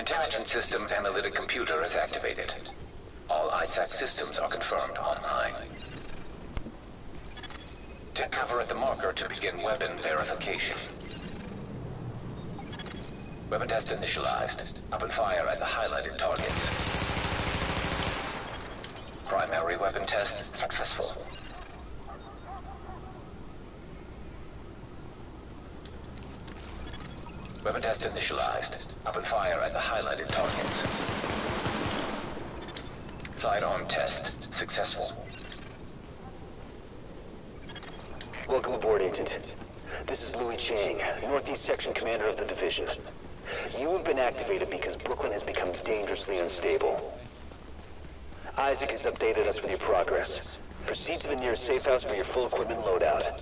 Intelligence System Analytic Computer is activated. All ISAC systems are confirmed online. Take cover at the marker to begin weapon verification. Weapon test initialized. Open fire at the highlighted targets. Primary weapon test successful. Weapon test initialized. Open fire at the highlighted targets. Sidearm test successful. Welcome aboard, Agent. This is Louis Chang, Northeast Section Commander of the Division. You have been activated because Brooklyn has become dangerously unstable. Isaac has updated us with your progress. Proceed to the nearest safe house for your full equipment loadout.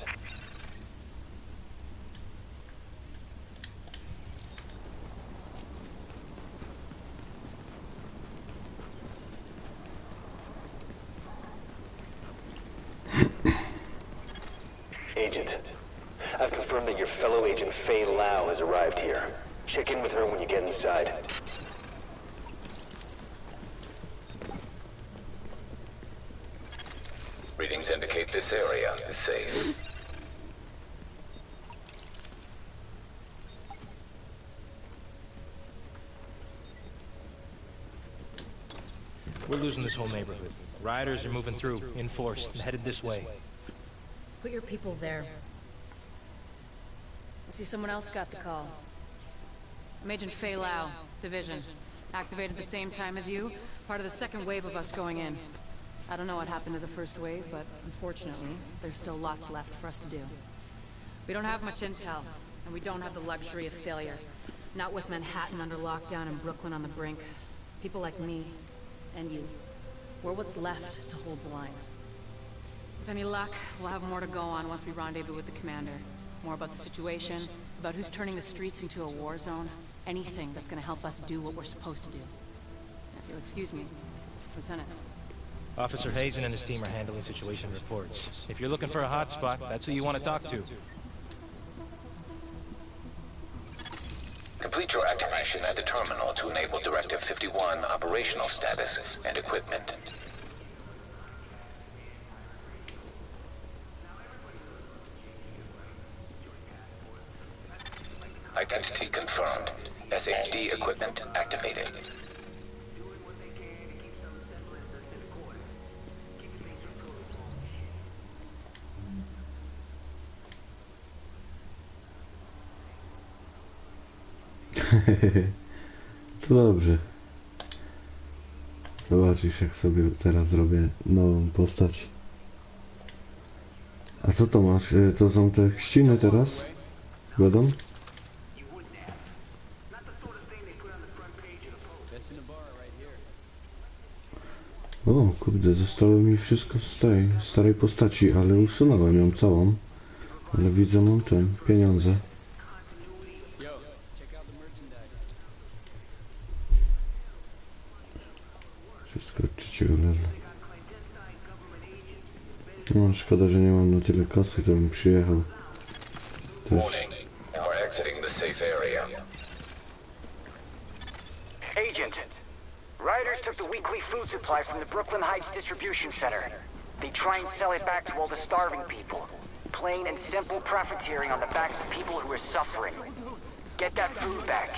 Agent, I've confirmed that your fellow agent Faye Lau has arrived here. Check in with her when you get inside. Readings indicate this area is safe. We're losing this whole neighborhood. Rioters are moving through, in force, and headed this way. Put your people there. I see someone else got the call. I'm Agent Faye Lau, Division. Activated the same time as you, part of the second wave of us going in. I don't know what happened to the first wave, but unfortunately, there's still lots left for us to do. We don't have much intel, and we don't have the luxury of failure. Not with Manhattan under lockdown and Brooklyn on the brink. People like me, and you, we're what's left to hold the line. With any luck, we'll have more to go on once we rendezvous with the commander. More about the situation, about who's turning the streets into a war zone. Anything that's gonna help us do what we're supposed to do. If you'll excuse me, Lieutenant. Officer Hazen and his team are handling situation reports. If you're looking for a hotspot, that's who you want to talk to. Complete your activation at the terminal to enable Directive 51 operational status and equipment. Identity confirmed. SHD equipment activated. To dobrze. Zobaczysz, jak sobie teraz zrobię nową postać. A co to masz? To są te chrzciny teraz? Będą? O kurde, zostało mi wszystko z tej starej postaci, ale usunąłem ją całą. Ale widzę, mam te pieniądze. Wszystko od trzeciego levela. No, szkoda, że nie mam na tyle kasy, to bym przyjechał. Też. Agent, rioters took the weekly food supply from the Brooklyn Heights distribution center. They try and sell it back to all the starving people. Plain and simple profiteering on the backs of people who are suffering. Get that food back.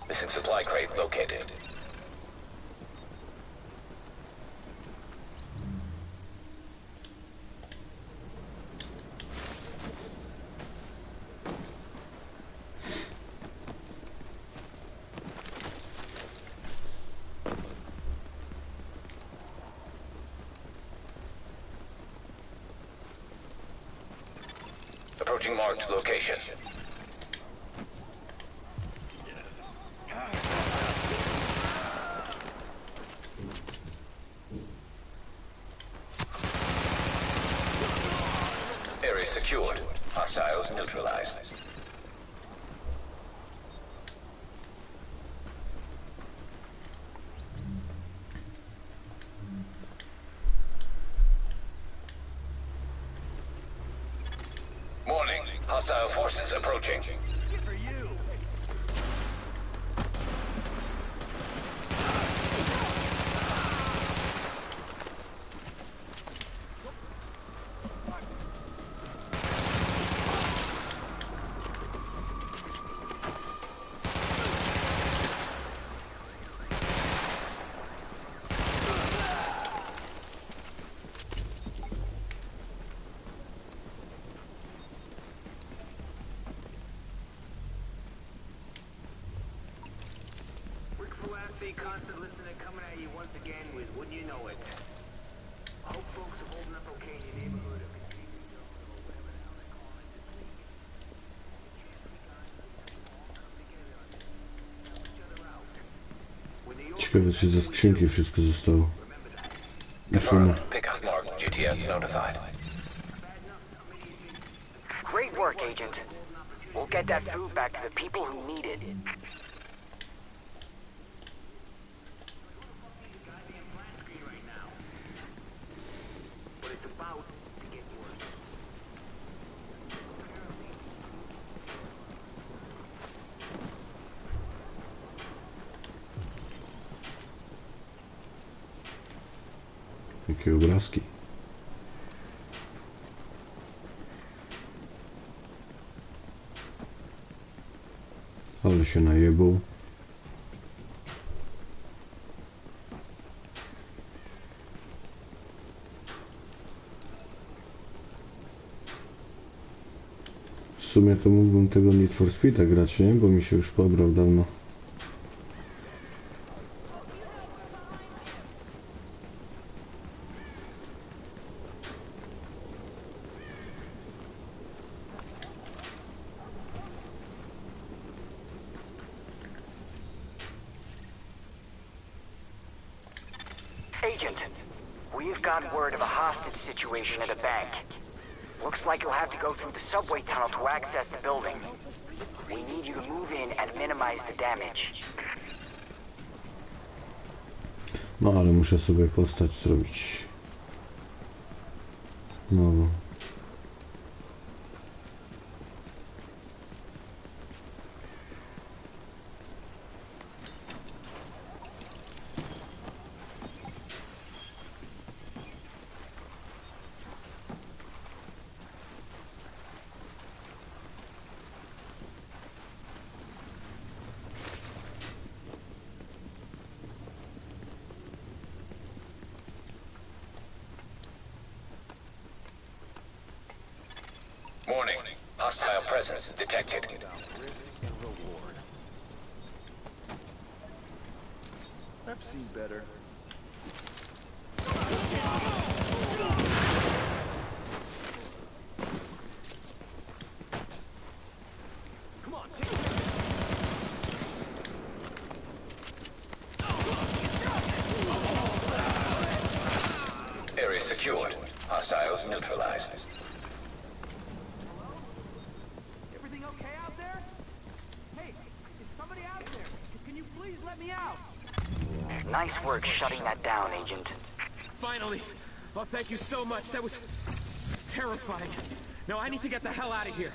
Missing supply crate located. Approaching marked location. Area secured. Hostiles neutralized. Hostile forces approaching. Clancy, constant listening coming at you once again with Wouldn't You Know It. Hope folks are holding up okay in your neighborhood. Ciekawe, czy ze skrzynki wszystko zostało. Confirmed. Pickup mark. GTF notified. Great work, Agent. We'll get that food back to the people who need it. Jakie obrazki. Ale się najebał. W sumie to mógłbym tego Need for Speed'a grać, nie? Bo mi się już pobrał dawno. Agent, we've got word of a hostage situation at a bank. Looks like you'll have to go through the subway tunnel to access the building. We need you to move in and minimize the damage. No ale muszę sobie postać zrobić. No. Warning. Hostile presence detected. I've seen better. Area secured. Hostiles neutralized. Everything okay out there? Hey, is somebody out there? Can you please let me out? Nice work shutting that down, Agent. Finally! Oh, thank you so much. That was terrifying. No, I need to get the hell out of here.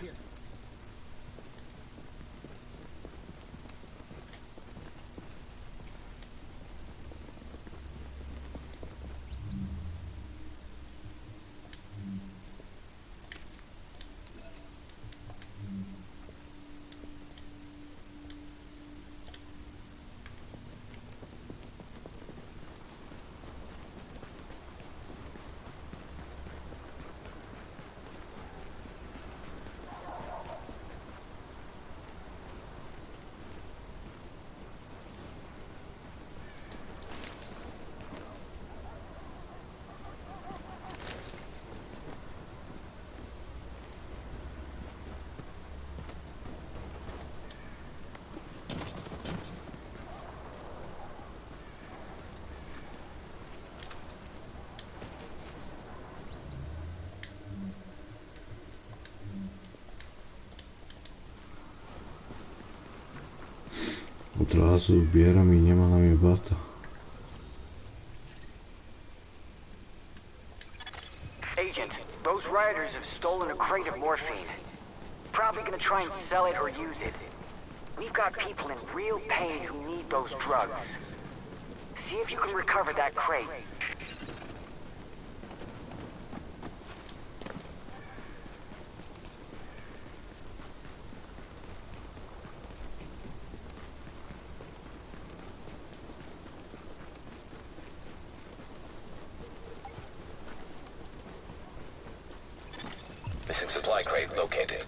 Od razu ubieram i nie ma na mnie bata. Agent, those rioters have stolen a crate of morphine. probably gonna try and sell it or use it. We've got people in real pain who need those drugs. See if you can recover that crate. Missing supply crate located.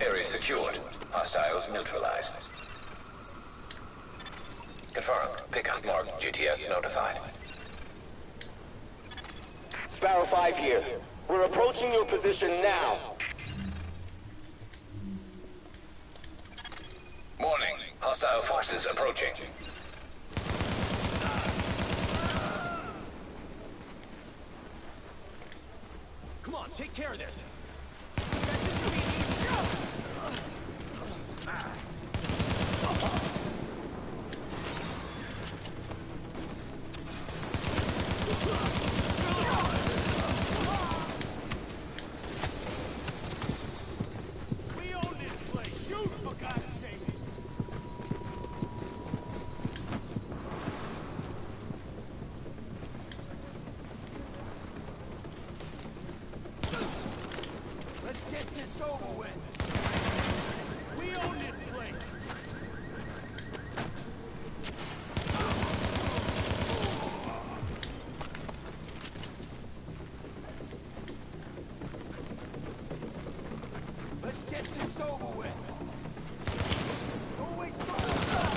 Area secured. Hostiles neutralized. Confirmed. Pickup marked. GTF notified. Sparrow 5 here. We're approaching your position now. Warning. Hostile forces approaching. Come on, take care of this. We own this place. Shoot, for God's sake. Let's get this over with. We own this place. Let's get this over with. Don't waste no time.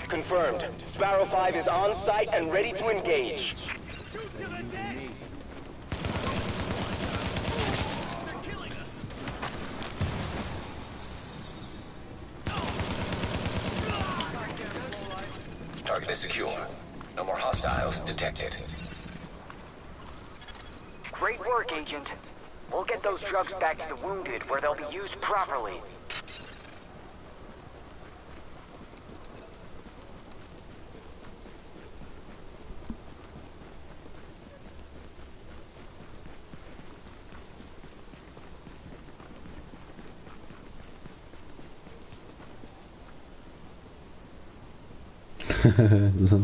Confirmed. Sparrow 5 is on site and ready to engage. Shoot to the dead. They're killing us. Target is secure. No more hostiles detected. Great work, Agent. We'll get those drugs back to the wounded where they'll be used properly. No.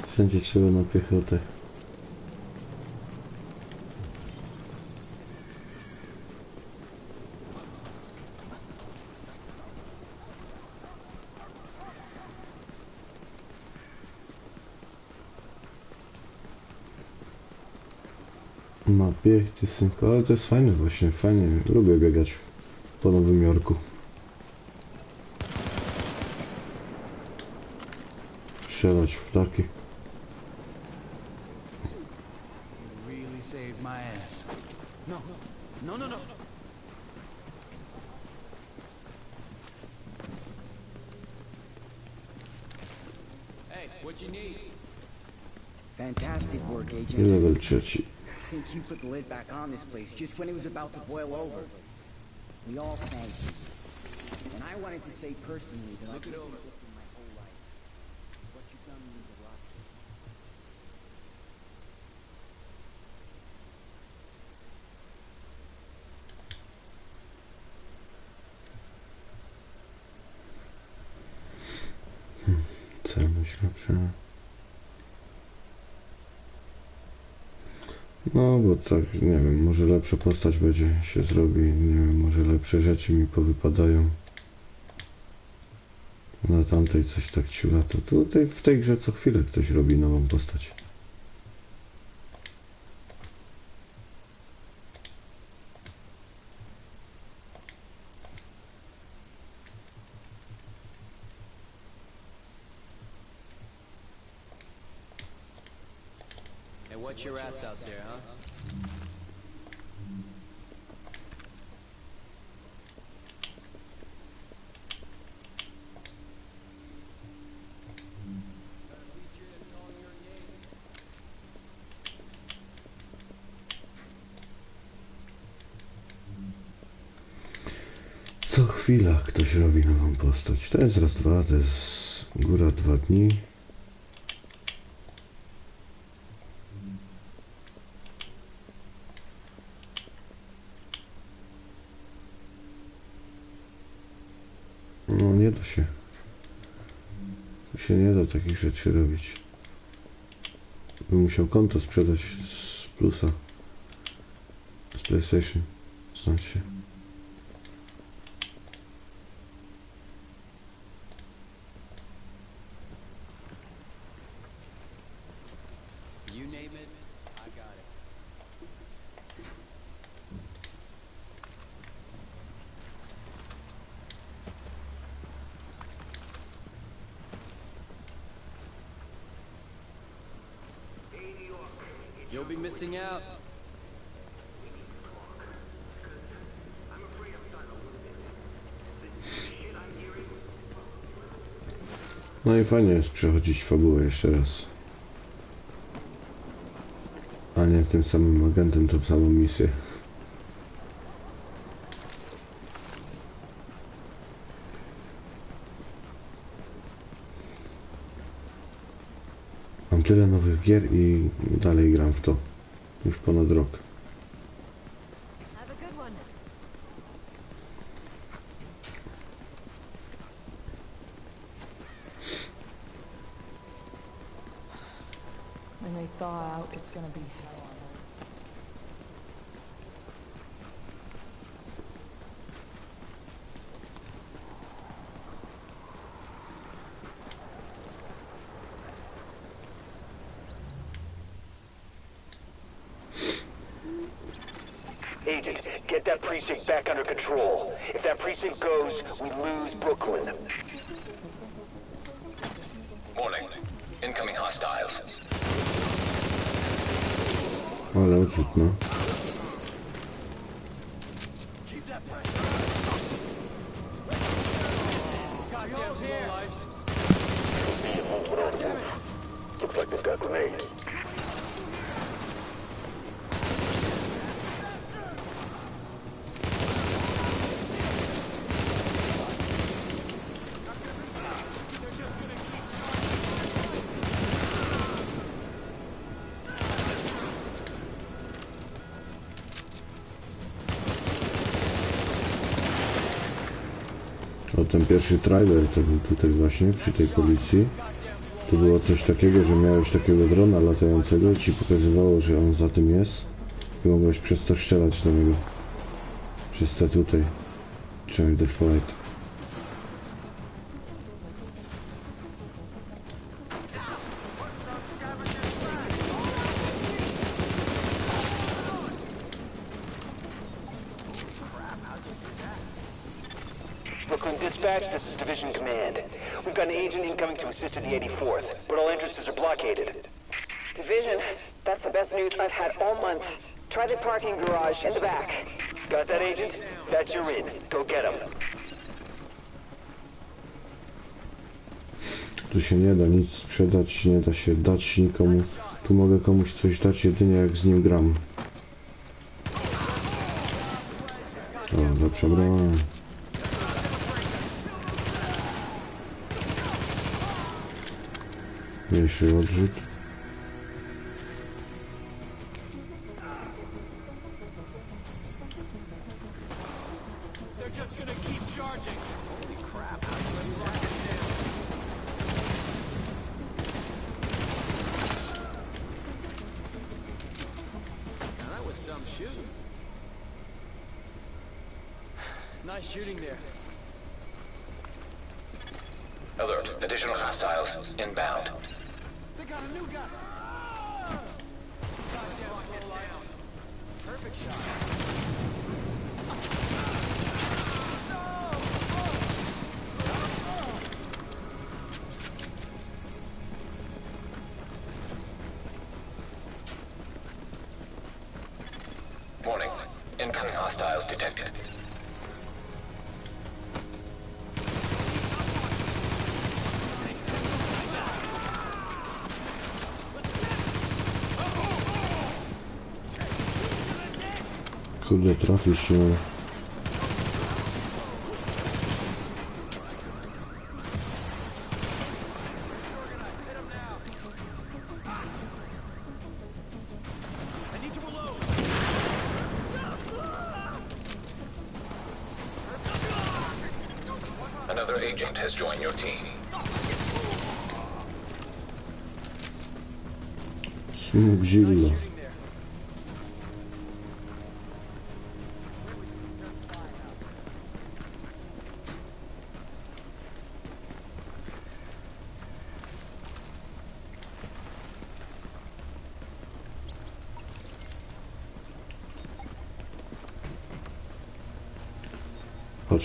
Wszędzie trzeba na piechotę. Ma bieg, ty synku, ale to jest fajne właśnie, fajnie, lubię biegać po Nowym Jorku. Strzelać w ptaki. Really saved my ass. No, no, no, no. Hey, what you need? Fantastic work, I Agent. level trzeci. I think you put the lid back on this place just when it was about to boil over. We all thank you. And I wanted to say personally that I've been looking my whole life. What you've done means a lot to me. Celność lepsza. No bo tak, nie wiem, może lepsza postać będzie się zrobi, nie wiem, może lepsze rzeczy mi powypadają. Na tamtej coś tak ciula, to tutaj w tej grze co chwilę ktoś robi nową postać. watch your ass out there, huh? Co chwila ktoś robi nową postać. To jest raz, dwa, to jest góra 2 dni. No nie da się. Tu się nie da takich rzeczy robić. Bym musiał konto sprzedać z plusa. Z PlayStation. Znaczy. You name it, I got it. You'll be missing out. No i fajnie jest przechodzić fabułę jeszcze raz. A nie tym samym agentem, tą samą misję. Mam tyle nowych gier i dalej gram w to. Już ponad rok. When they thaw out, it's gonna be hell on earth. Agent, get that precinct back under control. If that precinct goes, we lose Brooklyn. Warning. Incoming hostiles. Ale odrzut, no. Looks like they've got grenades. O, ten pierwszy trailer to był tutaj właśnie, przy tej policji. Tu było coś takiego, że miałeś takiego drona latającego i ci pokazywało, że on za tym jest. I mogłeś przez to strzelać do niego. Przez te tutaj. Join the fight. Brooklyn Dispatch, this is Division Command. We've got an agent incoming to assist at the 84th, but all entrances are blockaded. Division, that's the best news I've had all month. Try the parking garage in the back. Got that, Agent? That's your in. Go get him. Tu się nie da nic sprzedać, nie da się dać nikomu. Tu mogę komuś coś dać jedynie jak z nim gram. O, lepsza broń. Mniejszy odrzut. Nice shooting there. Alert. Additional hostiles inbound. They got a new guy. Perfect shot. Incoming hostiles detected. Kurde, trafił się. Another agent has joined your team. Smug zimno.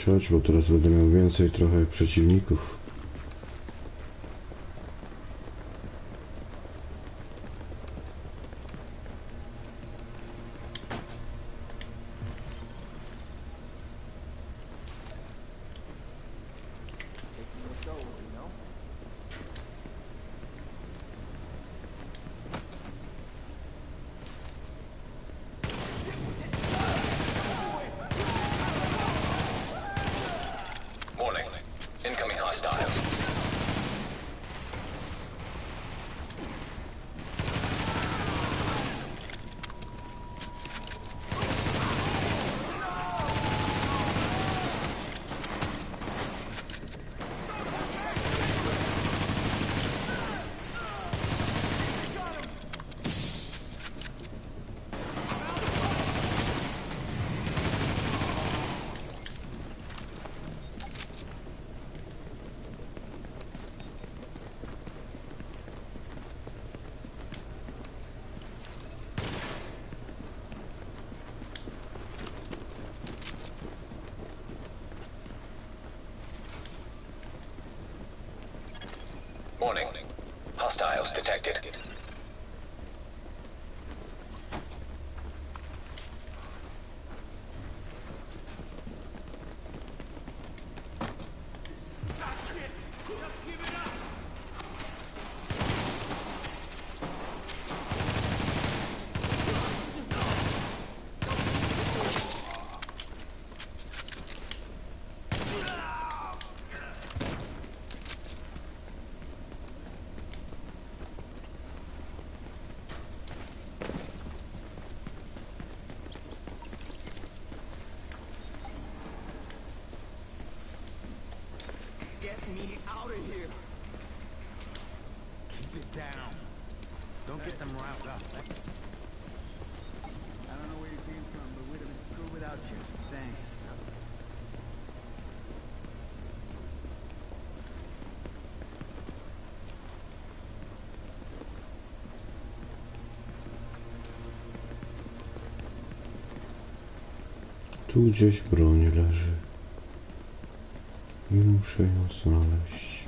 Chodź, bo teraz będę miał więcej trochę przeciwników. Warning. Incoming hostiles. Warning. Hostiles detected. Get me out of here. Keep it down. Don't get them riled up. I don't know where you came from, but we'd have been screwed without you. Thanks. Tu gdzieś broń leży. I muszę ją znaleźć.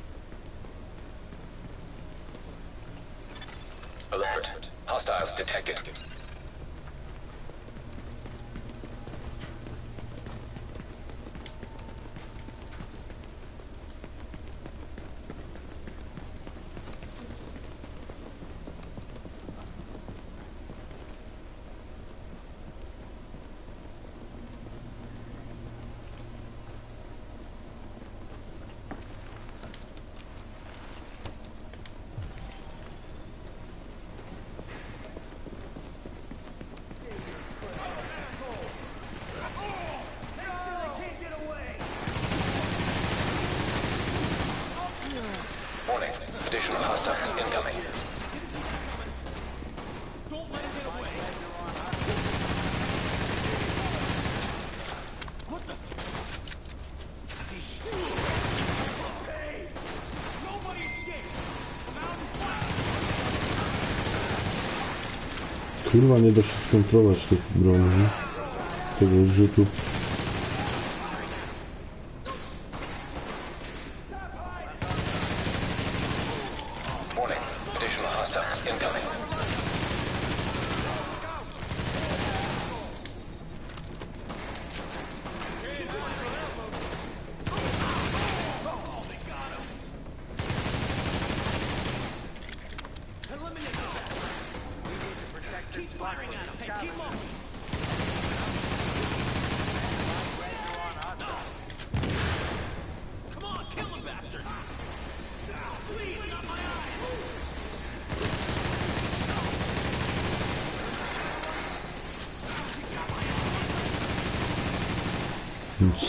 Alert. Hostiles detected. Warning. Additional hostiles incoming. Don't let him get away. What the? Hey! Nobody escaped. Mountain fire. Kurwa, nie da się skontrolować tych broni. Tego rzutu. Warning. Additional hostiles incoming. Come on, kill him, bastard! Please, not my eyes!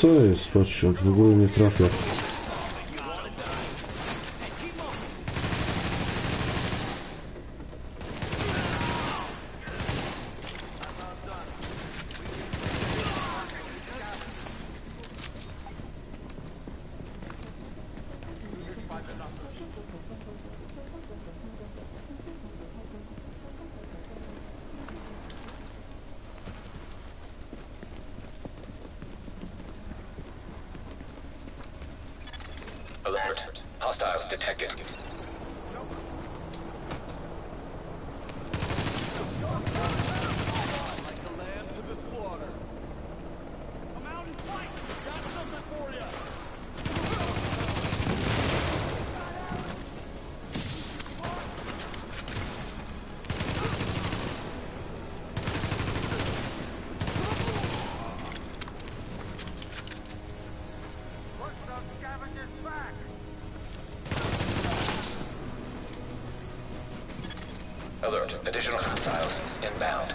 Co jest? Patrzcie, on w ogóle nie trafia. Alert. Hostiles detected. Like a lamb to the slaughter. Come out and fight! Got something for you! Alert. Additional hostiles inbound.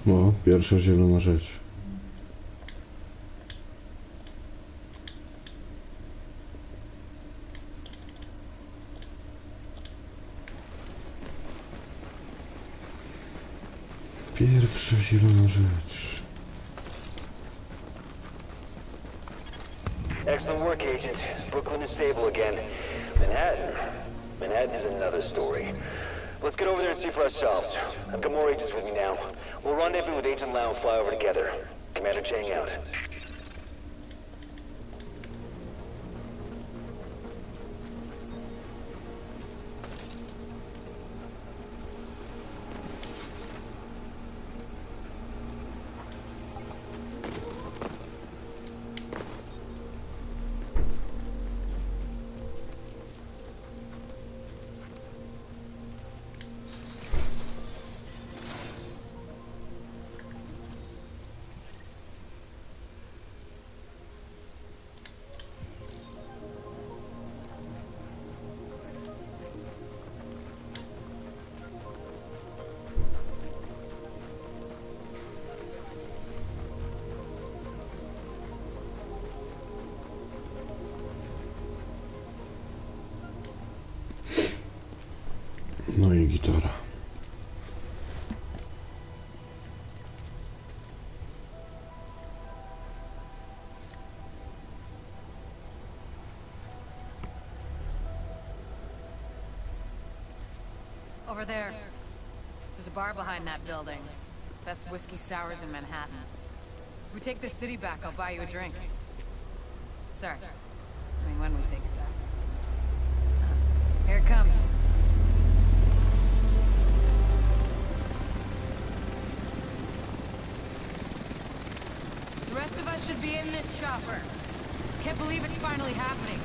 No, pierwsza zielona rzecz. Pierwsza zielona rzecz. Excellent work, Agent. Brooklyn is stable again. Manhattan is another story. Let's get over there and see for ourselves. I've got more agents with me now. We'll rendezvous with Agent Lau and fly over together. Commander Chang out. No i gitara. Over there. There's a bar behind that building. Best whiskey sours in Manhattan. If we take this city back, I'll buy you a drink. Sorry. I mean, when we take it back. Here it comes. The rest of us should be in this chopper. Can't believe it's finally happening.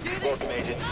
Do this! Welcome, Agent.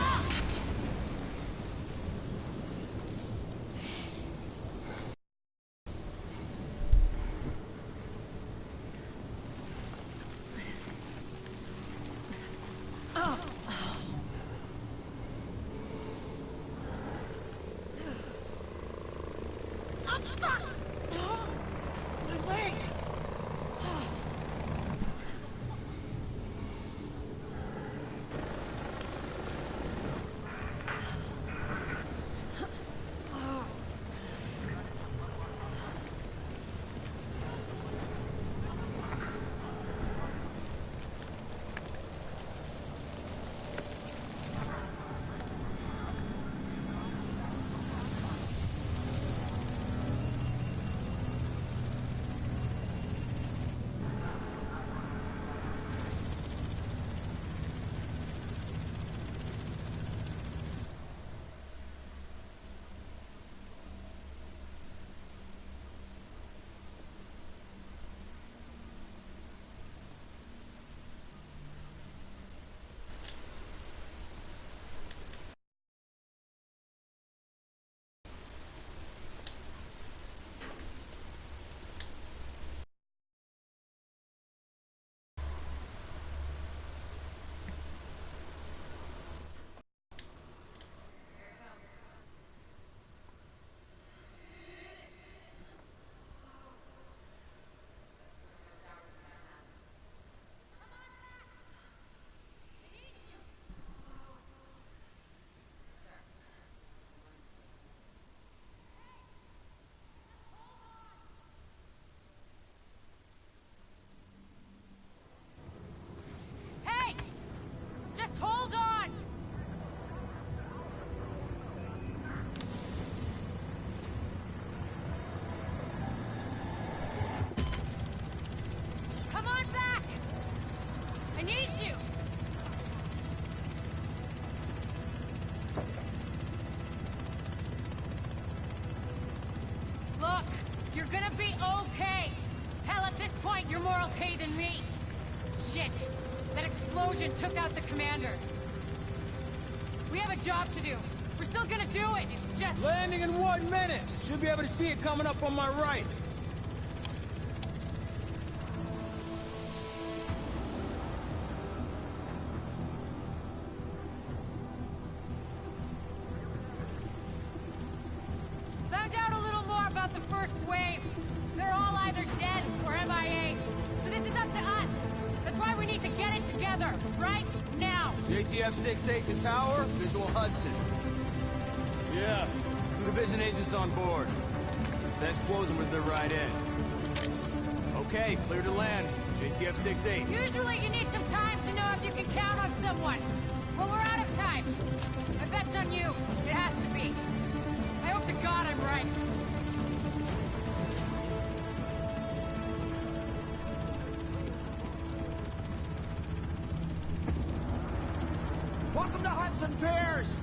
Hey! Just hold on! Come on back! I need you! Look, you're gonna be okay. Hell, at this point, you're more okay than me. Shit! That explosion took out the commander. We have a job to do. We're still gonna do it. It's just... Landing in 1 minute. Should be able to see it coming up on my right. Found out a little more about the first wave. They're all either dead or MIA. So this is up to us. That's why we need to get it together, right now. JTF 6-8 to tower, visual Hudson. Yeah, 2 division agents on board. That explosion was their right end. Okay, clear to land. JTF 6-8. Usually you need some time to know if you can count on someone. Well, we're out of time. My bet's on you. It has to be. I hope to God I'm right. Welcome to Hudson Piers.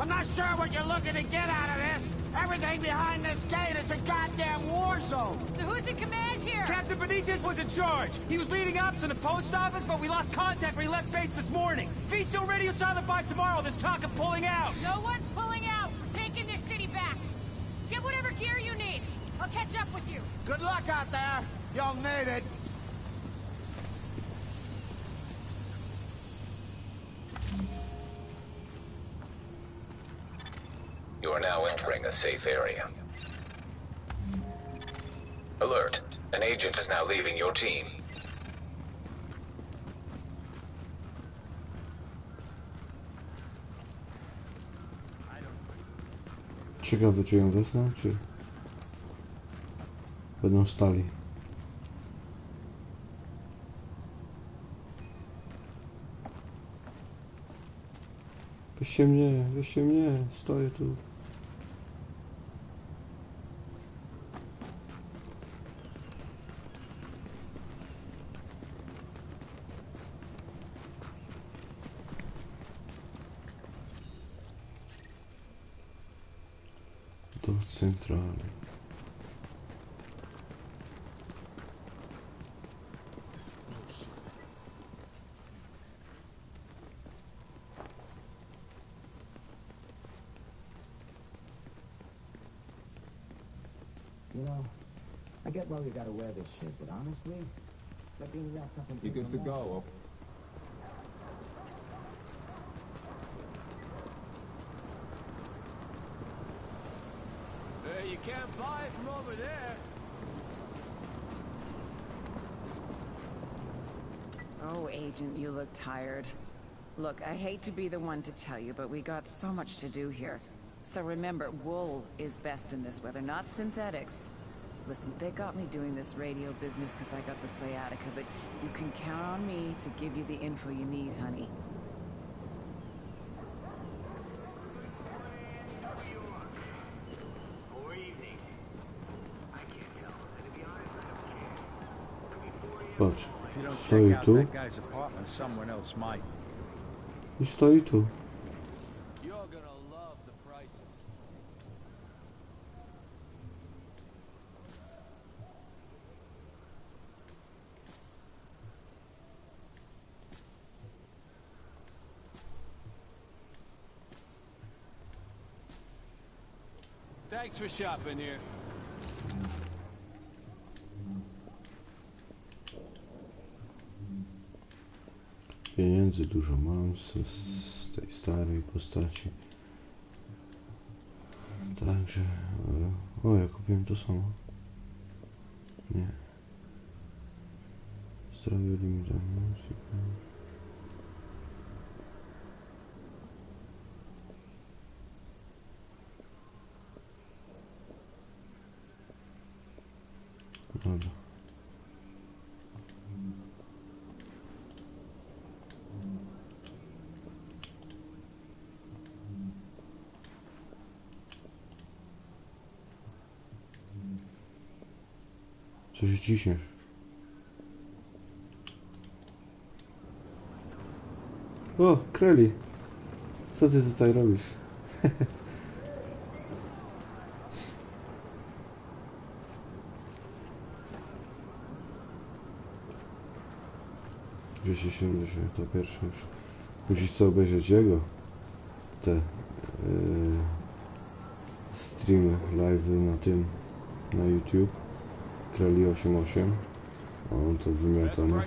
I'm not sure what you're looking to get out of this. Everything behind this gate is a goddamn war zone. So who's in command here? Captain Benitez was in charge. He was leading ops in the post office, but we lost contact when he left base this morning. If he's still radio silent by tomorrow, there's talk of pulling out. No one's pulling out. We're taking this city back. Get whatever gear you need. I'll catch up with you. Good luck out there, young native. You are now entering a safe area. Alert. An agent is now leaving your team. Ciekawe, czy ją wezmą, czy będą stali. Weźcie mnie, stoję tu. Do centrali. You know, I get why we gotta wear this shit, but honestly, it's like being wrapped up in... You good to go? You can't buy it from over there. Oh, Agent, you look tired. Look, I hate to be the one to tell you, but we got so much to do here. So remember, wool is best in this weather, not synthetics. Listen, they got me doing this radio business because I got the sciatica, but you can count on me to give you the info you need, honey. Patrz, If you don't stoi check out tu that guy's apartment, someone else might. I stoi tu. You're gonna love the prices. Thanks for shopping here. Pieniędzy dużo mam z tej starej postaci. Także... O, ja kupiłem to samo. Nie. Zdrowie limitowane. Dobra. Co się ciśniesz? O, Kreli! Co ty tutaj robisz? Gdzieś się to pierwsze już. Musisz sobie obejrzeć jego te streamy, live'y na tym, na YouTube. Kreli 88. A on to wymiata, nie?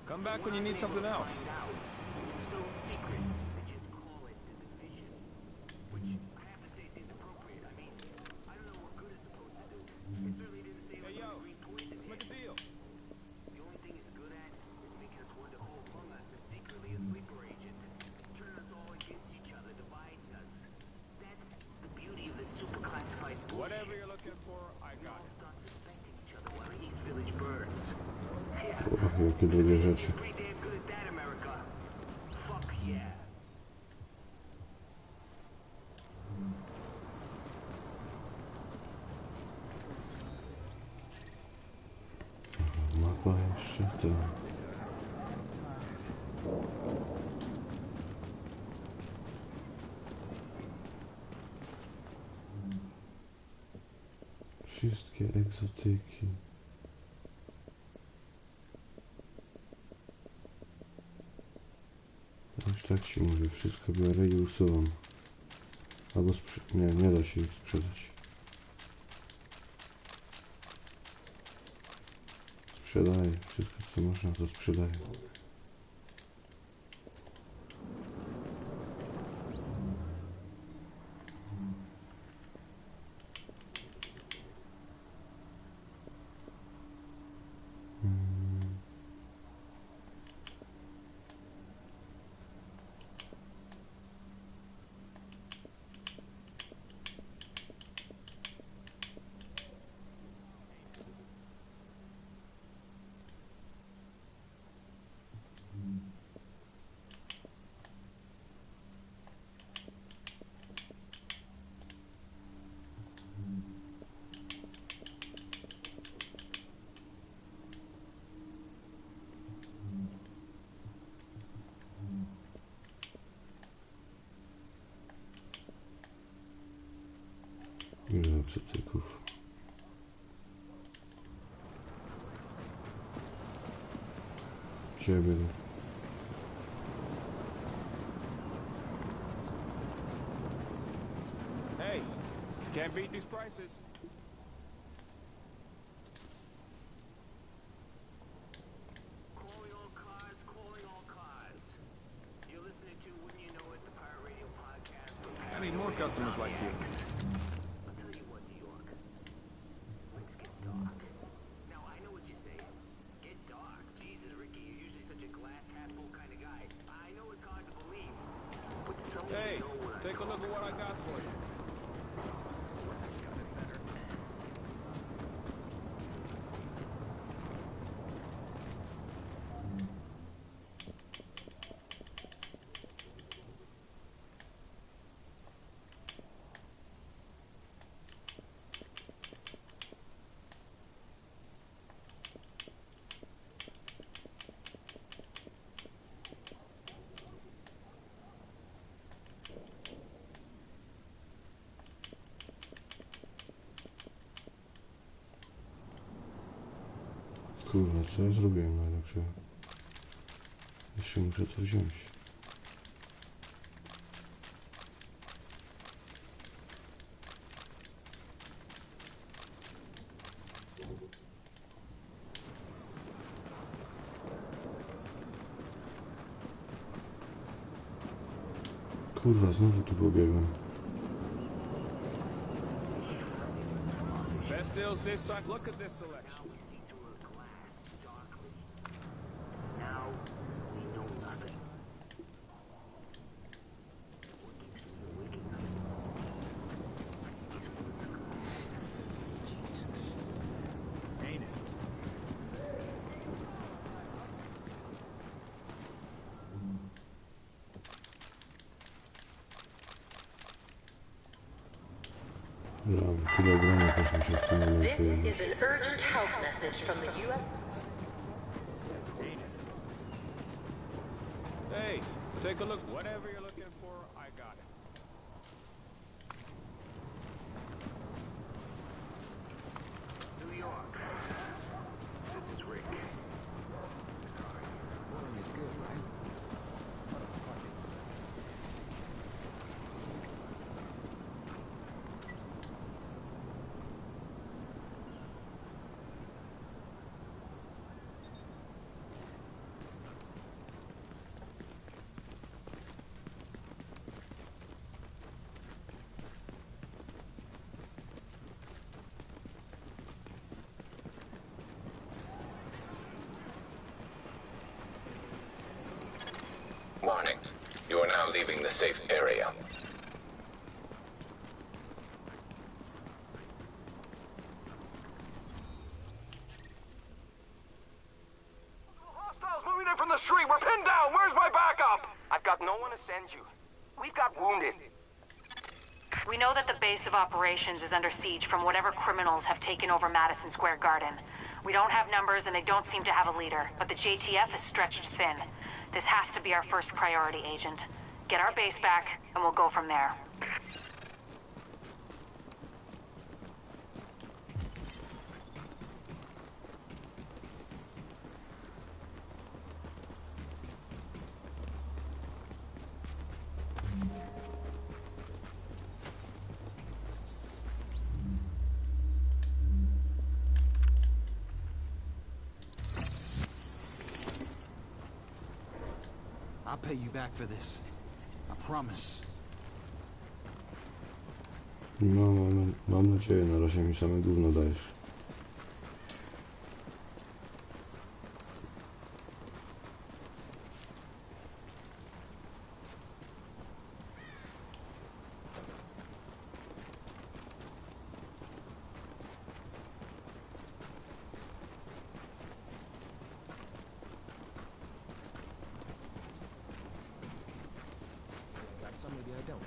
Come back when you need something else. Hey, yo, let's make a deal. The only thing it's good at is making us wonder who among us is secretly a sleeper agent. Turning us all against each other, dividing us. That's the beauty of this super classified bullshit. Whatever you're looking for, I got it. Start suspecting each other while the East Village burns. Jakie drugie rzeczy. Mapa jeszcze to. Wszystkie egzotyki. Tak ci mówię, wszystko biorę i usuwam. Albo nie da się ich sprzedać. Sprzedaję, wszystko co można to sprzedaję. cucyków. Ciebie. Hey, can't beat these prices. I need more customers like you. I'll tell you what, New York. Let's get dark. Now, I know what you're saying. Get dark. Jesus, Ricky, you're usually such a glass half full kind of guy. I know it's hard to believe. But someone Hey, know what take a look at what I got for you. That's got it better. Kurwa, co ja zrobiłem najlepszego? Jeszcze muszę to wziąć. Kurwa, znowu tu pobiegłem. Best deals this side. Look at this selection. Now, we know nothing. Ain't it? Tyle grania też mi się w tym momencie. This is an urgent health message from the U.S. Hey, take a look. Whatever you're looking for, I got it. New York. This is Rick. Sorry. Ordering is good, right? Warning. You are now leaving the safe area. Hostiles moving in from the street. We're pinned down. Where's my backup? I've got no one to send you. We've got wounded. We know that the base of operations is under siege from whatever criminals have taken over Madison Square Garden. We don't have numbers and they don't seem to have a leader, but the JTF is stretched thin. This has to be our first priority, Agent. Get our base back, and we'll go from there. I'll pay you back for this. I promise. No, mam nadzieję, na razie mi same gówno dajesz. Some maybe I don't.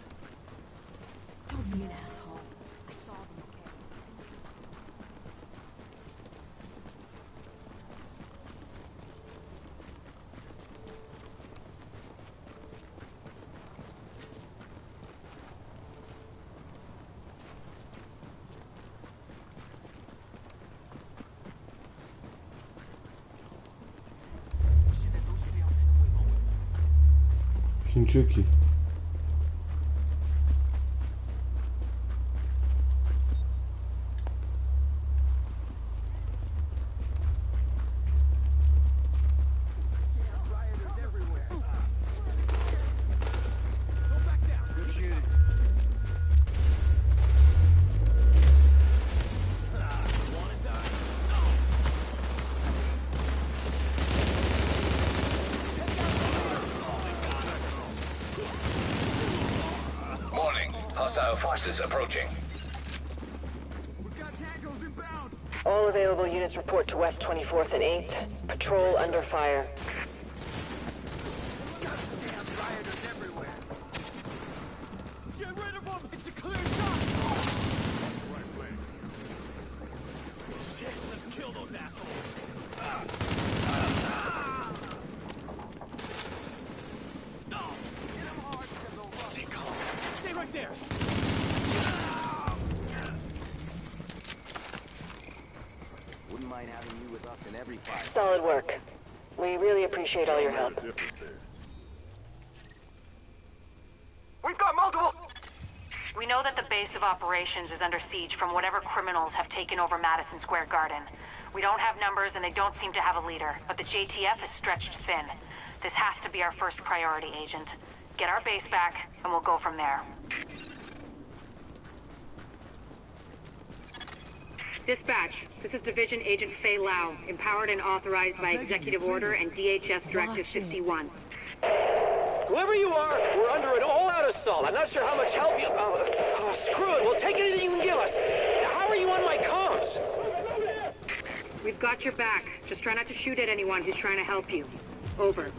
Don't be an asshole. I saw them, okay? Chińczyki. Hostile forces approaching. All available units report to West 24th and 8th. Patrol under fire. Get rid of them! It's a clear shot! Shit, let's kill those assholes. Stay calm. Stay right there. Wouldn't mind having you with us in every fight. Solid work. We really appreciate all your help. We've got multiple... We know that the base of operations is under siege from whatever criminals have taken over Madison Square Garden. We don't have numbers and they don't seem to have a leader, but the JTF is stretched thin. This has to be our first priority, Agent. Get our base back, and we'll go from there. Dispatch, this is Division Agent Fei Lau, empowered and authorized by Executive Order and DHS Directive 51. Whoever you are, we're under an all-out assault. I'm not sure how much help you... screw it, we'll take anything you can give us. How are you on my comms? We've got your back. Just try not to shoot at anyone who's trying to help you. Over.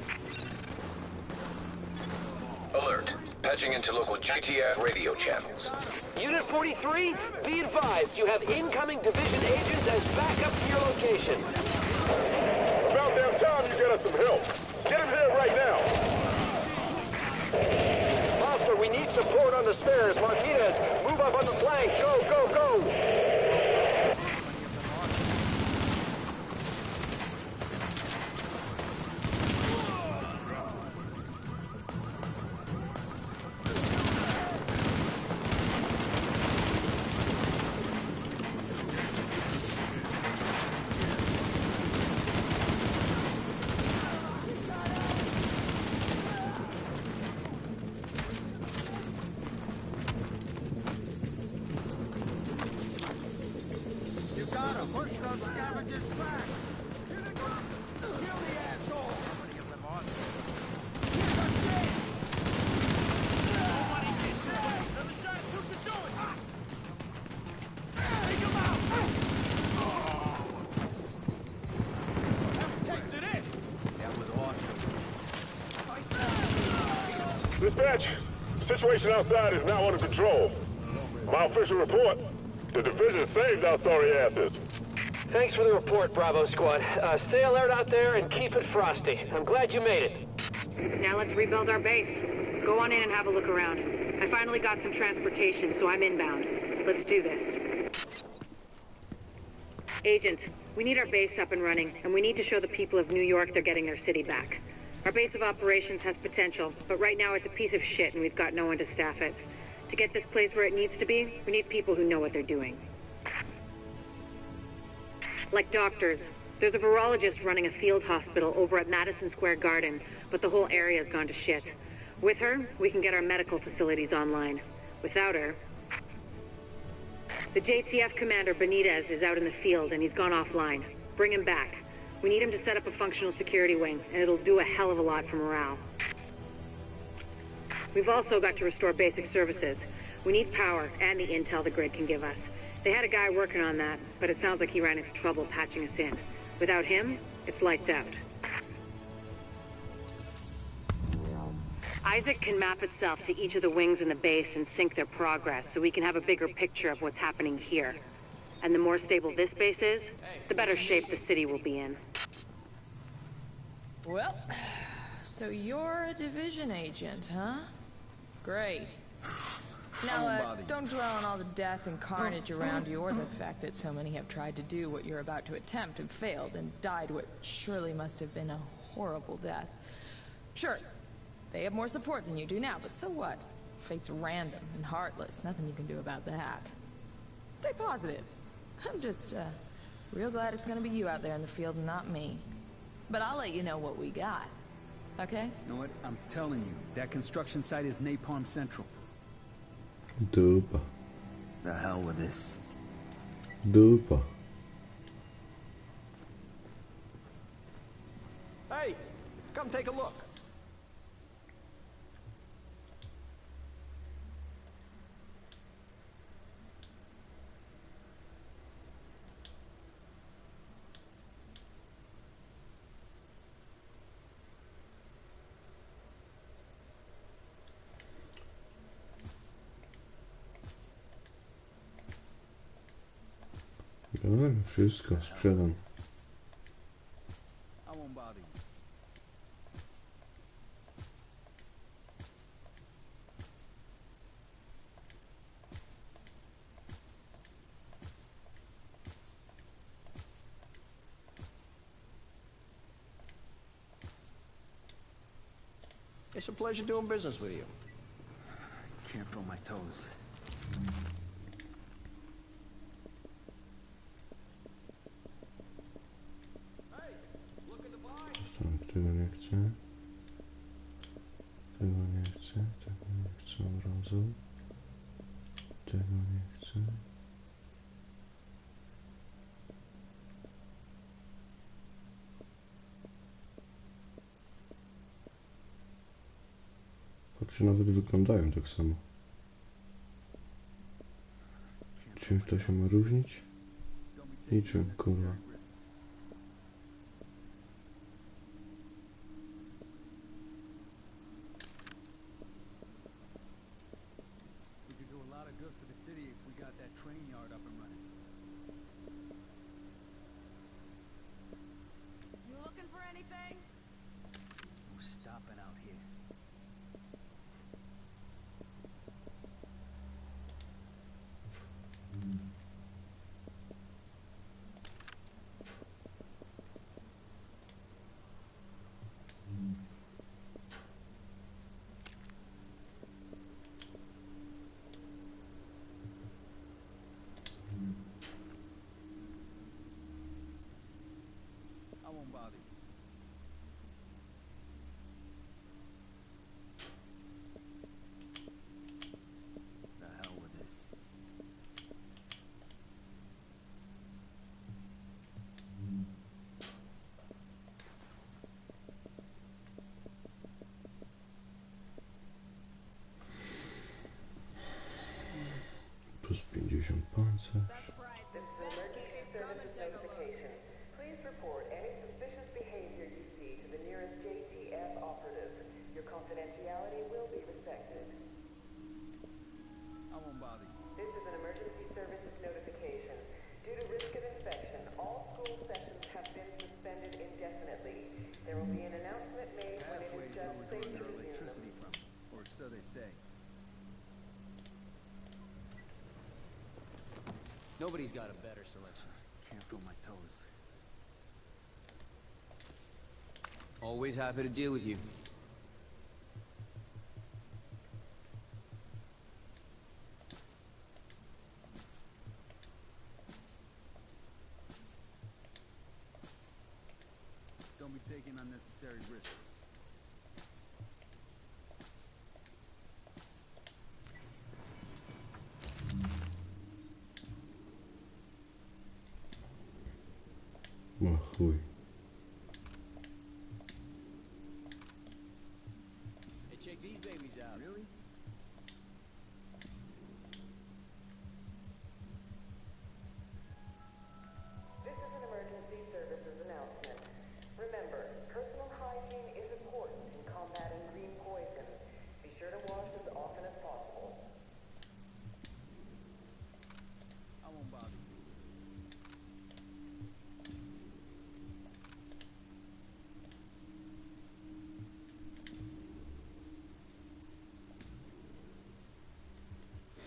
Alert. Patching into local JTF radio channels. Unit 43, be advised, you have incoming division agents as backup to your location. About damn time you get us some help. Get him here right now. Officer, we need support on the stairs. Martinez, move up on the flank. Go, go, go. Dispatch, the situation outside is now under control. My official report, the division saved our sorry asses. Thanks for the report, Bravo Squad. Stay alert out there and keep it frosty. I'm glad you made it. Now let's rebuild our base. Go on in and have a look around. I finally got some transportation, so I'm inbound. Let's do this. Agent, we need our base up and running, and we need to show the people of New York they're getting their city back. Our base of operations has potential, but right now it's a piece of shit and we've got no one to staff it. To get this place where it needs to be, we need people who know what they're doing. Like doctors. There's a virologist running a field hospital over at Madison Square Garden, but the whole area's gone to shit. With her, we can get our medical facilities online. Without her... The JTF commander, Benitez, is out in the field and he's gone offline. Bring him back. We need him to set up a functional security wing, and it'll do a hell of a lot for morale. We've also got to restore basic services. We need power and the intel the grid can give us. They had a guy working on that, but it sounds like he ran into trouble patching us in. Without him, it's lights out. Isaac can map itself to each of the wings in the base and sync their progress, so we can have a bigger picture of what's happening here. And the more stable this base is, the better shape the city will be in. Well, so you're a division agent, huh? Great. Now, don't dwell on all the death and carnage around you, or the fact that so many have tried to do what you're about to attempt and failed and died what surely must have been a horrible death. Sure, They have more support than you do now, but so what? Fate's random and heartless. Nothing you can do about that. Stay positive. I'm just, real glad it's gonna be you out there in the field and not me. But I'll let you know what we got. Okay? You know what? I'm telling you, that construction site is Napalm Central. Dupa. The hell with this. Dupa. Hey, come take a look. Wszystko sprzedam. I won't bother you. It's a pleasure doing business with you. Can't feel my toes. Tego nie chcę. Tego nie chcę. Tego nie chcę od razu. Tego nie chcę. Oczy nawet wyglądają tak samo. Czym to się ma różnić? Niczym, kurwa. Plus 50 pancerz. Please report any suspicious behavior you see to the nearest JTF operative. Your confidentiality will be respected. I won't bother you. This is an emergency services notification. Due to risk of infection, all school sessions have been suspended indefinitely. There will be an announcement made when it is just safe to resume them. From, or so they say. Nobody's got a better selection. Can't feel my toes. Always happy to deal with you. Don't be taking unnecessary risks. O chuj. Hey, check these babies out. Really? This is an emergency services announcement. Remember, personal hygiene is important in combating green poison. Be sure to wash as often as possible. I won't bother you.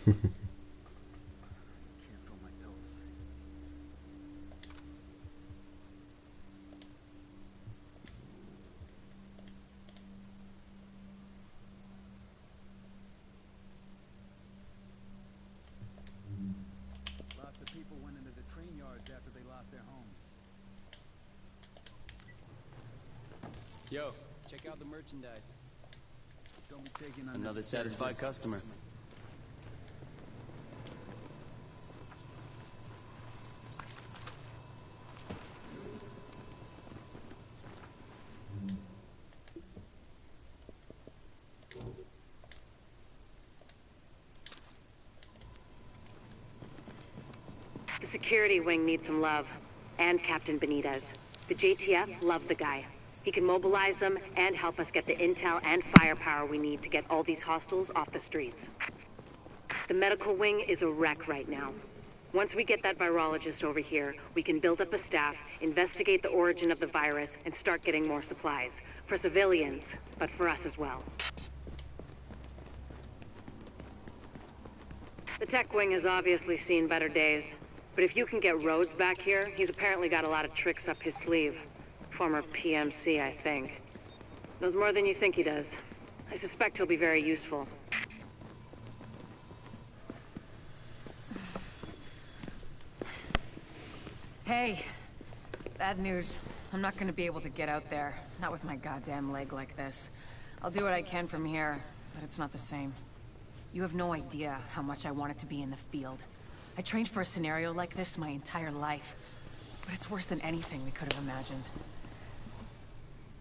Can't feel my toes. Yo, check out the merchandise. Don't be taking Another satisfied customer. The security wing needs some love. And Captain Benitez. The JTF love the guy. He can mobilize them and help us get the intel and firepower we need to get all these hostiles off the streets. The medical wing is a wreck right now. Once we get that virologist over here, we can build up a staff, investigate the origin of the virus, and start getting more supplies. For civilians, but for us as well. The tech wing has obviously seen better days. But if you can get Rhodes back here, he's apparently got a lot of tricks up his sleeve. Former PMC, I think. Knows more than you think he does. I suspect he'll be very useful. Hey. Bad news. I'm not gonna be able to get out there. Not with my goddamn leg like this. I'll do what I can from here, but it's not the same. You have no idea how much I wanted to be in the field. I trained for a scenario like this my entire life. But it's worse than anything we could have imagined.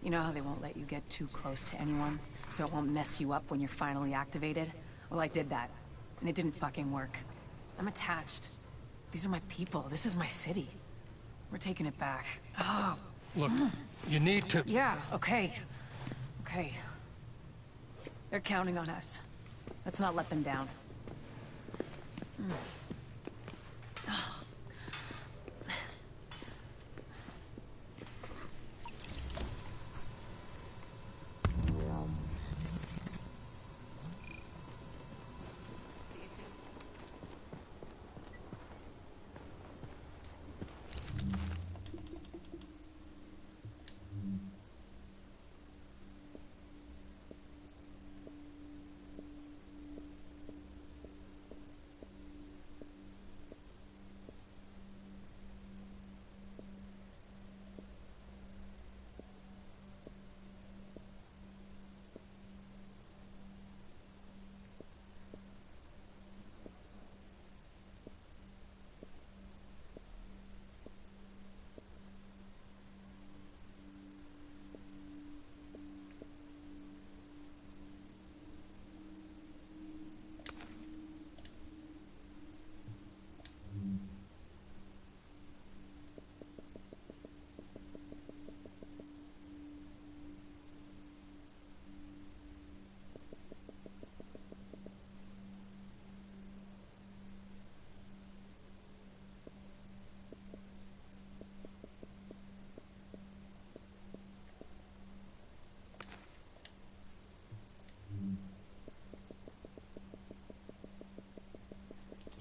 You know how they won't let you get too close to anyone, so it won't mess you up when you're finally activated? Well, I did that, and it didn't fucking work. I'm attached. These are my people. This is my city. We're taking it back. Oh. Look, you need to... Yeah, okay. Okay. They're counting on us. Let's not let them down.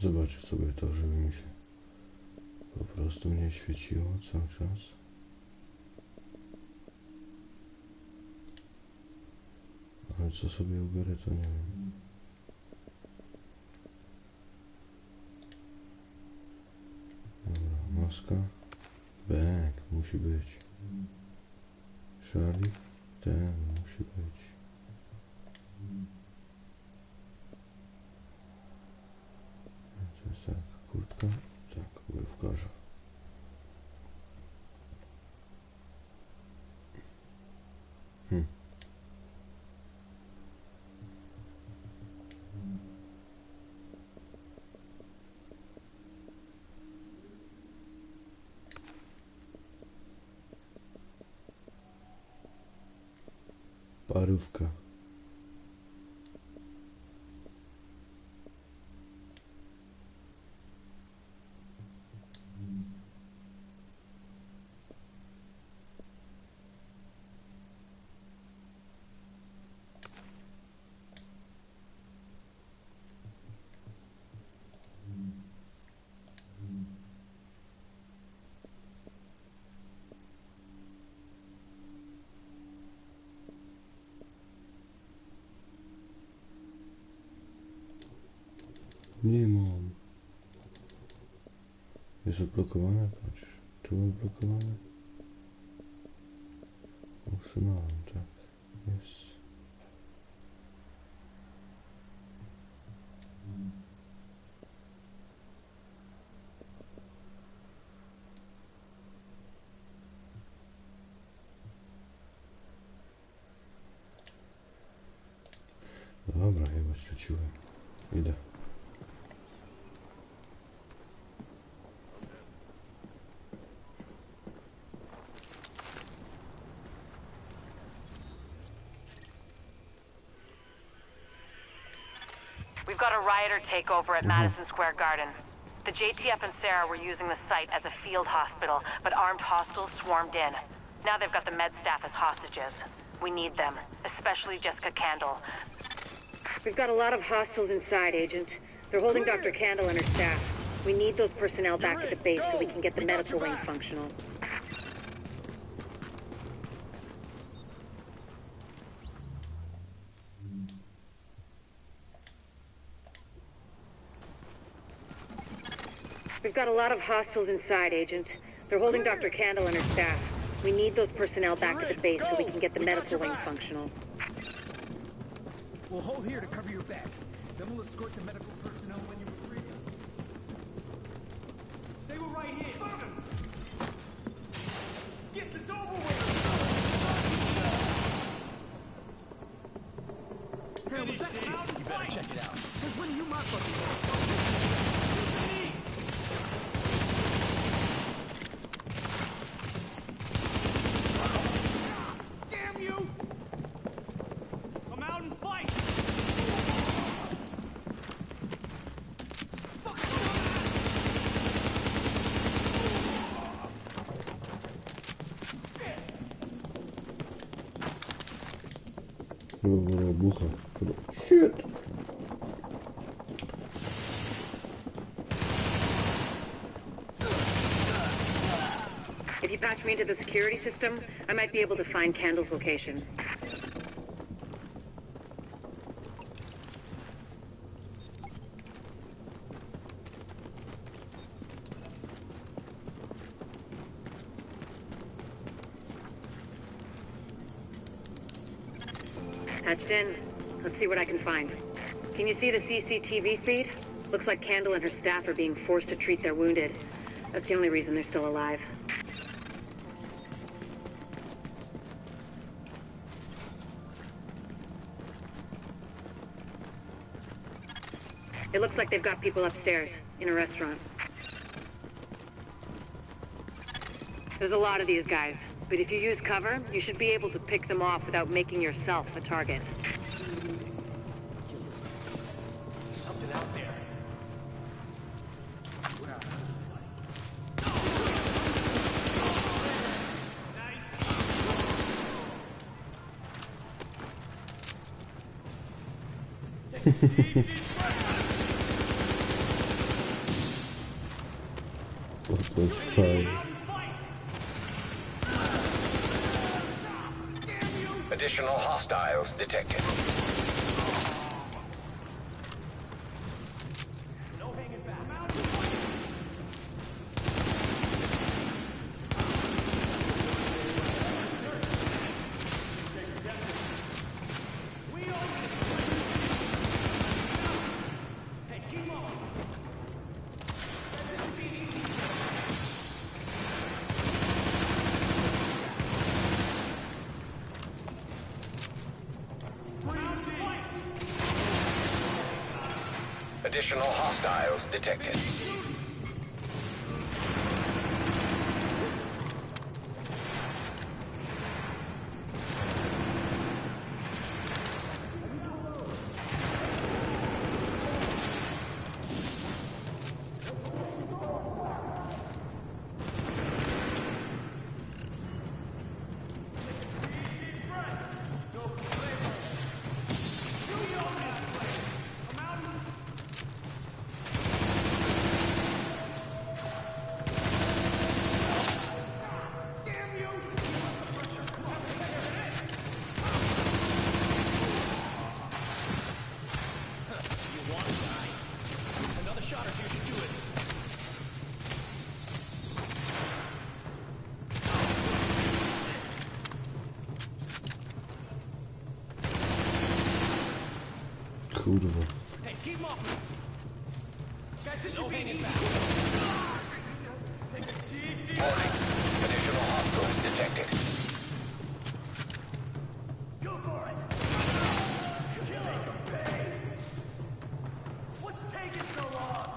Zobaczę sobie to, żeby mi się po prostu nie świeciło cały czas. Ale co sobie ubiorę, to nie wiem. Dobra, maska. Bek, musi być. Szalik, ten musi być. To jest tak, kurtka, tak, bojówkarza. Parówka. Nie mam. Jest odblokowane? Patrz. Tu odblokowane? Usunąłem, tak. Jest. Dobra, chyba straciłem. Idę. We've got a rioter takeover at Madison Square Garden. The JTF and Sarah were using the site as a field hospital, but armed hostiles swarmed in. Now they've got the med staff as hostages. We need them, especially Jessica Candle. We've got a lot of hostiles inside, Agent. They're holding Dr. Candle and her staff. We need those personnel back at the base so we can get the medical wing functional. We've got a lot of hostiles inside, Agent. They're holding Dr. Candle and her staff. We need those personnel back at the base so we can get the medical wing functional. We'll hold here to cover your back. Then we'll escort the medical personnel when you're free. They were right here. Get this over with. Hey, was that loud? You better check it out. Since when are you motherfuckers? Shit! If you patch me into the security system, I might be able to find Candle's location. Patched in. Let's see what I can find. Can you see the CCTV feed? Looks like Candle and her staff are being forced to treat their wounded. That's the only reason they're still alive. It looks like they've got people upstairs, in a restaurant. There's a lot of these guys, but if you use cover, you should be able to pick them off without making yourself a target. Something out there. What the fuck? Additional hostiles detected. Additional hostiles detected. Kurwa. Warning. Additional hostiles detected. Go for it! What's taking so long?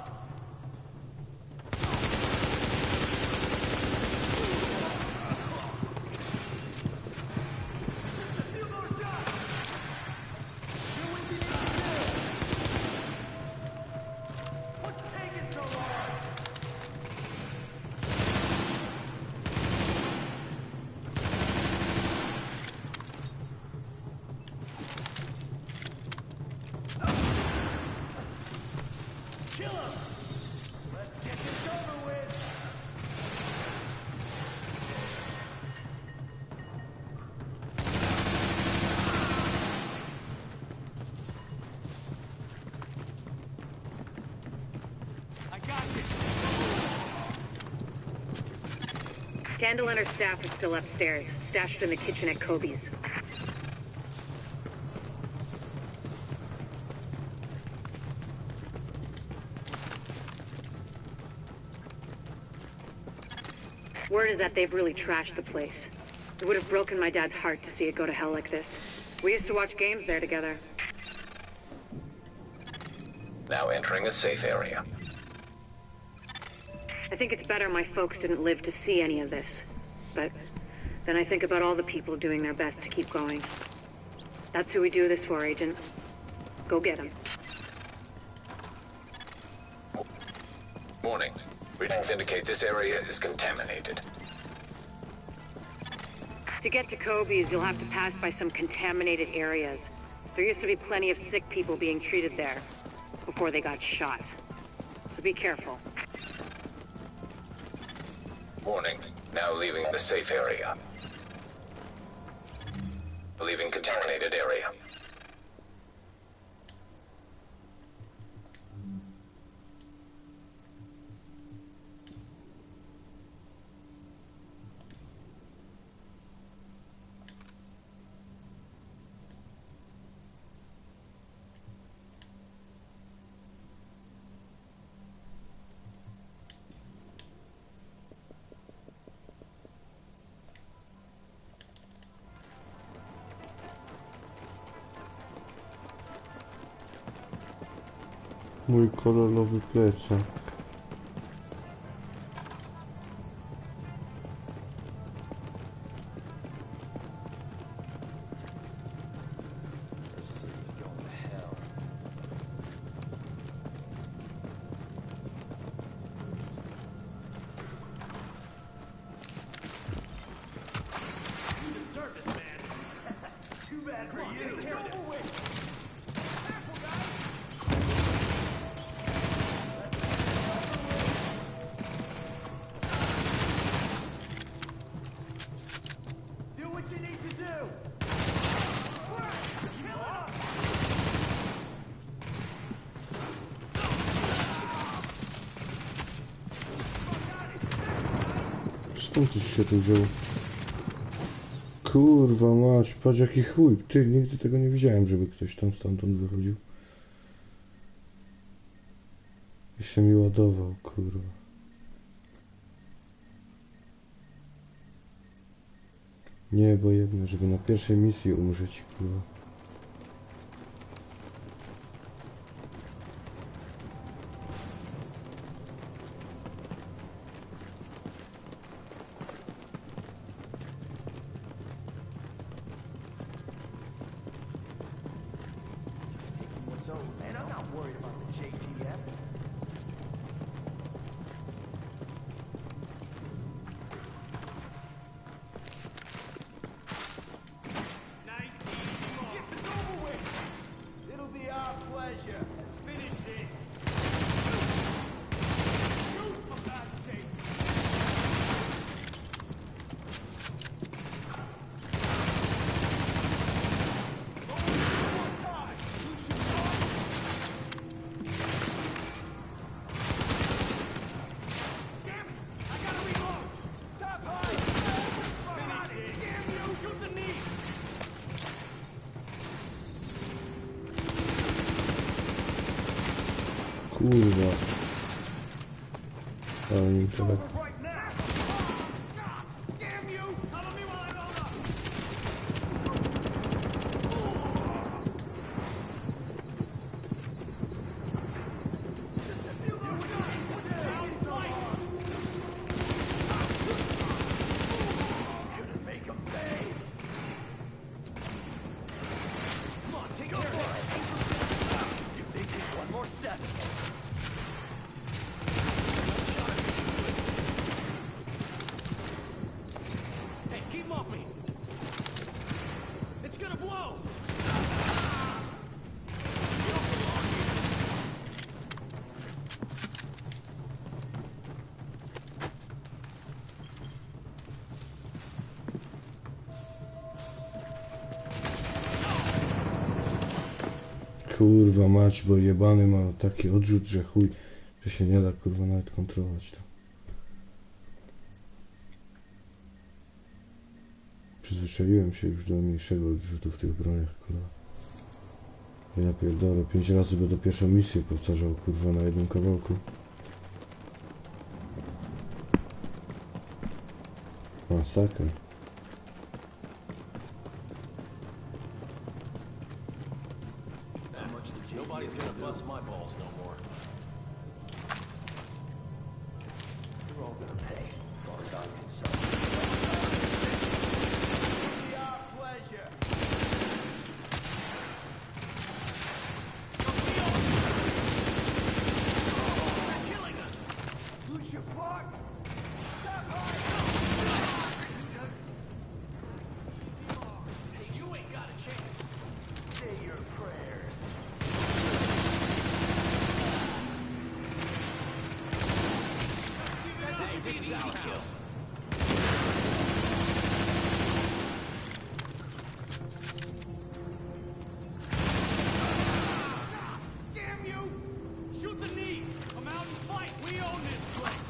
Scandal and her staff are still upstairs, stashed in the kitchen at Kobe's. Word is that they've really trashed the place. It would have broken my dad's heart to see it go to hell like this. We used to watch games there together. Now entering a safe area. I think it's better my folks didn't live to see any of this. But then I think about all the people doing their best to keep going. That's who we do this for, Agent. Go get them. Warning. Readings indicate this area is contaminated. To get to Kobe's, you'll have to pass by some contaminated areas. There used to be plenty of sick people being treated there before they got shot. So be careful. Warning. Now leaving the safe area. Leaving contaminated area. Mój kolorowy plecak. Skąd to się tu wziął? Kurwa mać, patrz jaki chuj. Ty, nigdy tego nie widziałem, żeby ktoś tam stamtąd wychodził. I się mi ładował, kurwa. Nie, bo jedno, żeby na pierwszej misji umrzeć, kurwa. Man, I'm not worried about the JTF. Nice, easy. Get this over with. It'll be our pleasure. Finish it. Shoot, for God's sake. Kurwa. Ale mi to Kurwa mać, bo jebany ma taki odrzut, że chuj, że się nie da kurwa nawet kontrolować to. Przyzwyczaiłem się już do mniejszego odrzutu w tych broniach, kurwa. Ja pierdolę, 5 razy będę pierwszą misję powtarzał, kurwa, na jednym kawałku. Masakra. Nobody's gonna bust my balls no more. You're all gonna pay, as far as I'm concerned. It's our pleasure. They're killing us. Lose your part. Stop right. Hey, you ain't got a chance. Say your prayers. Damn you! Shoot the knee! Come out and fight! We own this place!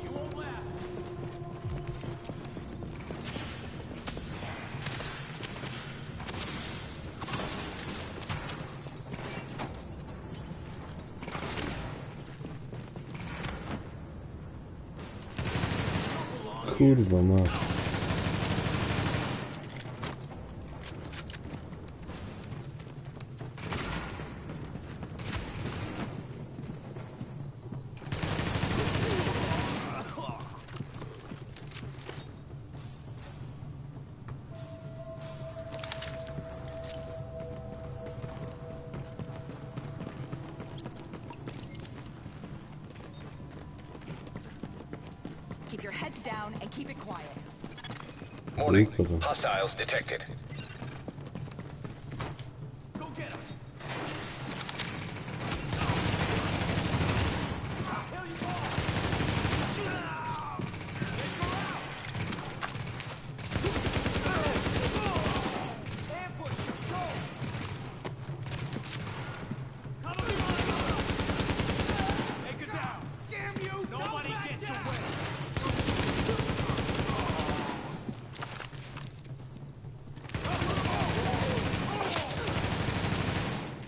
You won't laugh. Kurwa mać. Keep your heads down and keep it quiet. Warning. Hostiles detected. Go get him! Kill you all! Ambush! Go! Take her down! Damn you! Nobody gets away!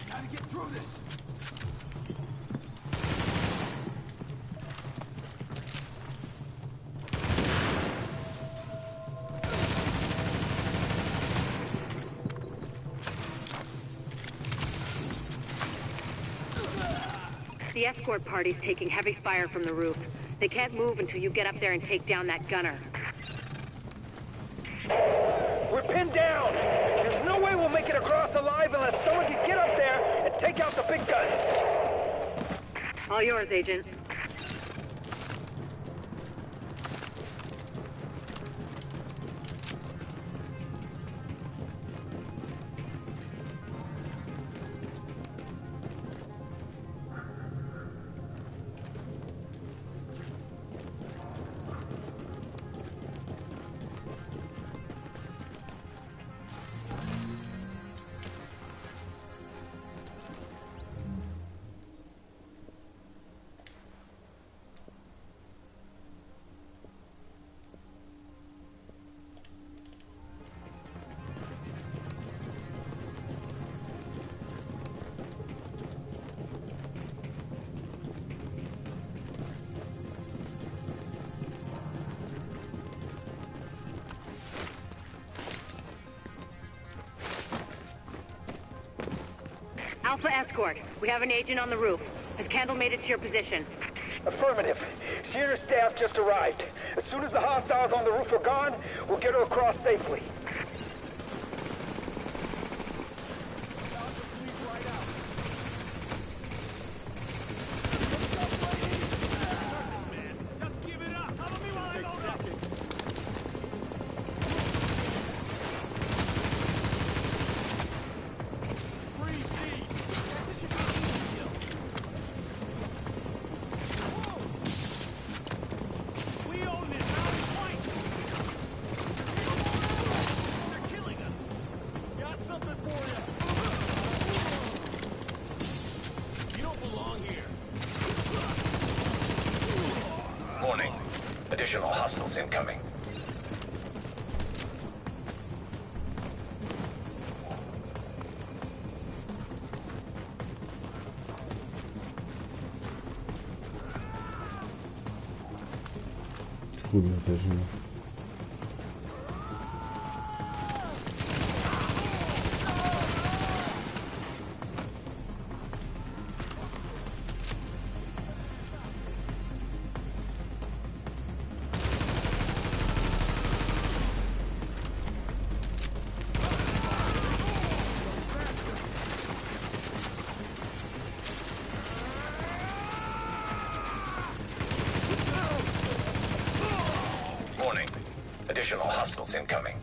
Gotta get through this! The escort party's taking heavy fire from the roof. They can't move until you get up there and take down that gunner. We're pinned down! There's no way we'll make it across alive unless someone can get up there and take out the big guns! All yours, Agent. Alpha escort. We have an agent on the roof. Has Candle made it to your position? Affirmative. She and her staff just arrived. As soon as the hostiles on the roof are gone, we'll get her across safely. Warning. Additional hostiles incoming. Kurwa, też nie. Warning. Additional hostiles incoming.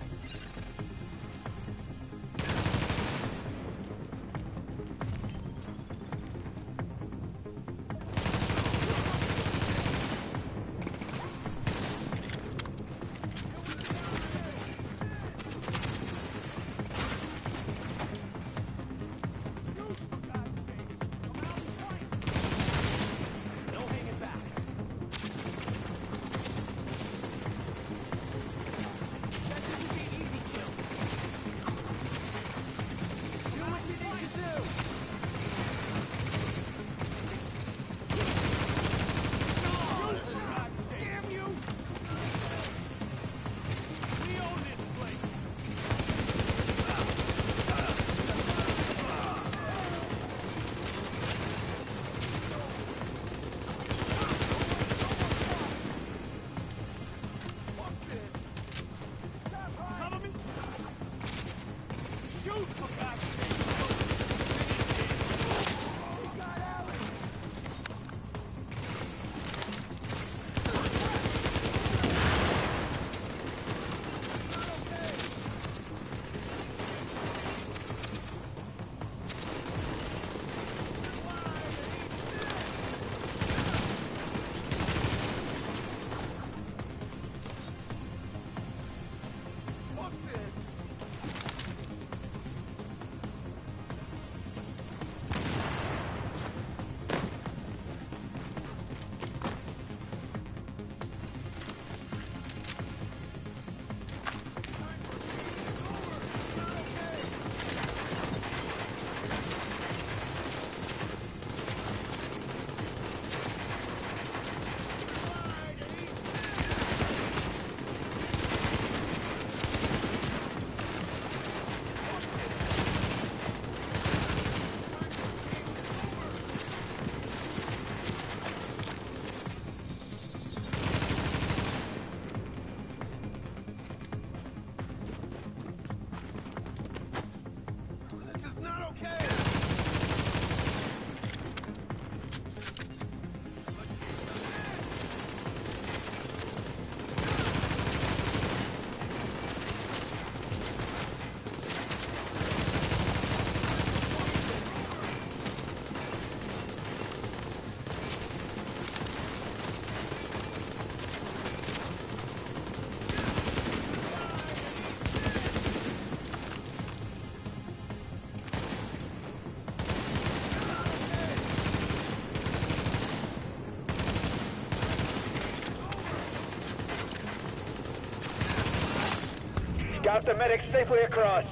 Got the medics safely across.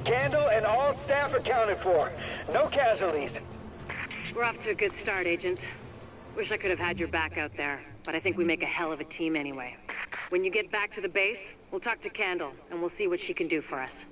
Candle and all staff accounted for. No casualties. We're off to a good start, Agent. Wish I could have had your back out there, but I think we make a hell of a team anyway. When you get back to the base, we'll talk to Candle, and we'll see what she can do for us.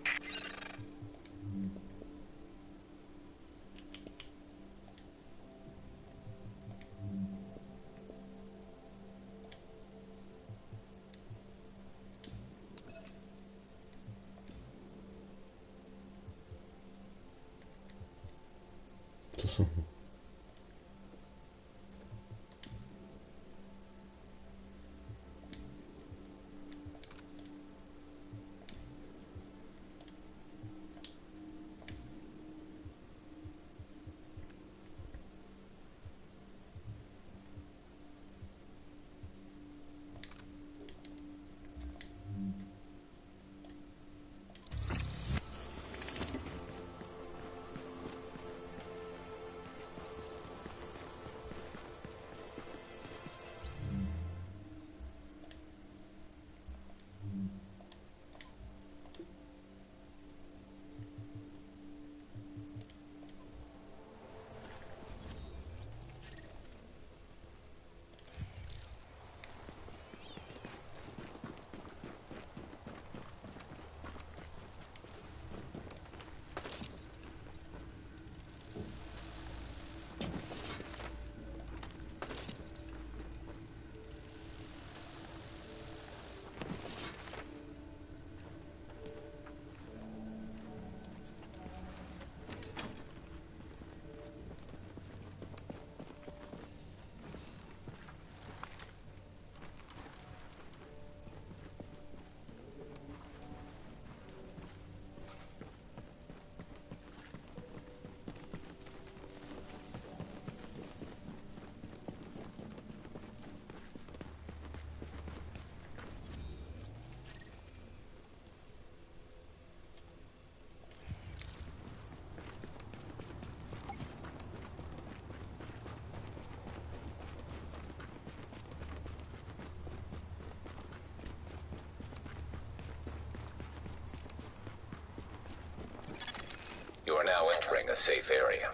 a safe area.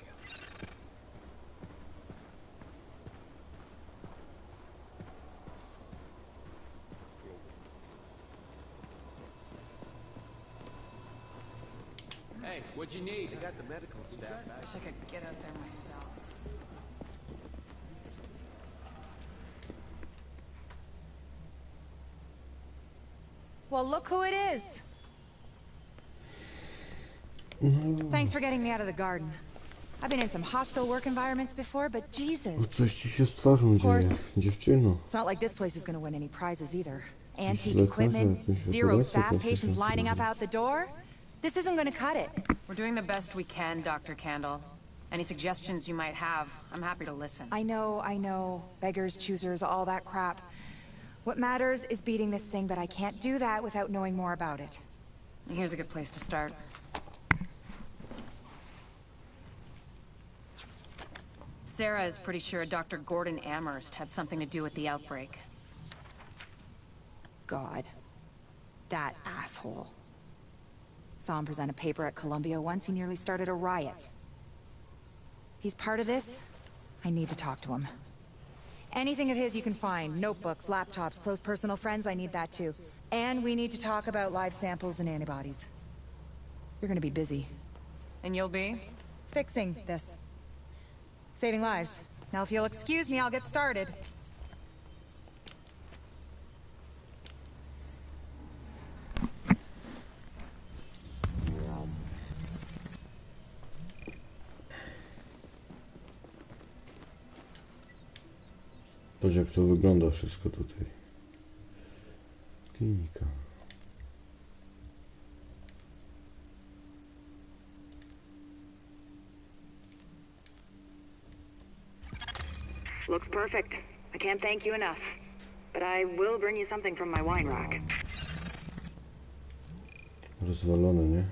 Hey, what'd you need? I got the medical staff. Wish I could get out there myself. Well, look who it is. Thanks for getting me out of the garden. I've been in some hostile work environments before, but Jesus. Coś ci się z twarzą dzieje, dziewczyno. It's not like this place is gonna win any prizes either. Antique equipment, zero staff, patients lining up out the door. This isn't gonna cut it. We're doing the best we can, Dr. Candle. Any suggestions you might have, I'm happy to listen. I know. Beggars, choosers, all that crap. What matters is beating this thing, but I can't do that without knowing more about it. Here's a good place to start. Sarah is pretty sure Dr. Gordon Amherst had something to do with the outbreak. God. That asshole. Saw him present a paper at Columbia once. He nearly started a riot. He's part of this. I need to talk to him. Anything of his you can find. Notebooks, laptops, close personal friends, I need that too. And we need to talk about live samples and antibodies. You're gonna be busy. And you'll be? Fixing this. Saving lives. Now if you'll excuse me, I'll get started. Patrz jak to wygląda wszystko tutaj. Klinika. Looks perfect. I can't thank you enough. But I will bring you something from my wine rack. Rozwalone, nie?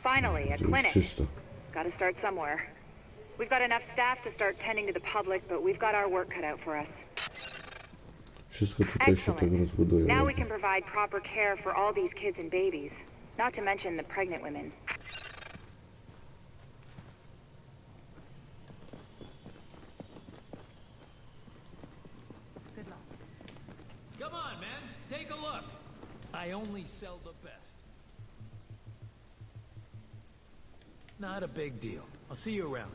Finally, a clinic. Gotta start somewhere. We've got enough staff to start tending to the public, but we've got our work cut out for us. Wszystko tutaj się tak rozbuduje. Now we can provide proper care for all these kids and babies. Not to mention the pregnant women. Good luck. Come on, man. Take a look. I only sell the best. Not a big deal. I'll see you around.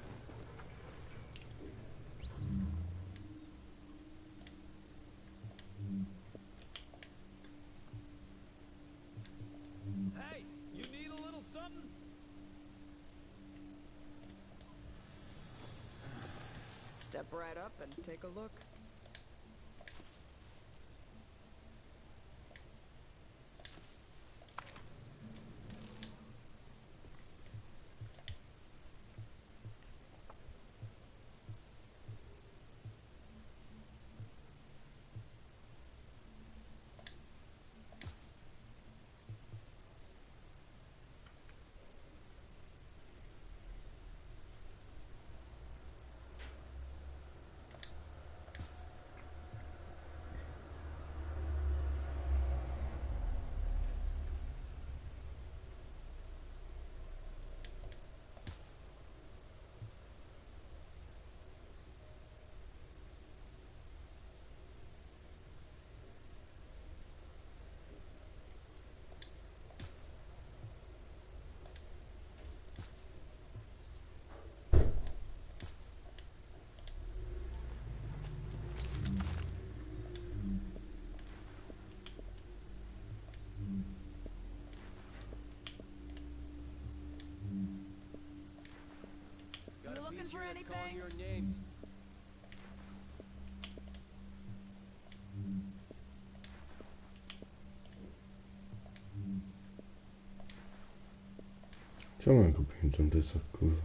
Hey, you need a little something? Step right up and take a look. calling your name. Czemu ja kupiłem ten desek, kurwa?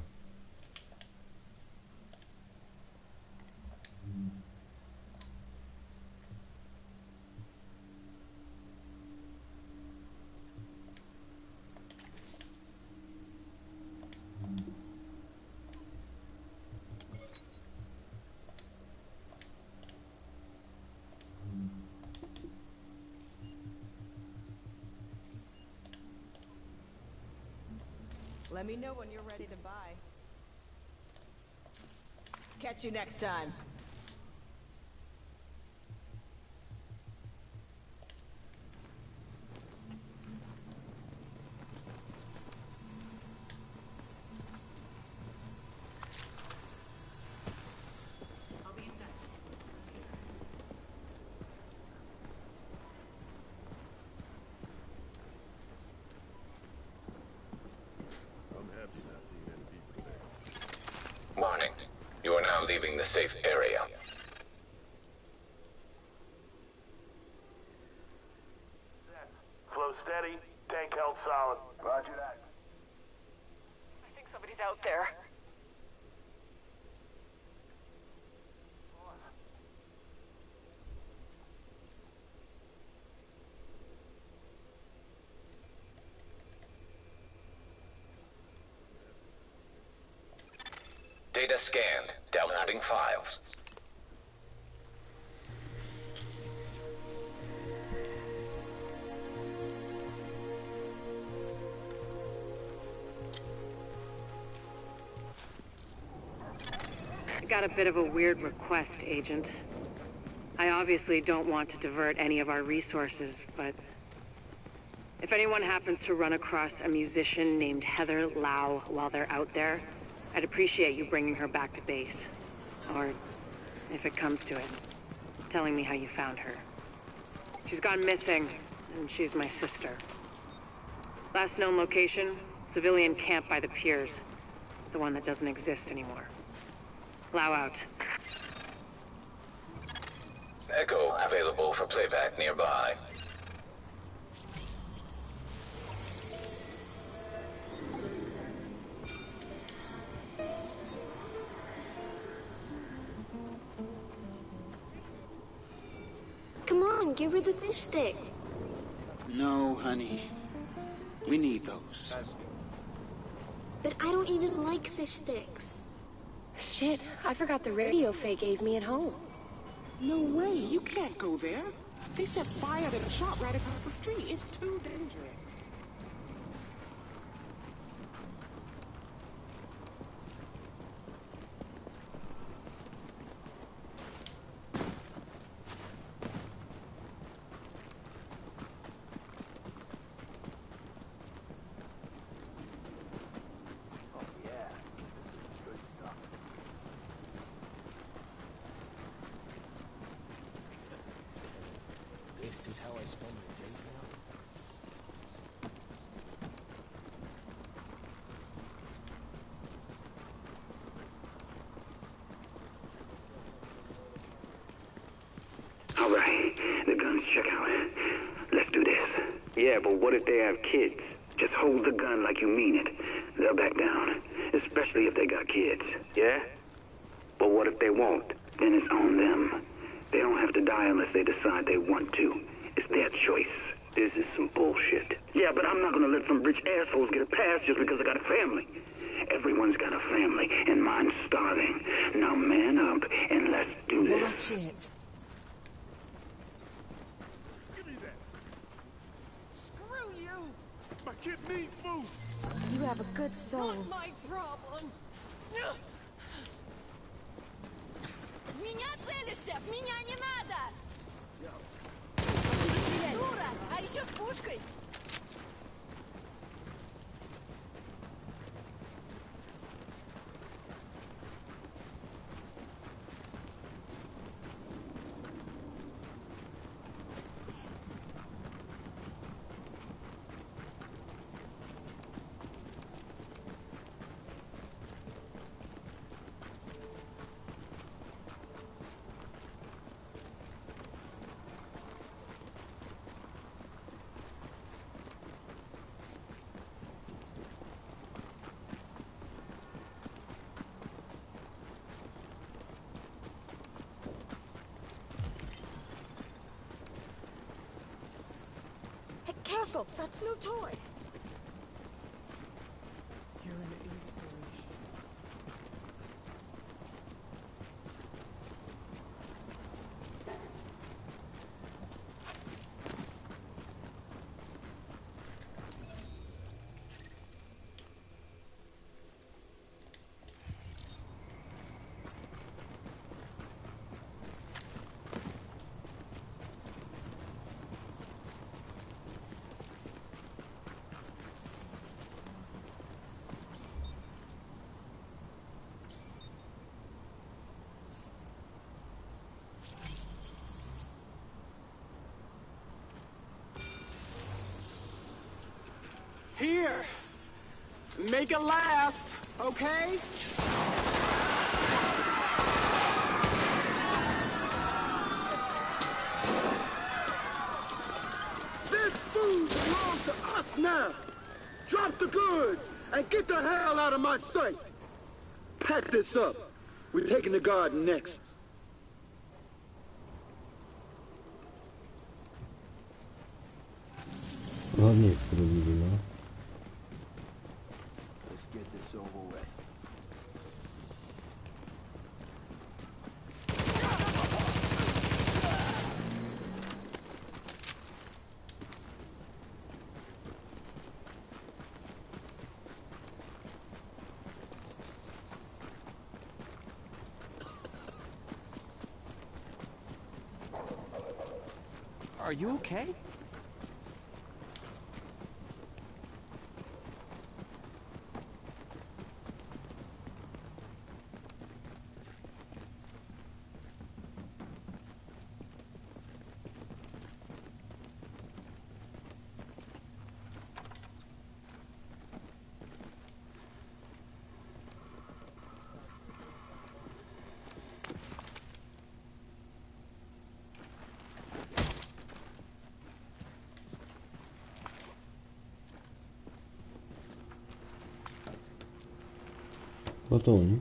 Let me know when you're ready to buy. Catch you next time. I'll be in touch. Warning. You are now leaving the safe area. Flow steady, tank held solid. Roger that. I think somebody's out there. Data scanned. Downloading files. I got a bit of a weird request, Agent. I obviously don't want to divert any of our resources, but if anyone happens to run across a musician named Heather Lau while they're out there, I'd appreciate you bringing her back to base. Or, if it comes to it, telling me how you found her. She's gone missing, and she's my sister. Last known location, civilian camp by the piers. The one that doesn't exist anymore. Lau out. Echo available for playback nearby. Come on, give her the fish sticks. No, honey. We need those. But I don't even like fish sticks. Shit, I forgot the radio Faye gave me at home. No way, you can't go there. They set fire to the shop right across the street. It's too dangerous. This is how I spend my days now? All right, the guns check out. Let's do this. Yeah, but what if they have kids? Just hold the gun like you mean it. They'll back down, especially if they got kids. Yeah? But what if they won't? Then it's on them. They don't have to die unless they decide they want to. It's their choice. This is some bullshit. Yeah, but I'm not gonna let some rich assholes get a pass just because I got a family. Everyone's got a family, and mine's starving. Now man up, and let's do this. Watch it. Give me that. Screw you! My kid needs food. You have a good soul. Not my problem. В меня целишься! В меня не надо! Дура! А еще с пушкой! careful. That's no toy. You're an inspiration. Here. Make it last, okay? This food belongs to us now. Drop the goods and get the hell out of my sight. Pack this up. We're taking the garden next. Ładnie zrobili, no. Let's get this over with. Are you okay? No to oni.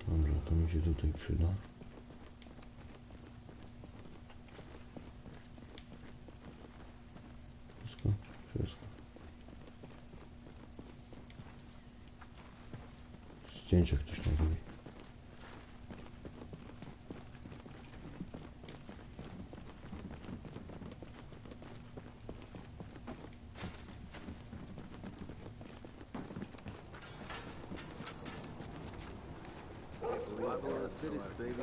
Dobra, to mi się tutaj przyda. Wszystko? Wszystko. Zdjęcia ktoś tam robi. Baby.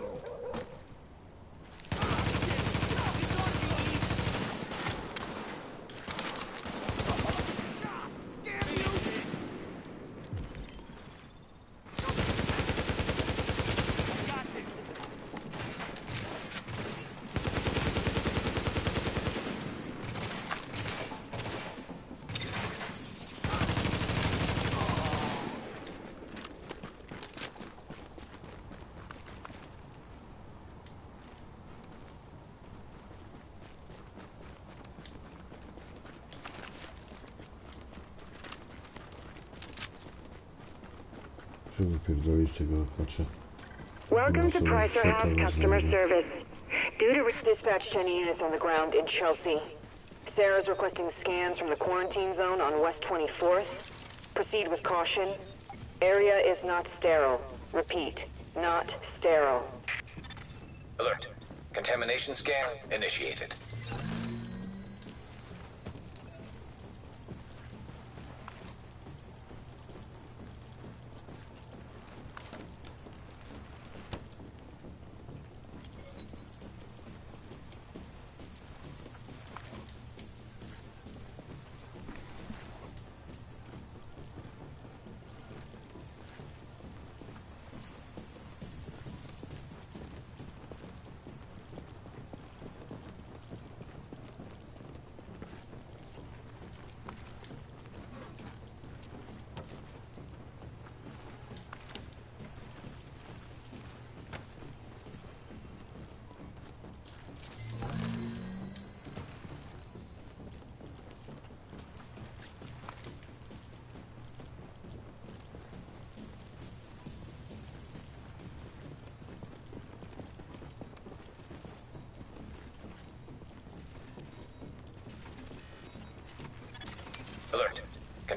Muszę wypierdolić tego akacza. Welcome to Pricer House Customer znajdę. Service. Due to dispatch 10 units on the ground in Chelsea. Sarah's requesting scans from the quarantine zone on West 24th. Proceed with caution. Area is not sterile. Repeat, not sterile. Alert. Contamination scan initiated.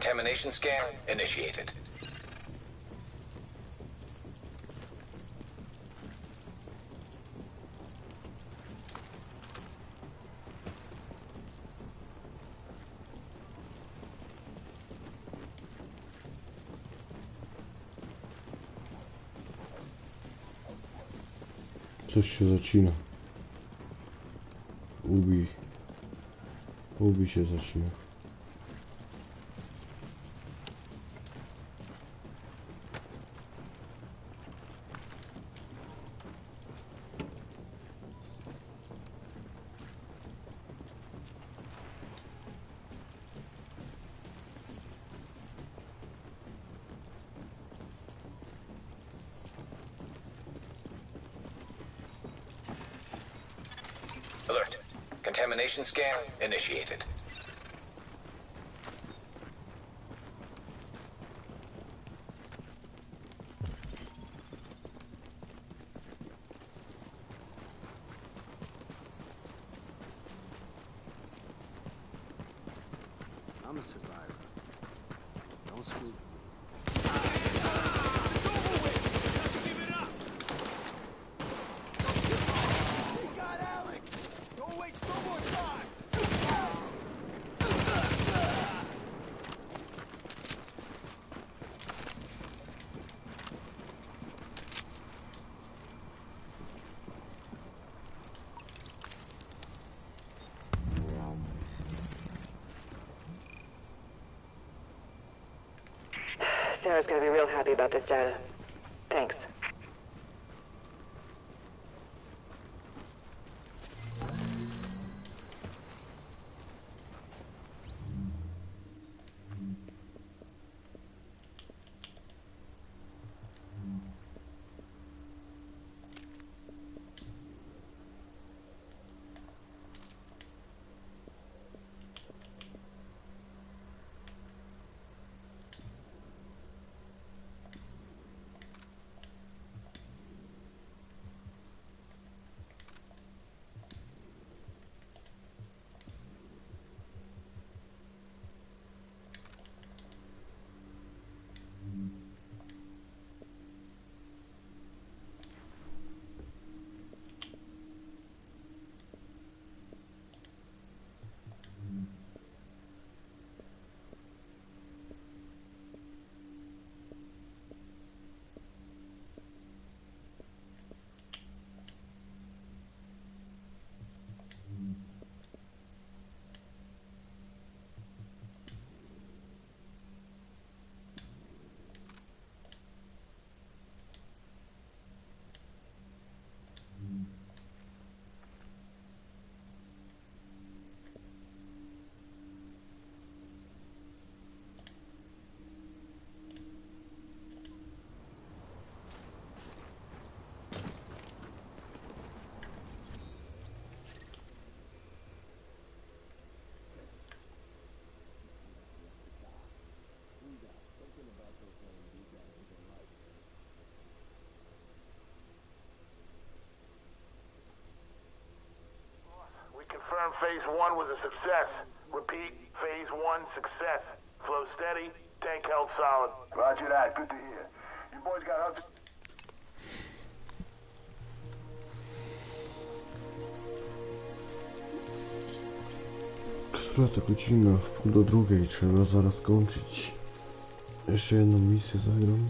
Contamination scan initiated. Coś się zacina. Ubij się zacina. Alert. Contamination scan initiated. I'm a survivor. Don't sleep. Sarah's gonna be real happy about this data. Thanks. Confirm phase 1 was a success. Repeat, phase 1 success. Flow steady, tank held solid. Roger that, good to hear. You boys got out to... Czwarta godzina, w pół do drugiej, trzeba zaraz kończyć. Jeszcze jedną misję zagram.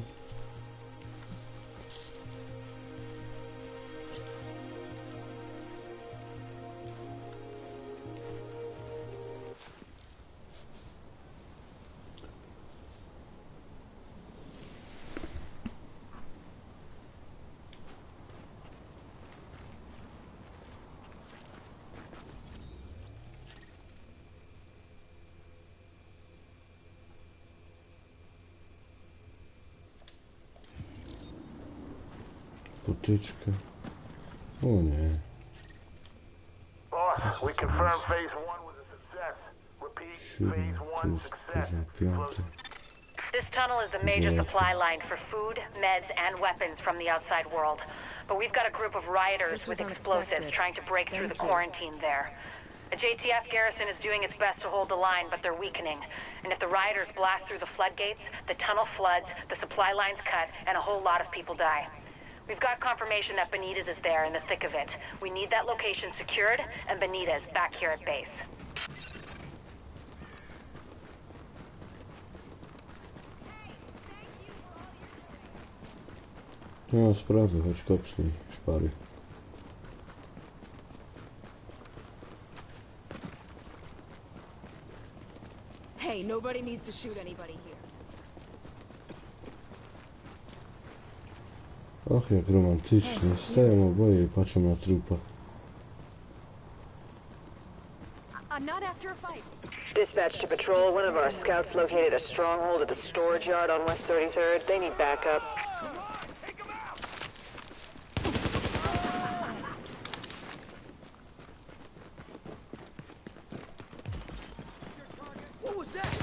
Potyczkę. O nie. Boss, we confirm phase 1 was a success. Repeat, phase 1 success. This tunnel is a major supply line for food, meds, and weapons from the outside world. But we've got a group of rioters with explosives trying to break through the quarantine there. The JTF garrison is doing its best to hold the line, but they're weakening. And if the rioters blast through the floodgates, the tunnel floods, the supply lines cut, and a whole lot of people die. We've got confirmation that Benitez is there in the thick of it. We need that location secured, and Benitez back here at base. Nie ma sprawy, chodź kopsnij, szpary. Hey, nobody needs to shoot anybody here. Och, jak romantycznie. Stoją oboje i patrzą na trupa. I'm not after a fight. Dispatch to patrol. One of our scouts located a stronghold at the storage yard on West 33rd. They need backup. What was that?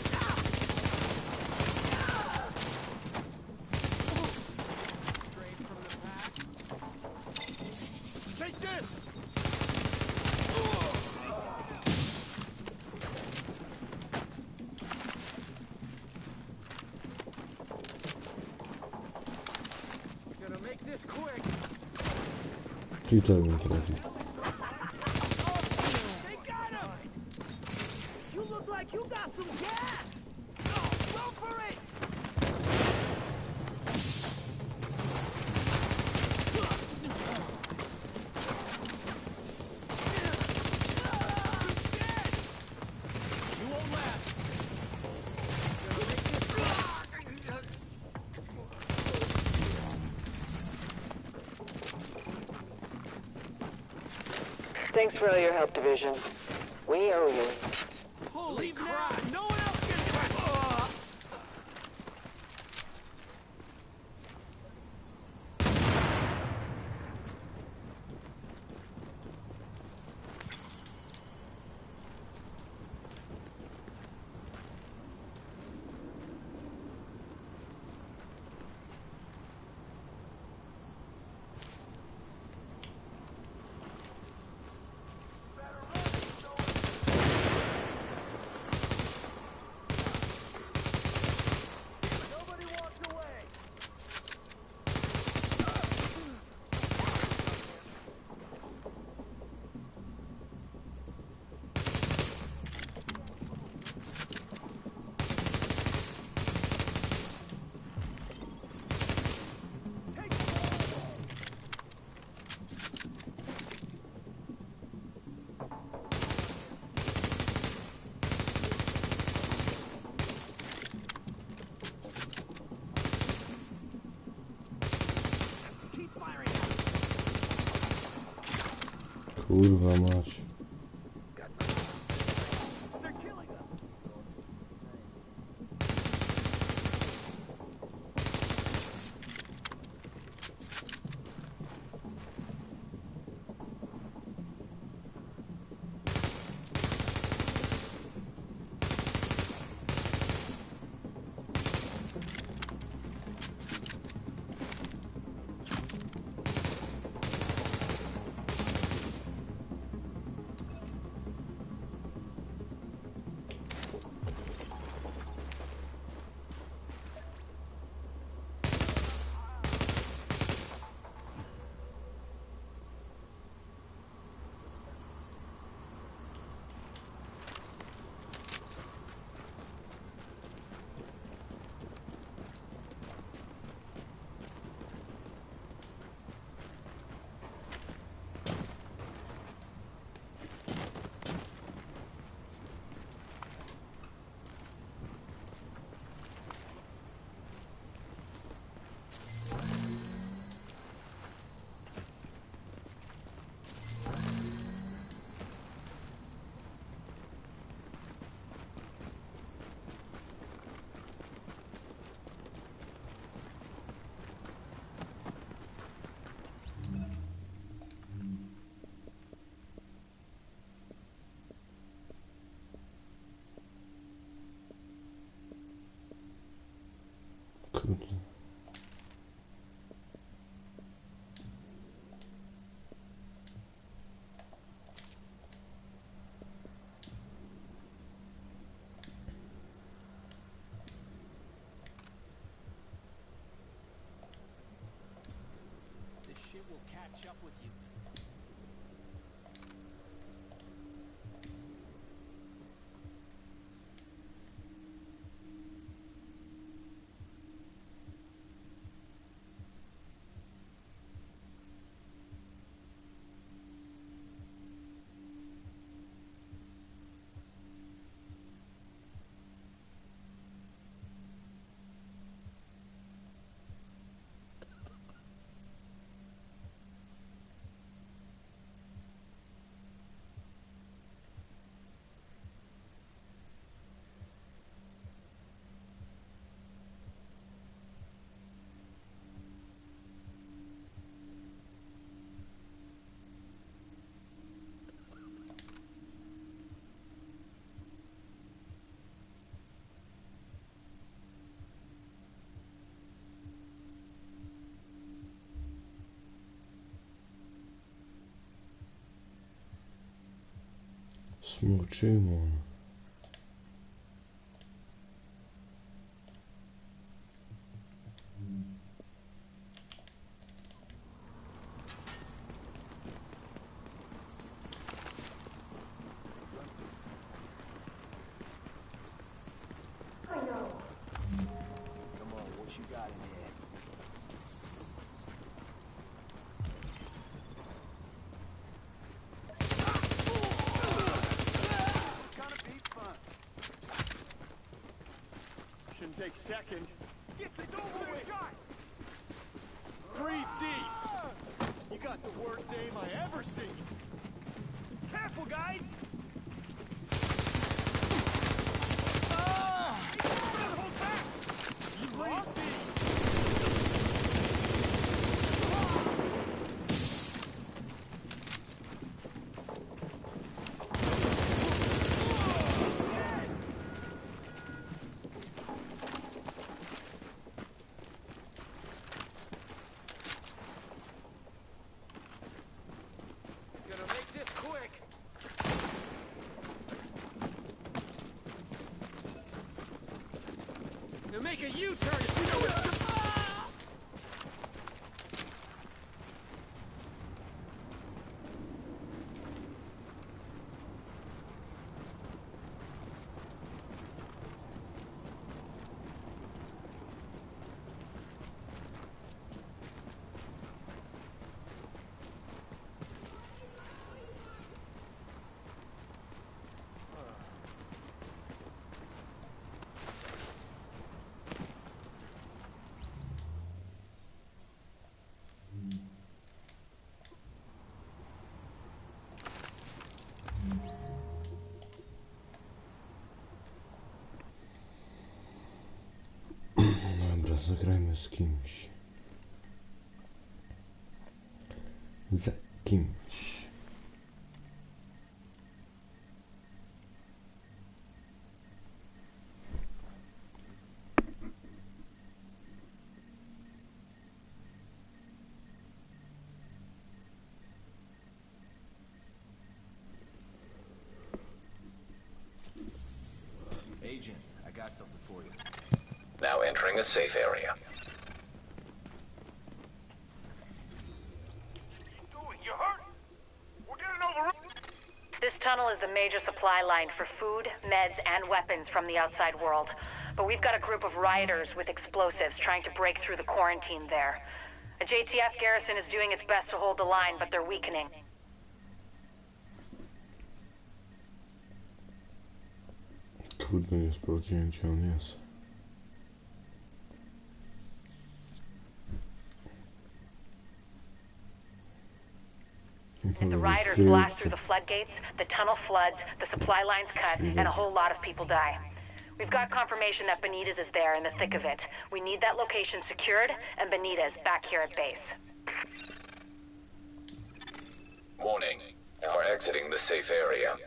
Take this! Gonna make this quick. I to bym trafił. You look like you got some gas! Go for it! You won't laugh. Thanks for all your help, Division. We owe you. Holy crap! No one else gets hurt! Kurwa mać. will catch up with you. Smoczyło. Come on, what you got in there? Shouldn't take second. Get the door shot! 3 deep! You got the worst aim I ever seen! Careful, guys! Hold back! You lost? Gonna make this quick. Now make a U-turn if you know what. Dobra, zagrajmy z kimś. Z kimś. Agent, I got something for you. Now entering a safe area. You hurt? We're getting overrun. This tunnel is the major supply line for food, meds, and weapons from the outside world. But we've got a group of rioters with explosives trying to break through the quarantine there. A JTF garrison is doing its best to hold the line, but they're weakening. Trudno jest sprawdzić, gdzie on jest. If the rioters blast through the floodgates, the tunnel floods, the supply lines cut, and a whole lot of people die. We've got confirmation that Benitez is there in the thick of it. We need that location secured, and Benitez back here at base. Warning. Are exiting the safe area.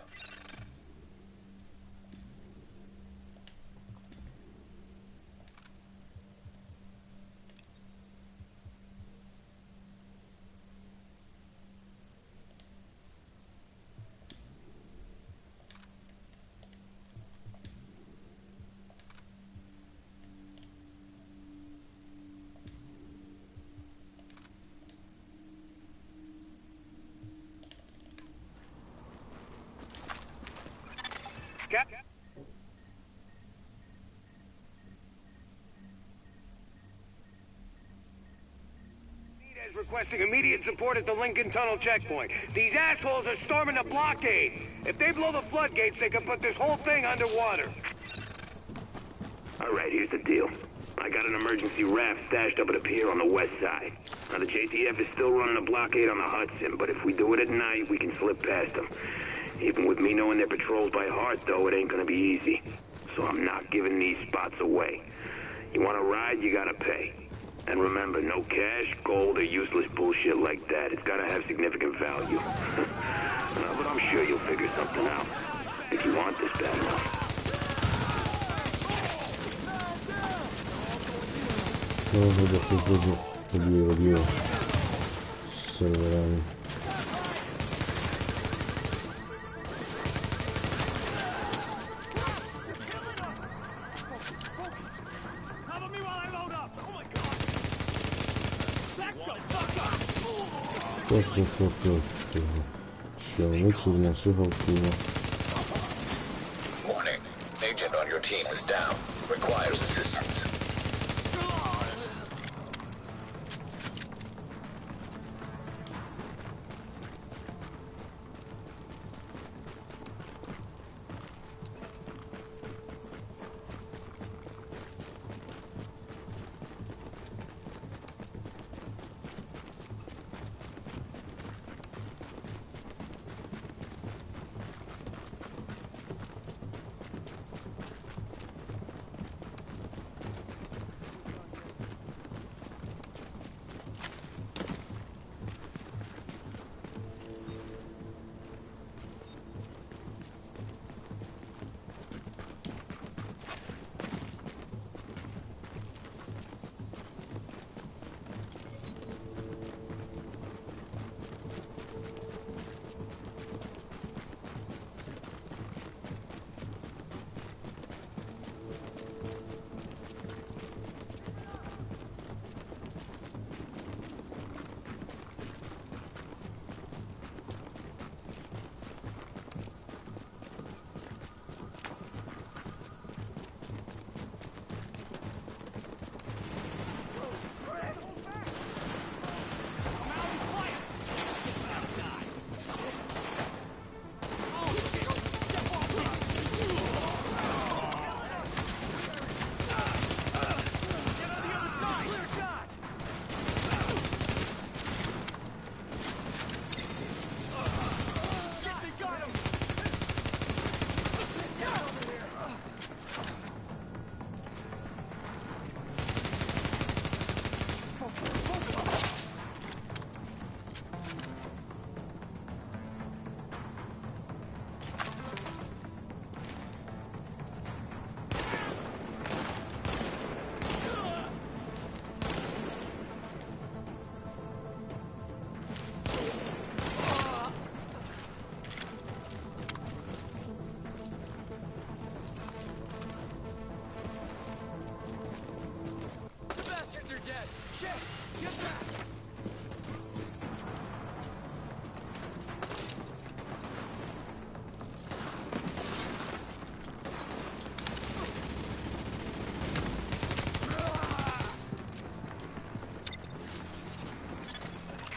is requesting immediate support at the Lincoln Tunnel checkpoint. These assholes are storming the blockade. If they blow the floodgates, they can put this whole thing underwater. All right, here's the deal. I got an emergency raft stashed up at a pier on the west side. Now, the JTF is still running a blockade on the Hudson, but if we do it at night, we can slip past them. Even with me knowing their patrols by heart, though, it ain't gonna be easy. So I'm not giving these spots away. You wanna ride, you gotta pay. And remember, no cash, gold, or useless bullshit like that. It's gotta have significant value. But I'm sure you'll figure something out. If you want this bad enough. No, chyba się robiło z serwerami. Ślony, kurwa, słuchał, kurwa. Warning. Agent on your team is down. Requires assistance.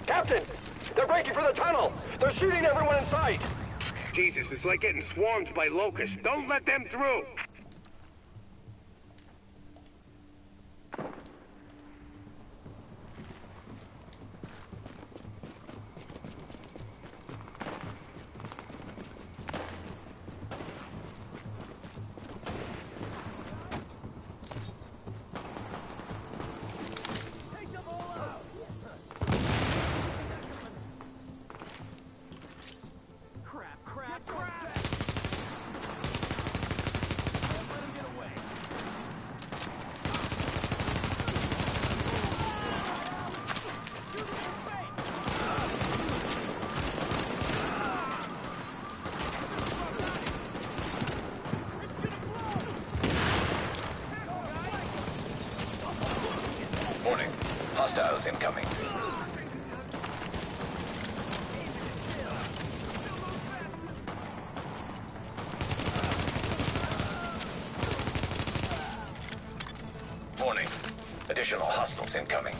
Captain! They're breaking for the tunnel! They're shooting everyone in sight! Jesus, it's like getting swarmed by locusts. Don't let them through! Warning. Hostiles incoming. Warning. Additional hostiles incoming.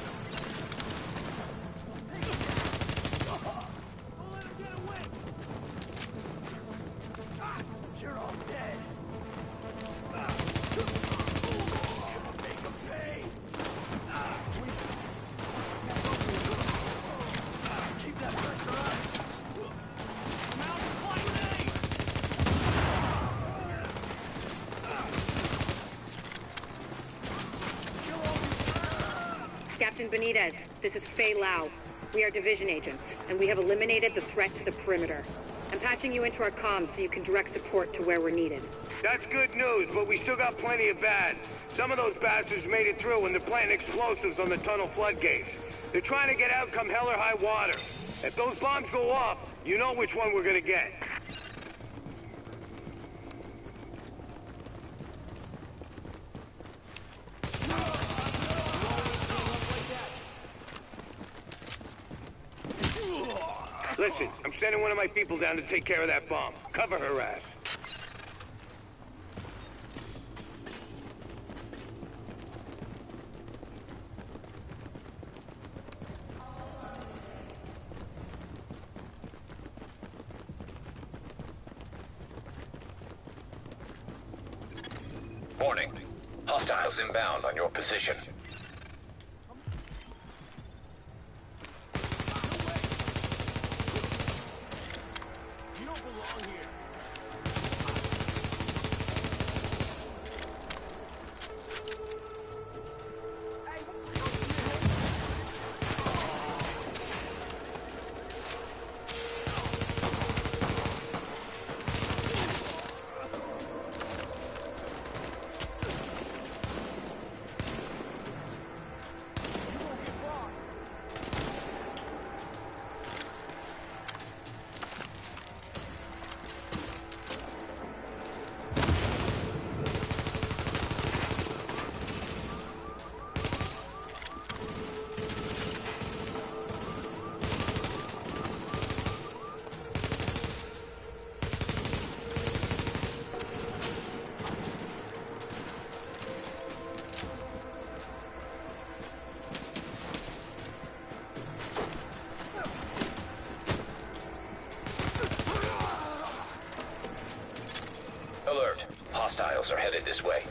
Benitez, this is Fei Lau. We are Division agents, and we have eliminated the threat to the perimeter. I'm patching you into our comms so you can direct support to where we're needed. That's good news, but we still got plenty of bad. Some of those bastards made it through and they're planting explosives on the tunnel floodgates. They're trying to get out come hell or high water. If those bombs go off, you know which one we're gonna get. Listen, I'm sending one of my people down to take care of that bomb. Cover her ass. Warning. Hostiles inbound on your position. Alert. Hostiles are headed this way.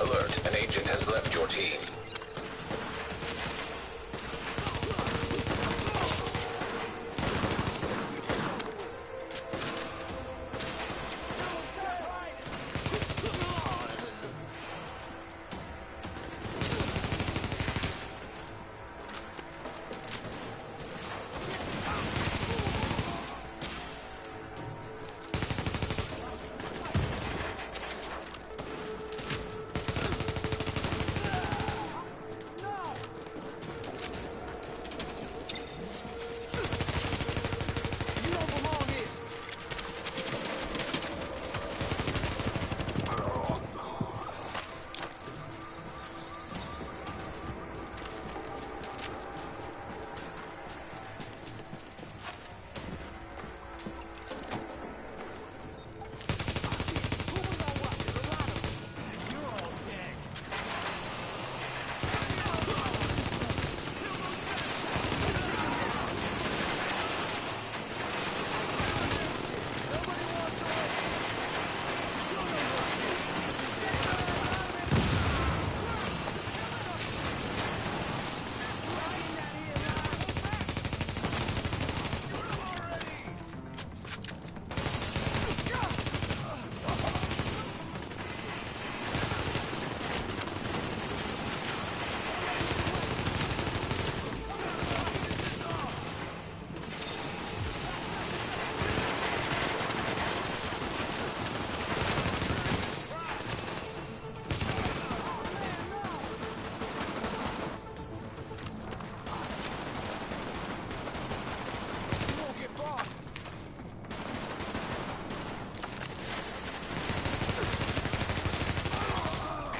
Alert, an agent has left your team.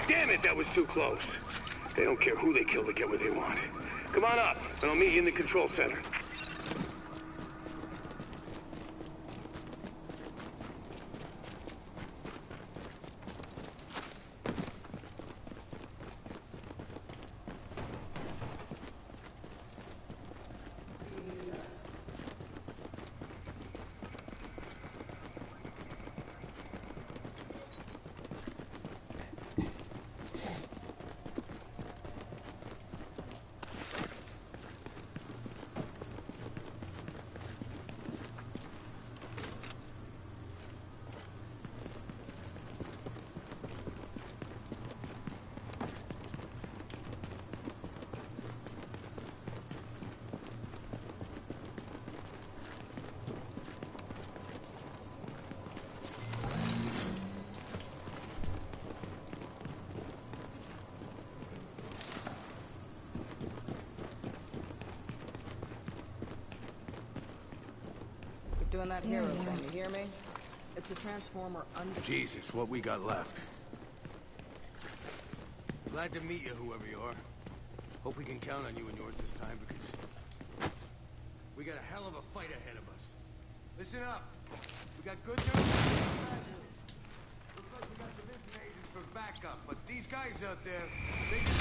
Damn it, that was too close. They don't care who they kill to get what they want. Come on up, and I'll meet you in the control center. doing that hero thing, you hear me? It's a transformer under... Jesus, what we got left. Glad to meet you, whoever you are. Hope we can count on you and yours this time, because... we got a hell of a fight ahead of us. Listen up. We got good news and bad news. Looks like we got division agents for backup, but these guys out there, they just...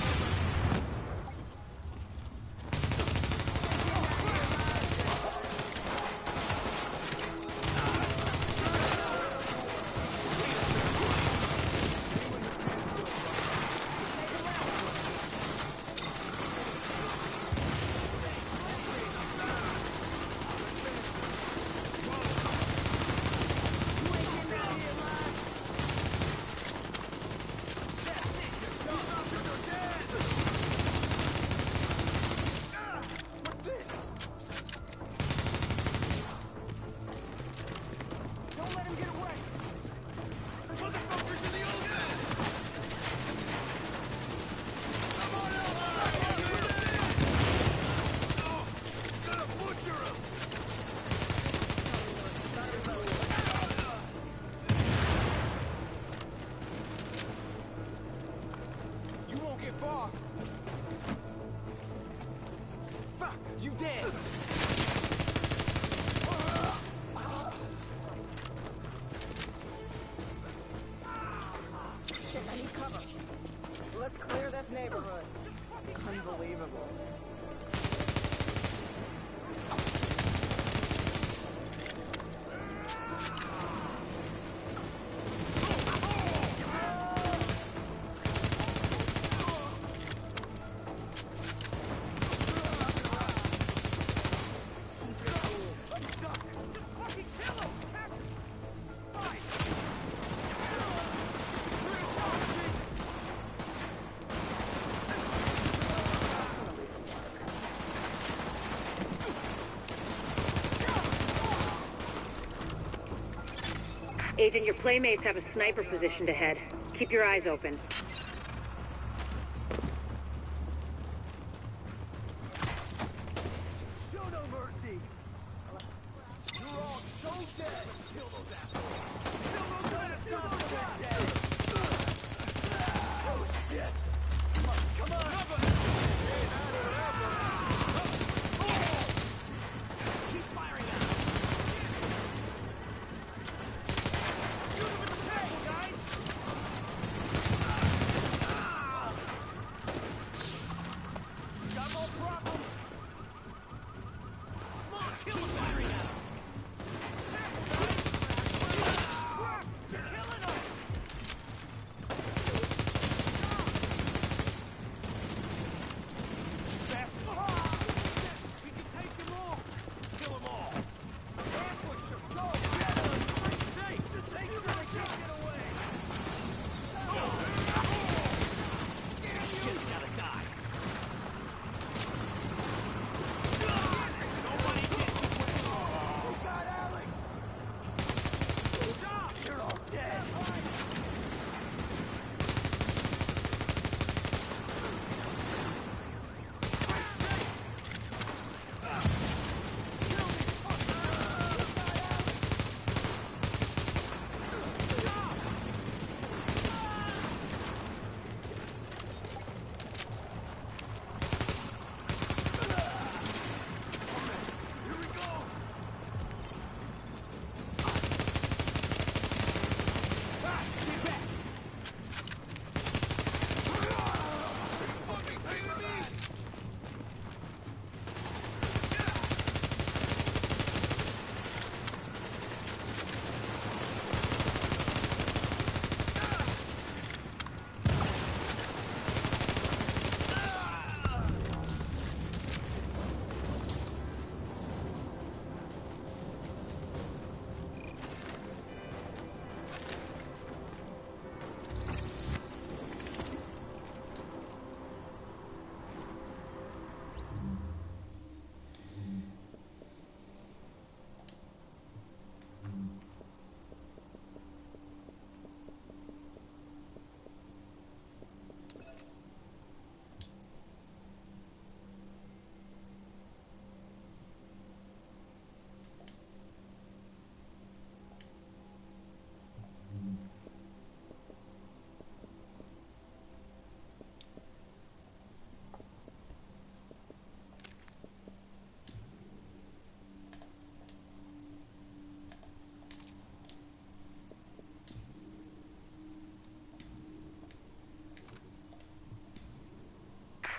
You dead! Shit, I need cover. Let's clear this neighborhood. Unbelievable. Agent, your playmates have a sniper positioned ahead. Keep your eyes open. Show no mercy! You're all so dead! Kill those assholes! Kill those assholes! Oh, shit! Come on! Keep firing at them! Shoot them in the face, guys!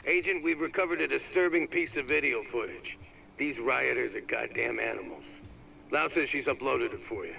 Agent, we've recovered a disturbing piece of video footage. These rioters are goddamn animals. Lau says she's uploaded it for you.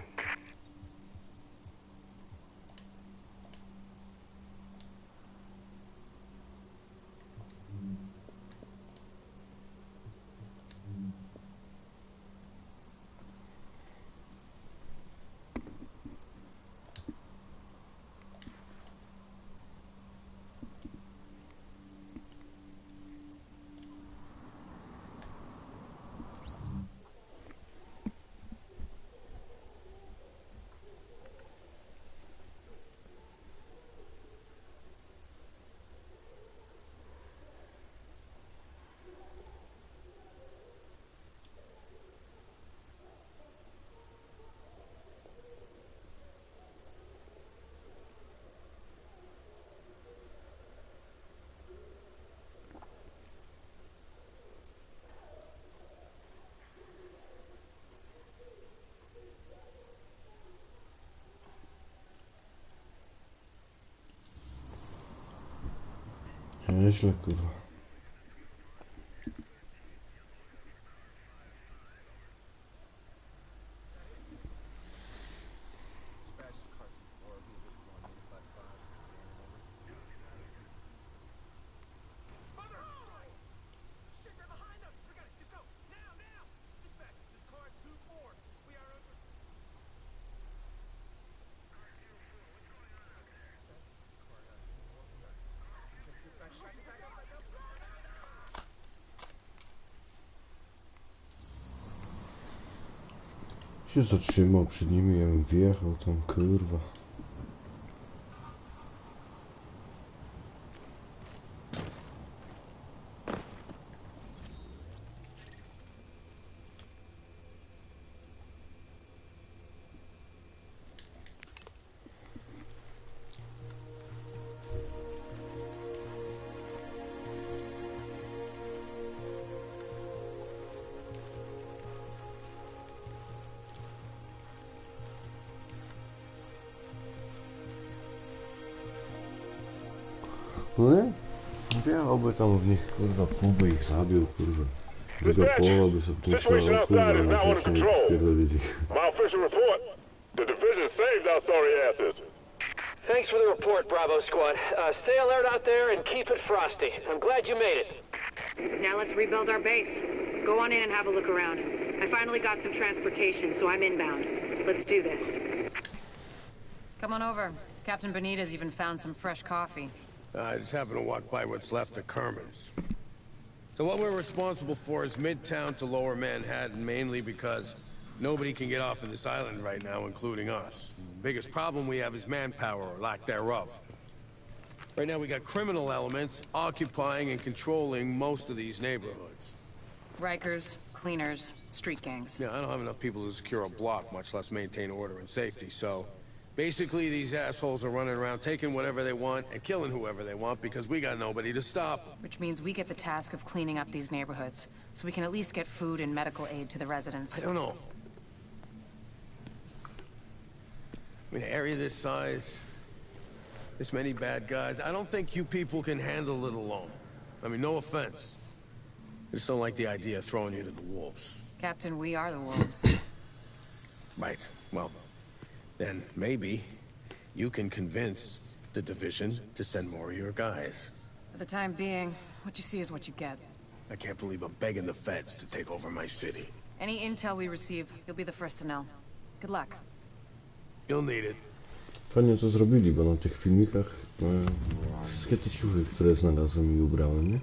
Nieźle, kurwa. Się zatrzymał przed nimi, ja bym wjechał tam, kurwa. No nie? Wjechałby tam w nich, kurwa, pół by ich zabił, kurwa. Druga połowa by sobie tu szła, kurwa, na rzecz nie wpierdolić ich. My official report, the division saved our sorry asses. Thanks for the report, Bravo Squad. Stay alert out there and keep it frosty. I'm glad you made it. Now let's rebuild our base. Go on in and have a look around. I finally got some transportation, so I'm inbound. Let's do this. Come on over. Captain Benitez even found some fresh coffee. I just happened to walk by what's left of Kerman's. So what we're responsible for is Midtown to Lower Manhattan, mainly because nobody can get off of this island right now, including us. The biggest problem we have is manpower, or lack thereof. Right now we got criminal elements occupying and controlling most of these neighborhoods. Rikers, cleaners, street gangs. Yeah, I don't have enough people to secure a block, much less maintain order and safety, so... basically, these assholes are running around taking whatever they want and killing whoever they want because we got nobody to stop them. Which means we get the task of cleaning up these neighborhoods, so we can at least get food and medical aid to the residents. I don't know. I mean, an area this size, this many bad guys, I don't think you people can handle it alone. I mean, no offense. I just don't like the idea of throwing you to the wolves. Captain, we are the wolves. Right, well... then maybe you can convince the Division to send more of your guys. For the time being, what you see is what you get. I can't believe I'm begging the feds to take over my city. Any intel we receive, you'll be the first to know. Good luck. You'll need it. Fajnie co zrobili, bo na tych filmikach wszystkie te ciuchy, które znalazłem i ubrałem, nie?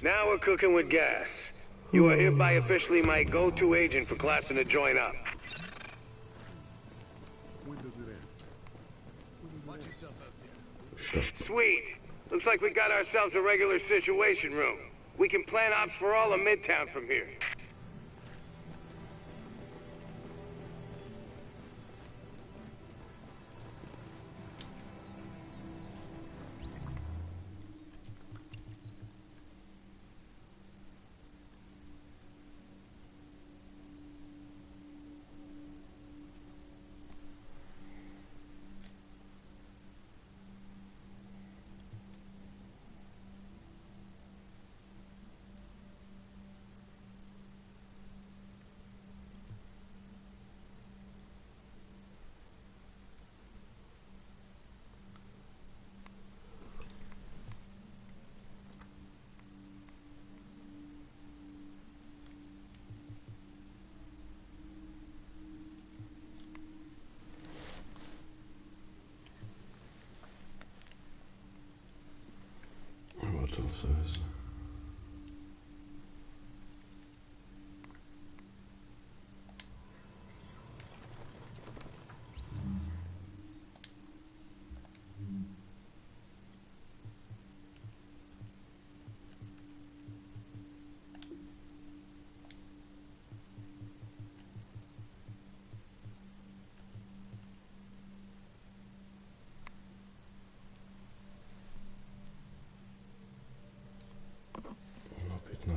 Now we're cooking with gas. You are hereby officially my go-to agent for classing to join up. Sweet. Looks like we got ourselves a regular situation room. We can plan ops for all of Midtown from here.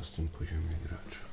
12 poziomie gracza.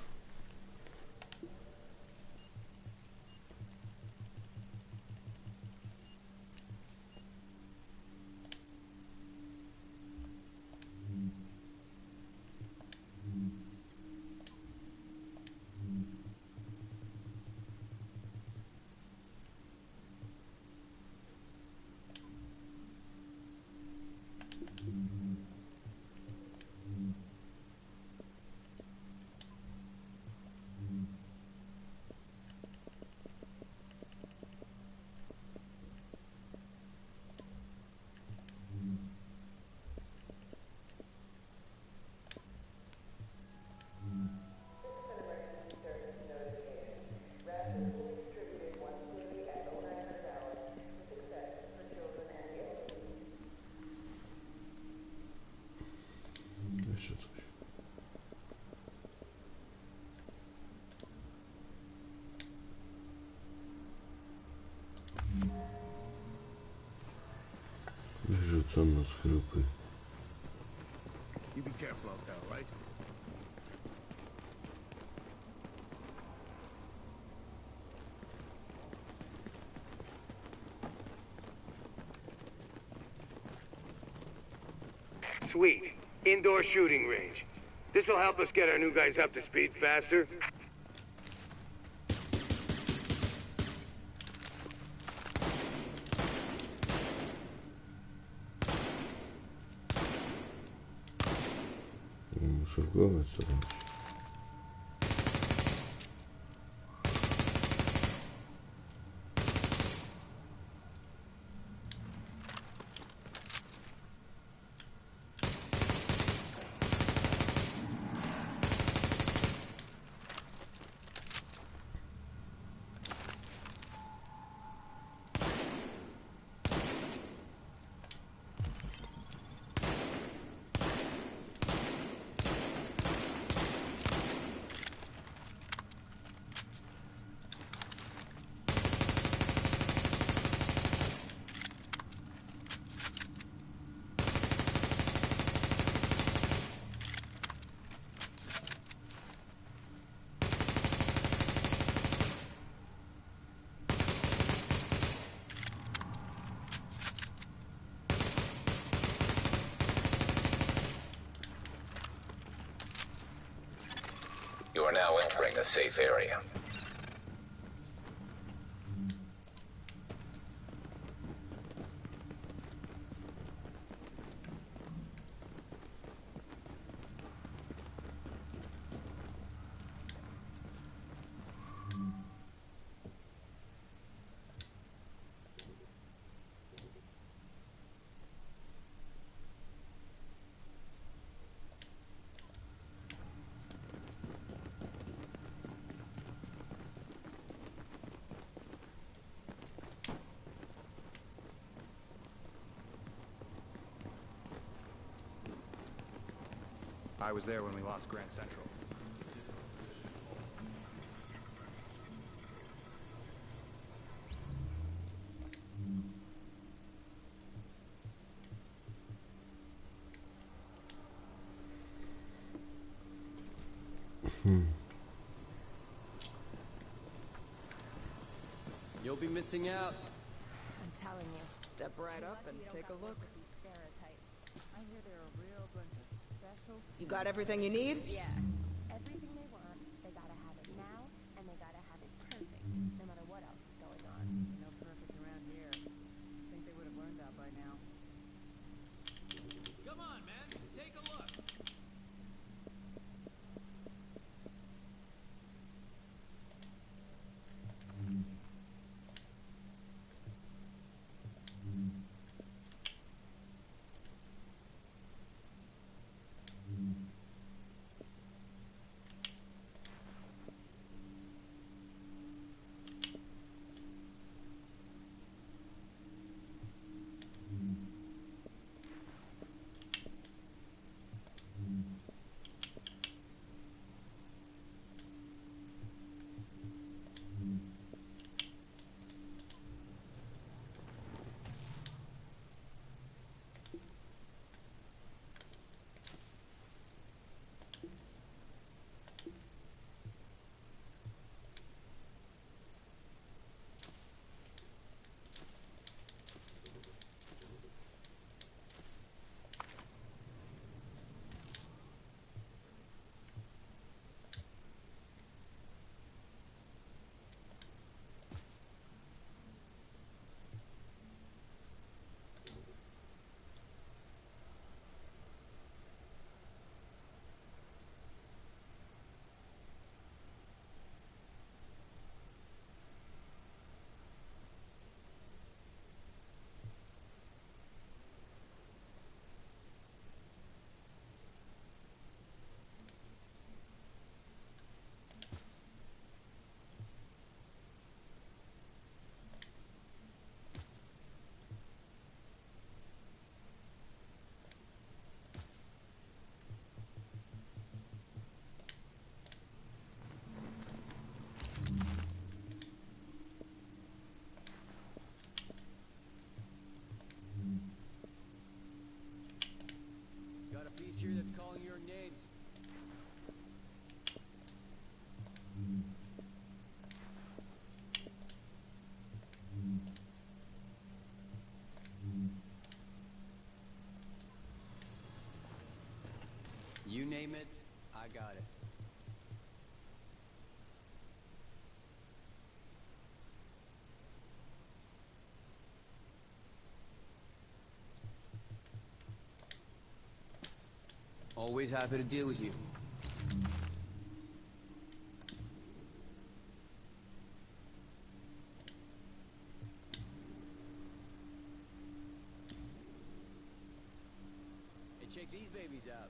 Jeszcze coś. Wyrzucono schrupy. You be careful out there, right? Sweet. Indoor shooting range. This'll help us get our new guys up to speed faster. Muszę w głowę strzelać. You are now entering a safe area. I was there when we lost Grand Central. You'll be missing out. I'm telling you. Step right up and take a look. I hear they're a real bunch of specials. You got everything you need? Yeah. Everything they want, they gotta have it now, and they gotta have it perfect, no matter what else is going on. No perfect around here. I think they would have learned that by now. Come on, man. Take a look. name it, I got it. Always happy to deal with you. Hey, check these babies out.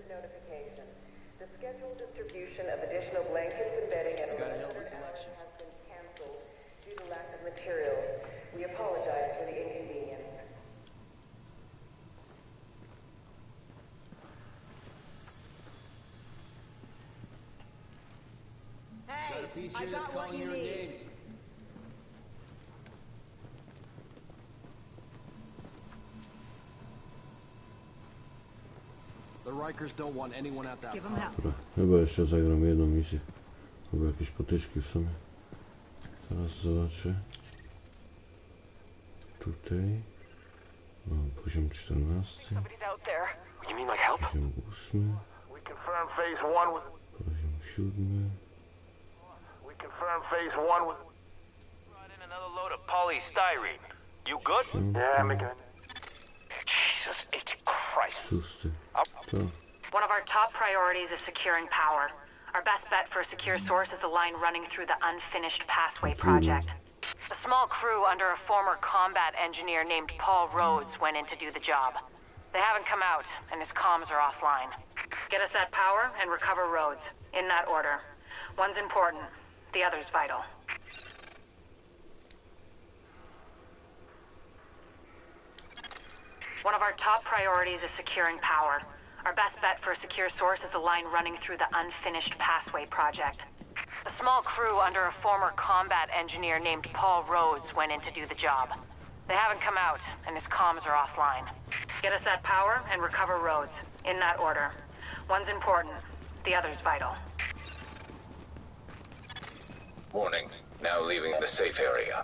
Notification. The scheduled distribution of additional blankets and bedding at Got a hell of a selection. has been canceled due to lack of materials. We apologize for the inconvenience. Got a piece here that's calling your name. The Rikers don't want anyone at that. Give them help. Dobra, chyba jeszcze zagram jedną misję. Chyba jakieś potyczki w sumie. Teraz zobaczę. Tutaj. Mam poziom 14. You mean like help? Poziom 8. We confirm phase 1 was... Poziom 7. We confirm phase 1 was... Brought in another load of polystyrene. You good? Yeah, I'm good. Jesus H. Christ. 6. To. One of our top priorities is securing power. Our best bet for a secure source is the line running through the unfinished Pathway project. A small crew under a former combat engineer named Paul Rhodes went in to do the job. They haven't come out, and his comms are offline. Get us that power and recover Rhodes. In that order. One's important, the other's vital. One of our top priorities is securing power. Our best bet for a secure source is the line running through the unfinished Pathway project. A small crew under a former combat engineer named Paul Rhodes went in to do the job. They haven't come out, and his comms are offline. Get us that power and recover Rhodes. In that order. One's important, the other's vital. Warning. Now leaving the safe area.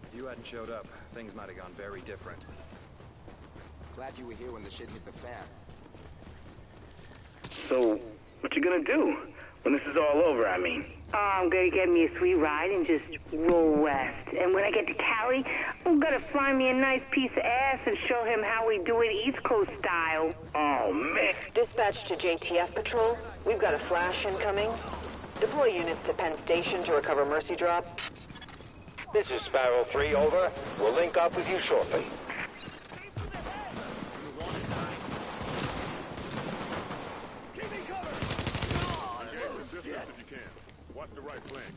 If you hadn't showed up, things might have gone very different. Glad you were here when the shit hit the fan. So, what you gonna do? When this is all over, I mean. Oh, I'm gonna get me a sweet ride and just roll west. And when I get to Cali, I'm gonna find me a nice piece of ass and show him how we do it East Coast style. Oh, man. Dispatch to JTF Patrol. We've got a flash incoming. Deploy units to Penn Station to recover Mercy Drop. This is Sparrow 3, over. We'll link up with you shortly. Watch the right flank.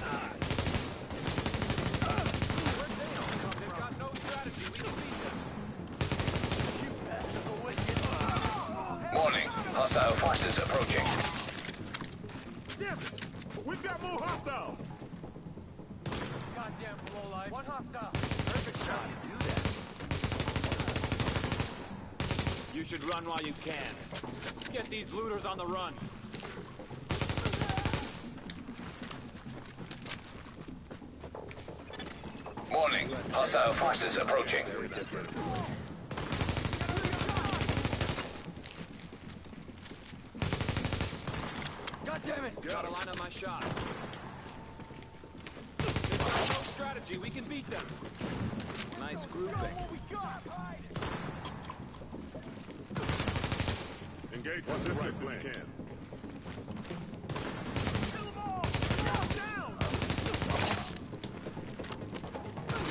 They've got no strategy. We can beat them. Warning. Hostile forces approaching. Damn it! We've got more hostiles! Goddamn lowlife. One hostile. Perfect shot. Do that. You should run while you can. Get these looters on the run. Warning. Hostile forces approaching. Got line up my shots. They've got no strategy. We can beat them. Nice grouping. Engage on the right flank. You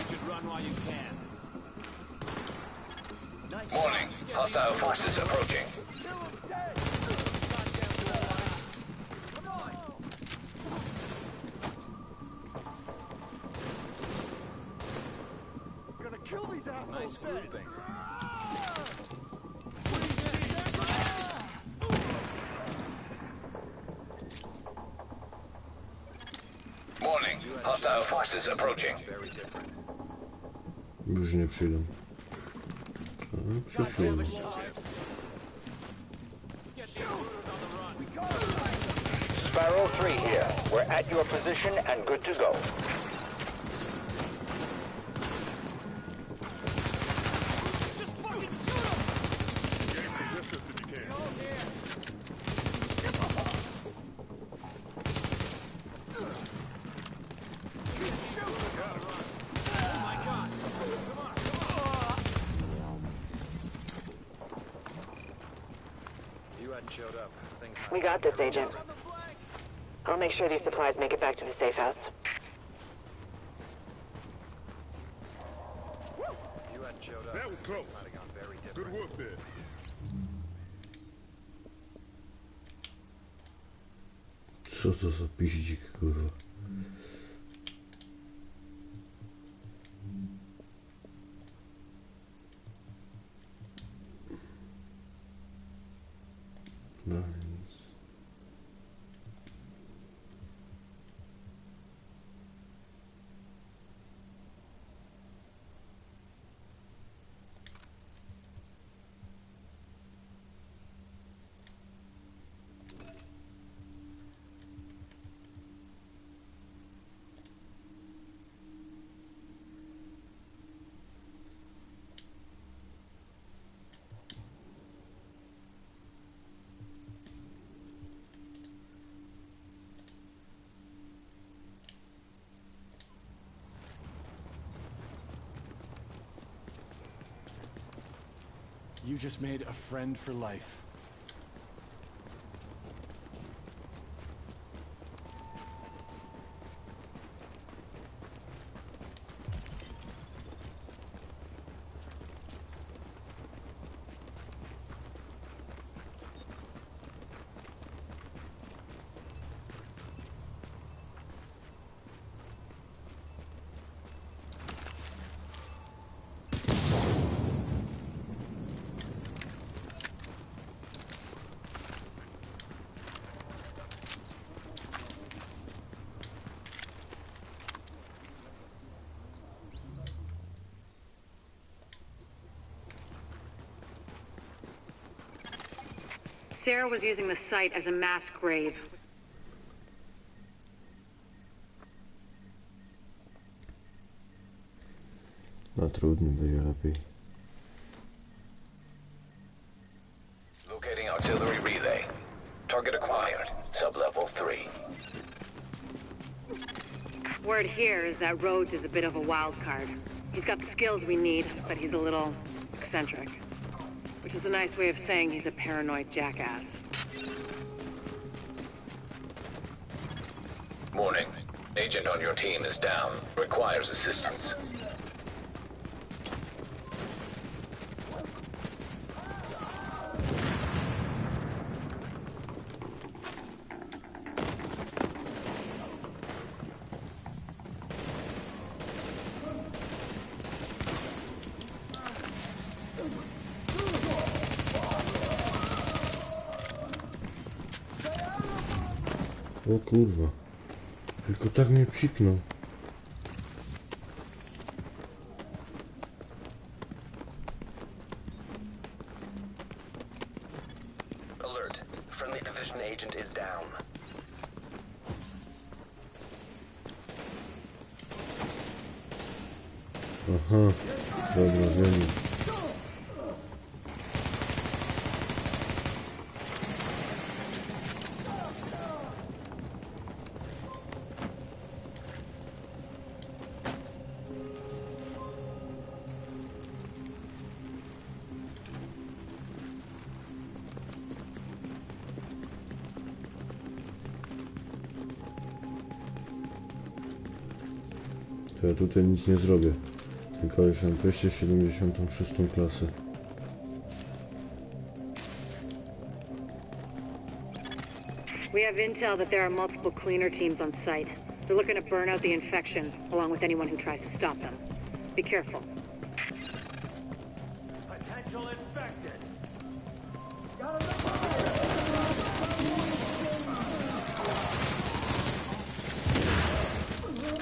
should run while you can. Warning. Hostile forces approaching. Nice grouping. Warning. Hostile forces approaching. Już nie przyjdą. Przyszli. Sparrow 3 here. We're at your position and good to go. We got this, Agent. I'll make sure these supplies make it back to the safe house. That was close. Good work there. Co to za piździk, kurwa? Nice. You just made a friend for life. Sarah was using the site as a mass grave. No trudno, będzie lepiej. Locating artillery relay. Target acquired. Sub-level 3. Word here is that Rhodes is a bit of a wild card. He's got the skills we need, but he's a little eccentric. Which is a nice way of saying he's a paranoid jackass. Warning. Agent on your team is down. Requires assistance. O kurwa. Tylko tak mnie psiknął. Alert. Friendly division agent is down. Aha. Dobra, wiem. to ja tutaj nic nie zrobię. Tylko już mam 276 klasę. We have intel that there are multiple cleaner teams on site. They're looking to burn out the infection, along with anyone who tries to stop them. Be careful. Potential infected.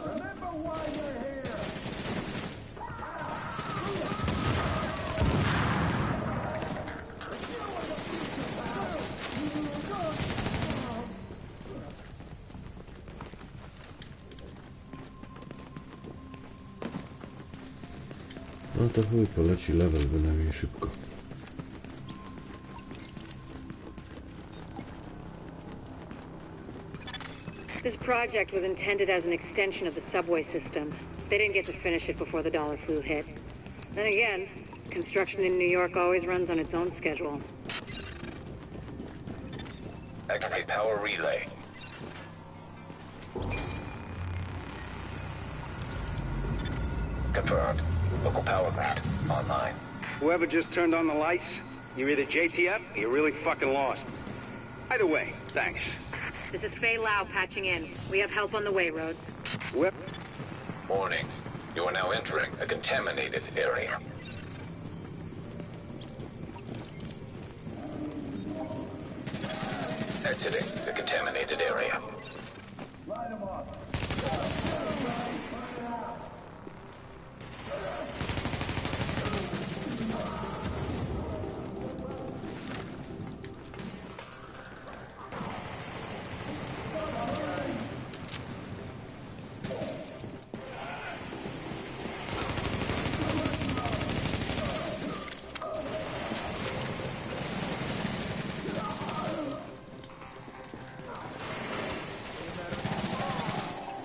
Remember why you're here. No to chuj, poleci level bynajmniej szybko. This project was intended as an extension of the subway system. They didn't get to finish it before the dollar flu hit. Then again, construction in New York always runs on its own schedule. Activate power relay. Confirmed. Local power grid online. Whoever just turned on the lights, you're either JTF or you're really fucking lost. Either way, thanks. This is Fei Lau patching in. We have help on the way, Rhodes. Warning. You are now entering a contaminated area. Exiting the contaminated area. Line them up.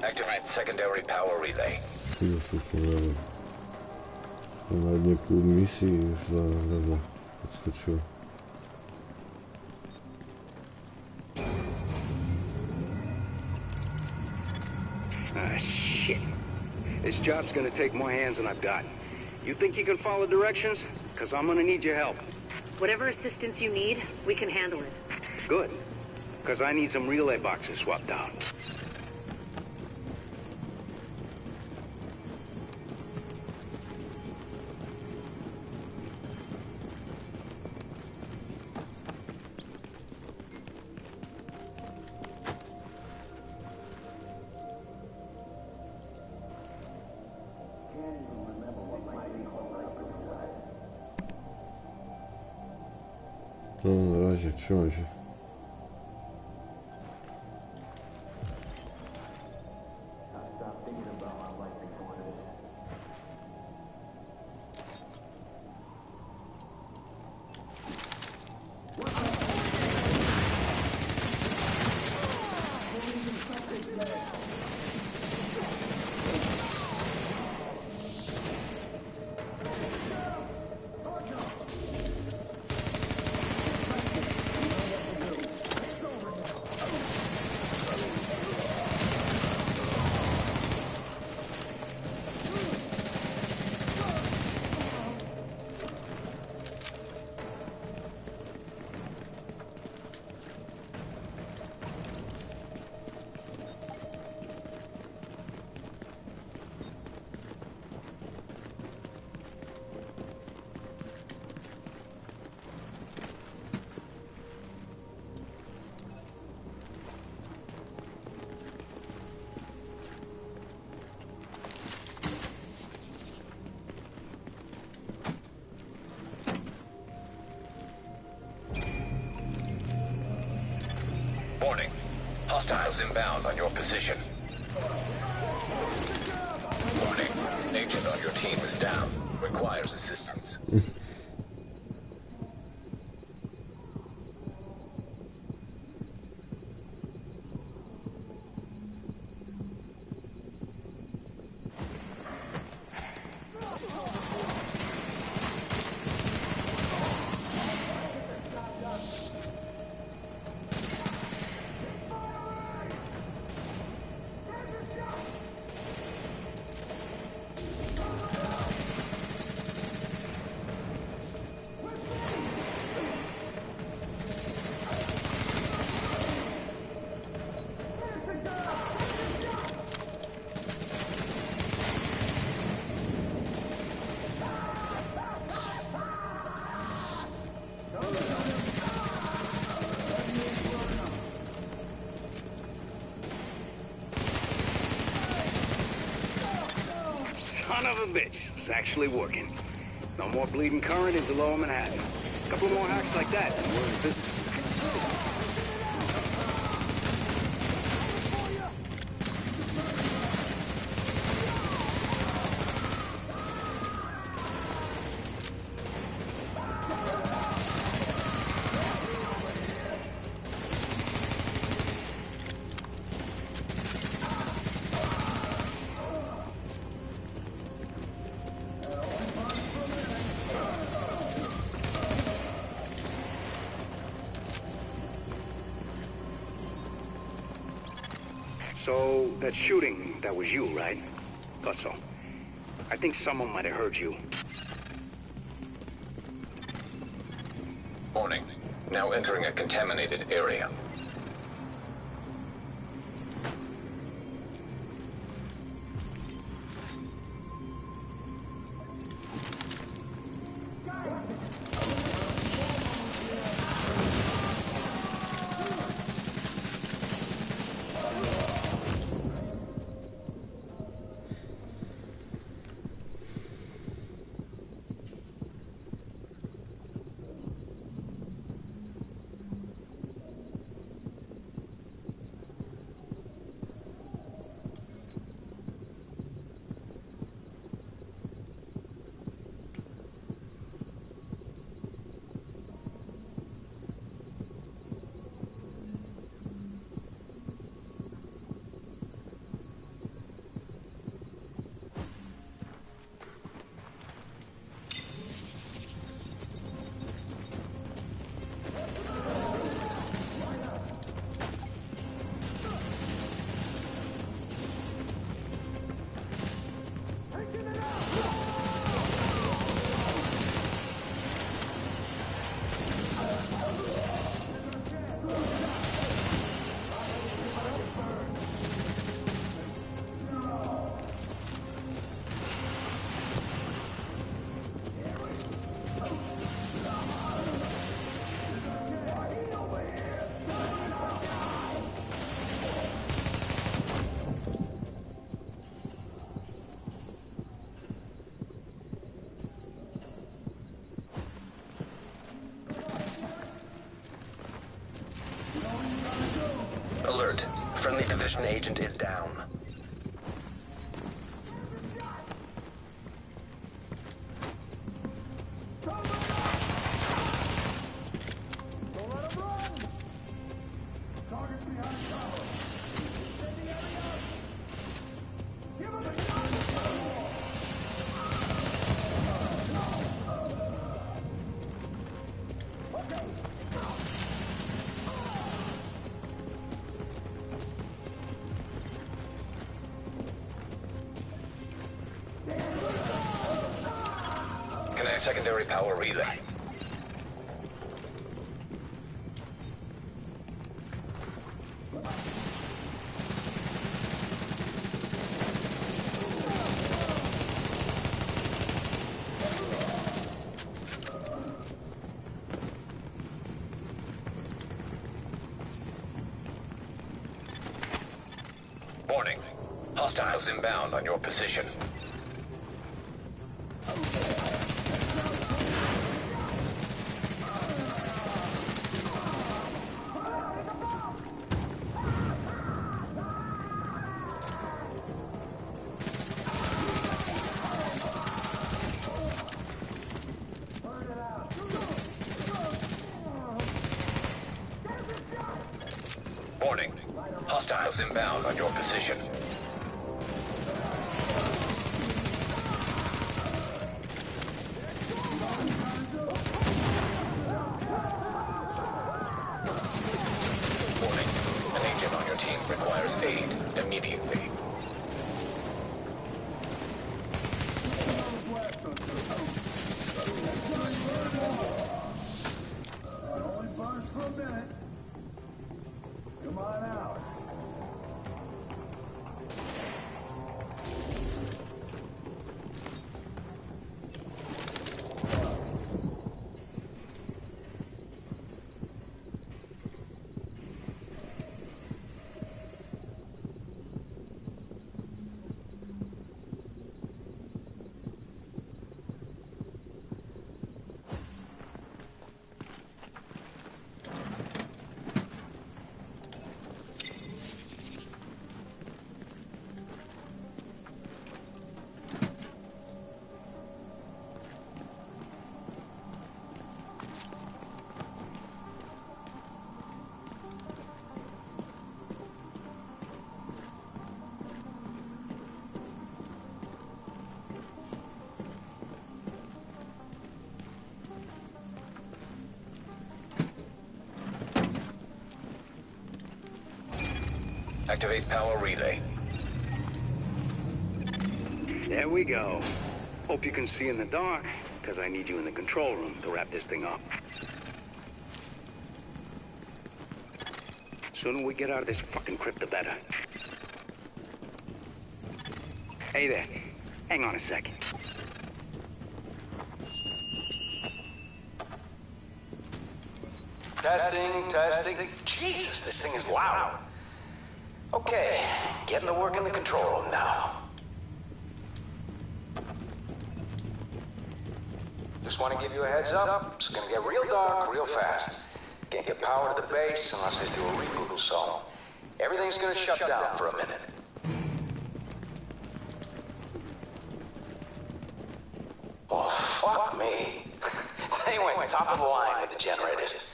Activate secondary power relay. Już usunąłem. Nawet nie pół misji i już za lewo odskoczyło. Ah, shit. This job's gonna take more hands than I've got. You think you can follow directions? Because I'm gonna need your help. Whatever assistance you need, we can handle it. Good. Because I need some relay boxes swapped out. No na razie, trzymaj się. Warning. Hostiles inbound on your position. Warning. Agent on your team is down. Requires assistance. Son of a bitch. It's actually working. No more bleeding current into Lower Manhattan. A couple more hacks like that and we're in business. So, that shooting, that was you, right? Thought so. I think someone might have heard you. Warning. Now entering a contaminated area. Alert. Friendly Division agent is down. Connect secondary power relay. Warning. Hostiles inbound on your position. Warning. Hostiles inbound on your position. Warning. An agent on your team requires aid immediately. Come on out. Activate power relay. There we go. Hope you can see in the dark, because I need you in the control room to wrap this thing up. Sooner we get out of this fucking crypt, the better. Hey there. Hang on a second. Testing. Jesus, this thing is loud. Okay, getting to work in the control room now. Just want to give you a heads up. It's gonna get real dark real fast. Can't get power to the base unless they do a reboot, so everything's gonna shut down for a minute. Oh, fuck me. They went top of the line with the generators.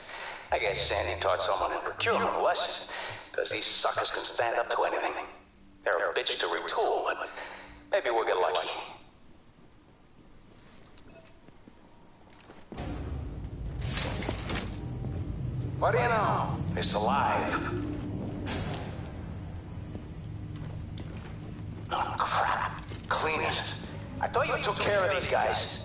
I guess Sandy taught someone in procurement a lesson, because these suckers can stand up to anything. They're a bitch to retool, but maybe we'll get lucky. What do you know? It's alive. Oh, crap. Clean it. I thought you took care of these guys.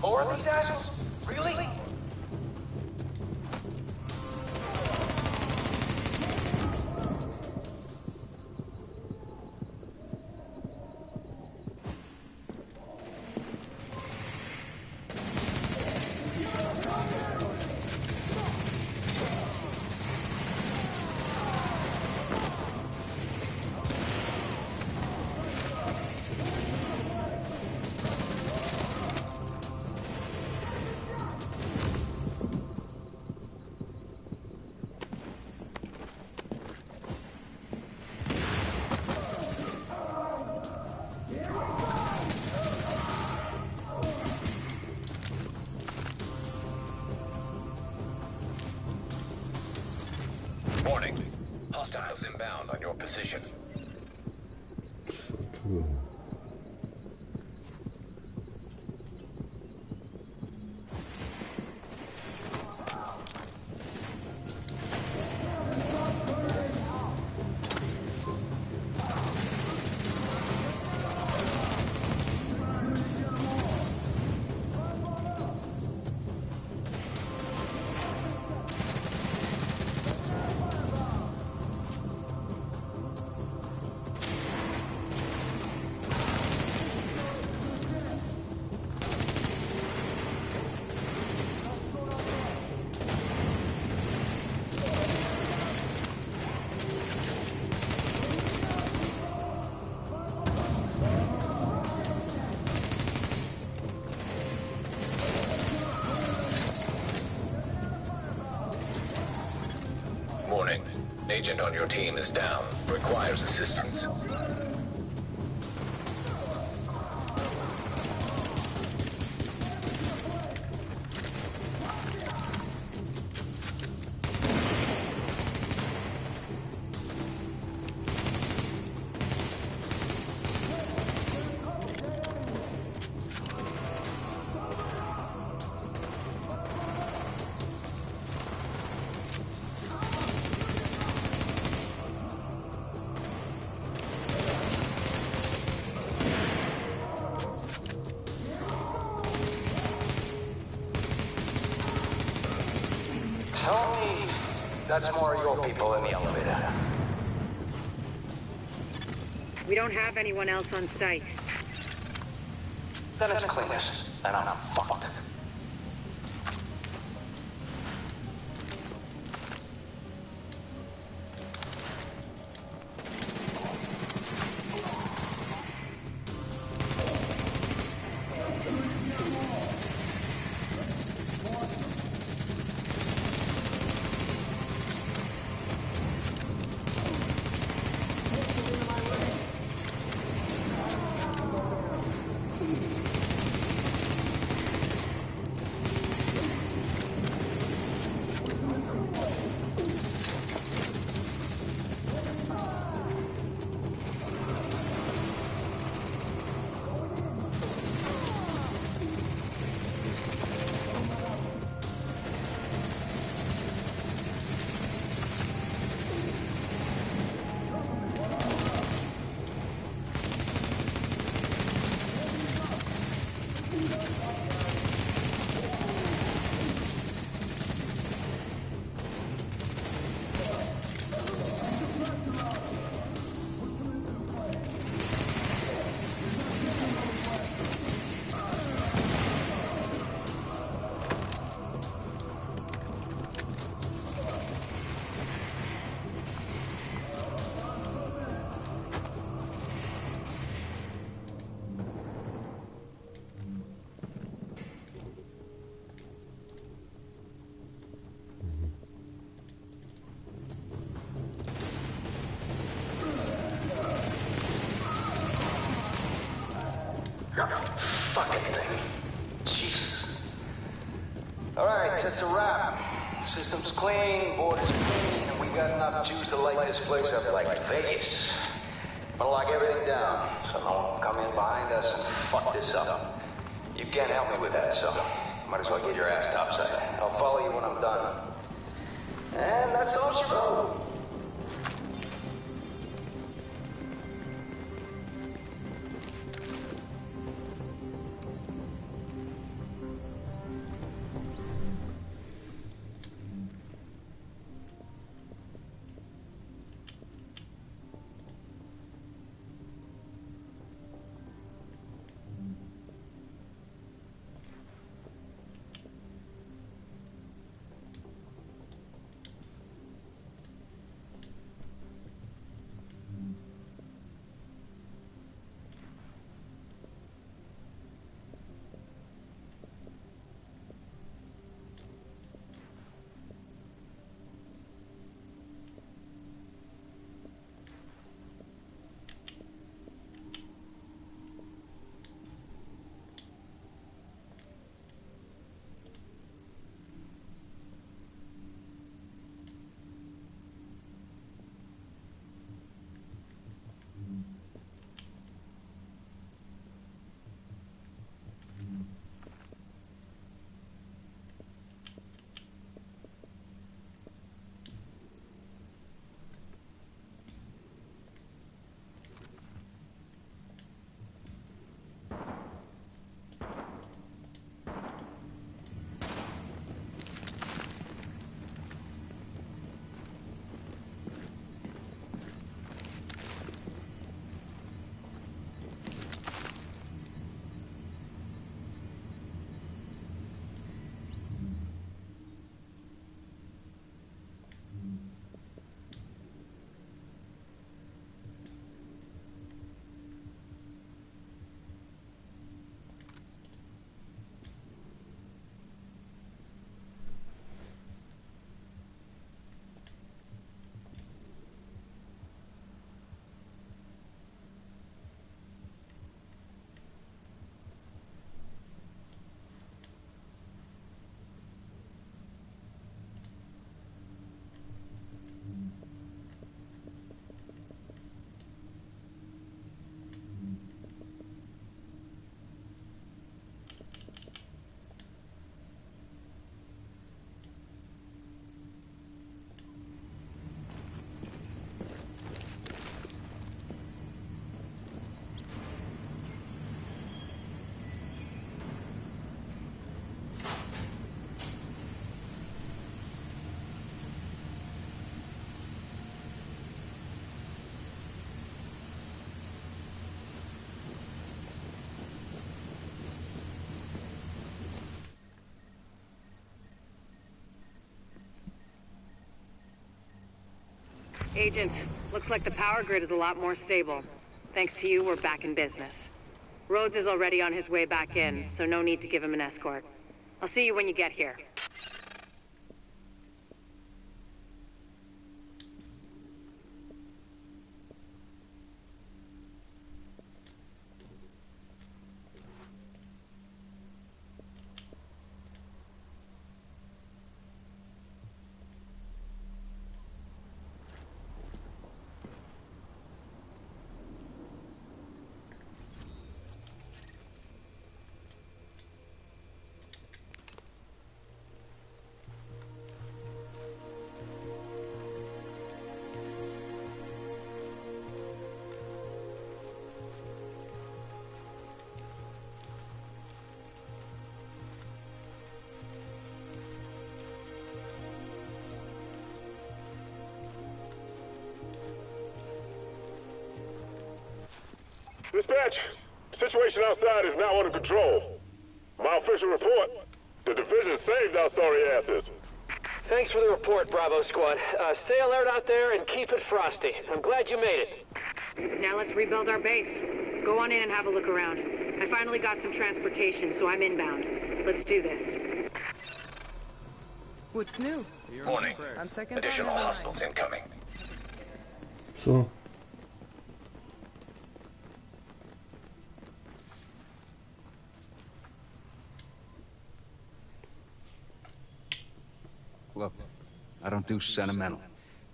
More of these assholes? Really? Warning. Hostiles inbound on your position. Warning. Agent on your team is down. Requires assistance. Tell me that's more of your people in the elevator. We don't have anyone else on site. Then it's cleaners, and I'm fucked. fucking thing. Jesus. Alright, that's a wrap. System's clean, board is clean, and we got enough juice to light this place up like Vegas. I'm gonna lock everything down, so no one can come in behind us and fuck this up. You can't help me with that, so might as well get your ass topside. I'll follow you when I'm done. And that's all she wrote. Agent, looks like the power grid is a lot more stable. Thanks to you, we're back in business. Rhodes is already on his way back in, so no need to give him an escort. I'll see you when you get here. Dispatch, situation outside is now under control. My official report, the division saved our sorry asses. Thanks for the report, Bravo Squad. Stay alert out there and keep it frosty. I'm glad you made it. Now let's rebuild our base. Go on in and have a look around. I finally got some transportation, so I'm inbound. Let's do this. What's new? Warning. Additional hostiles incoming. Co? sound too sentimental.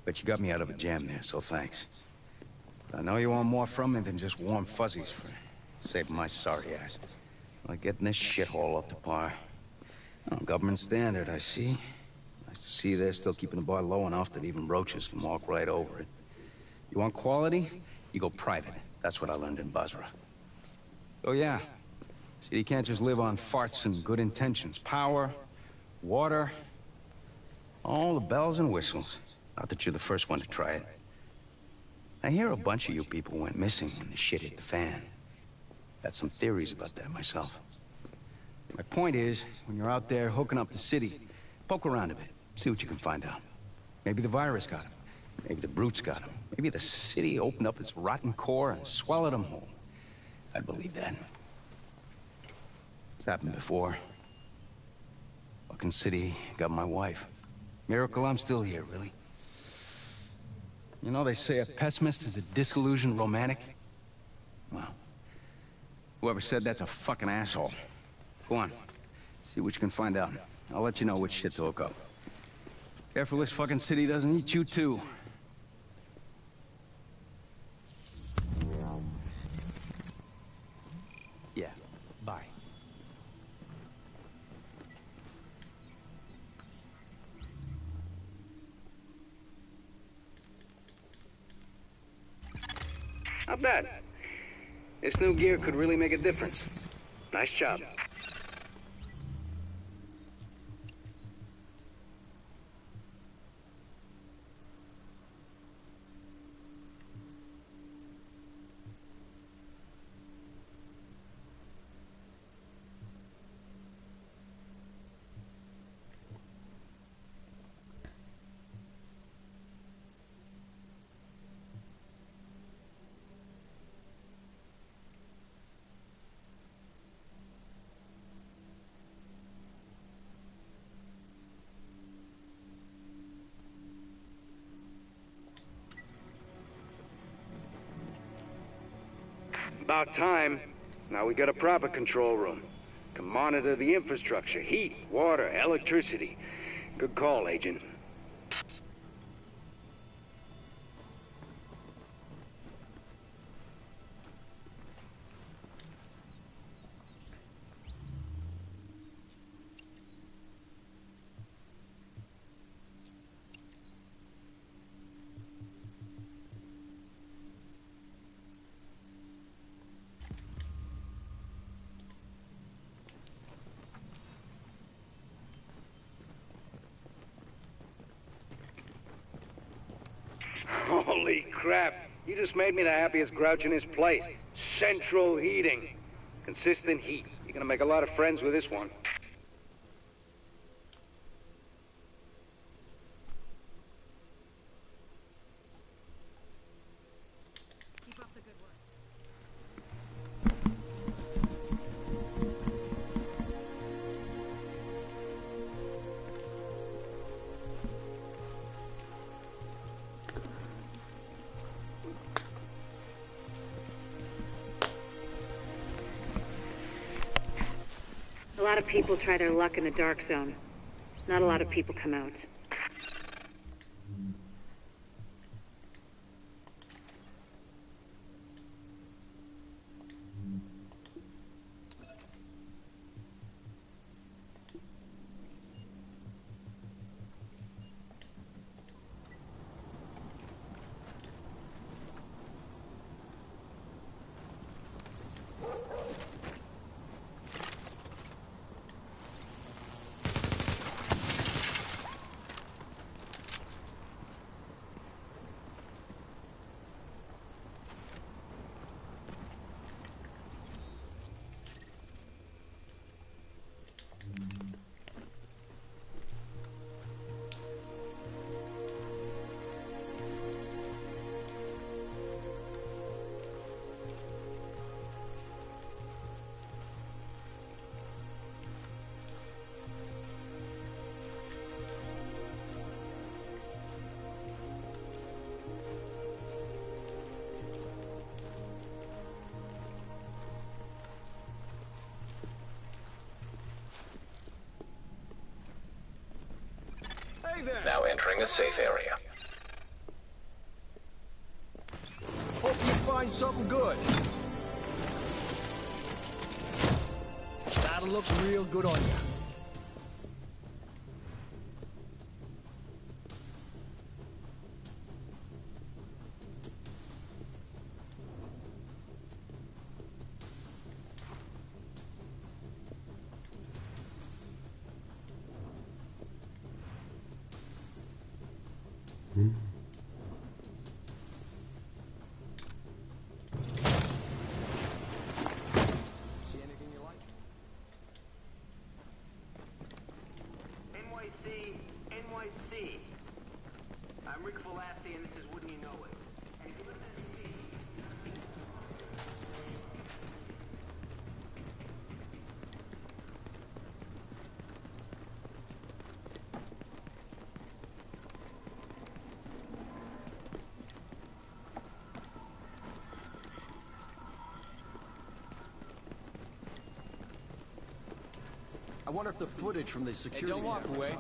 But you got me out of a jam there, so thanks. I know you want more from me than just warm fuzzies for saving my sorry ass. Like getting this shithole up to par. Oh, government standard, I see. Nice to see they're still keeping the bar low enough that even roaches can walk right over it. You want quality? You go private. That's what I learned in Basra. Oh yeah. See, you can't just live on farts and good intentions. Power, water, all the bells and whistles. Not that you're the first one to try it. I hear a bunch of you people went missing when the shit hit the fan. Got some theories about that myself. My point is, when you're out there hooking up the city, poke around a bit, see what you can find out. Maybe the virus got him. Maybe the brutes got him. Maybe the city opened up its rotten core and swallowed him whole. I'd believe that. It's happened before. Fucking city got my wife. Miracle I'm still here, really. You know, they say a pessimist is a disillusioned romantic. Well, whoever said that's a fucking asshole. Go on, see what you can find out. I'll let you know which shit to hook up. Careful this fucking city doesn't eat you too. Yeah, bye. Not bad. This new gear could really make a difference. Nice job. About time. Now we got a proper control room. Can monitor the infrastructure, heat, water, electricity. Good call, Agent. Holy crap. You just made me the happiest grouch in this place. Central heating. Consistent heat. You're gonna make a lot of friends with this one. Keep up the good work. A lot of people try their luck in the dark zone. Not a lot of people come out. Now entering a safe area. Hope you find something good. That'll look real good on you. NYC. I'm Rick Velasquez, and this is Wouldn't You Know It. And if you listen to me... I wonder if the footage from the security... Hey, don't walk away.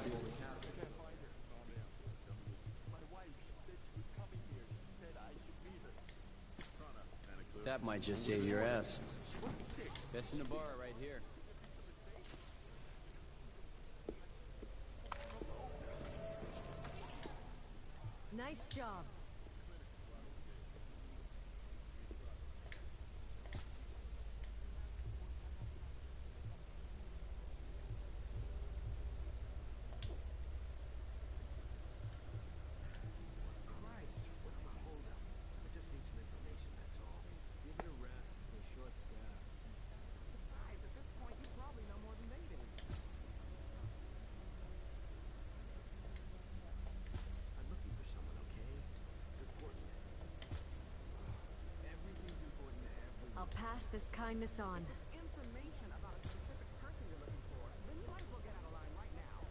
That might just save your ass. Best in the bar right here. Nice job. I'll pass this kindness on. Information about a specific person you're looking for, then you might as well get out of line right now.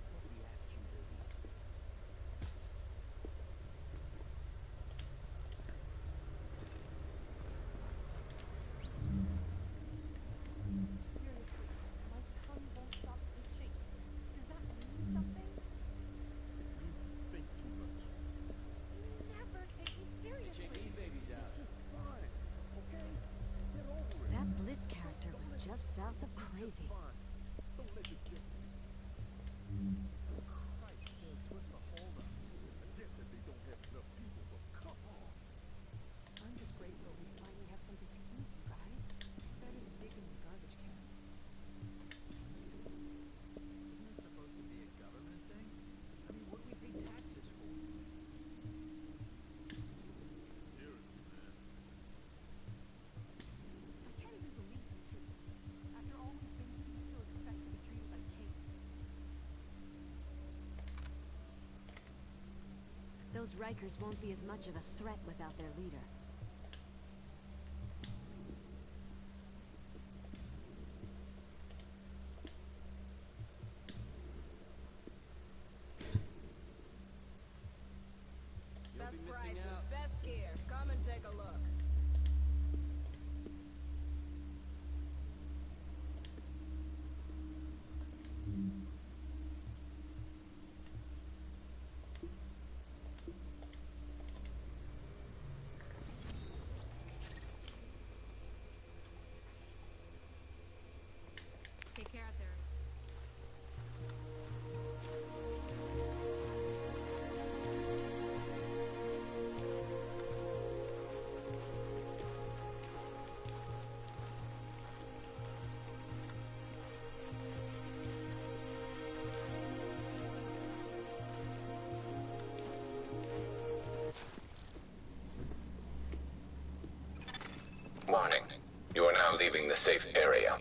Nobody asked you, baby. Seriously, my tongue won't stop itching. Does that mean something? You think too much. You never take me seriously. Check these babies out. Fine, okay? Get over it. That Bliss character was just south of crazy. Don't let it get me. Christ sakes, what's the holdup? I get that they don't have enough people, but come on. I'm just grateful we finally have something to eat, you guys. Better than digging in garbage cans. Isn't it supposed to be a government thing? I mean, what do we pay taxes for? Seriously, man. I can't even believe you two. After all we've been through, you still expect to be treated like kings. Those Rikers won't be as much of a threat without their leader. You'll be missing out. Best gear. Come and take a look. Take care out there. Warning. You are now leaving the safe area.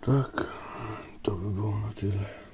Tak, to by było na tyle.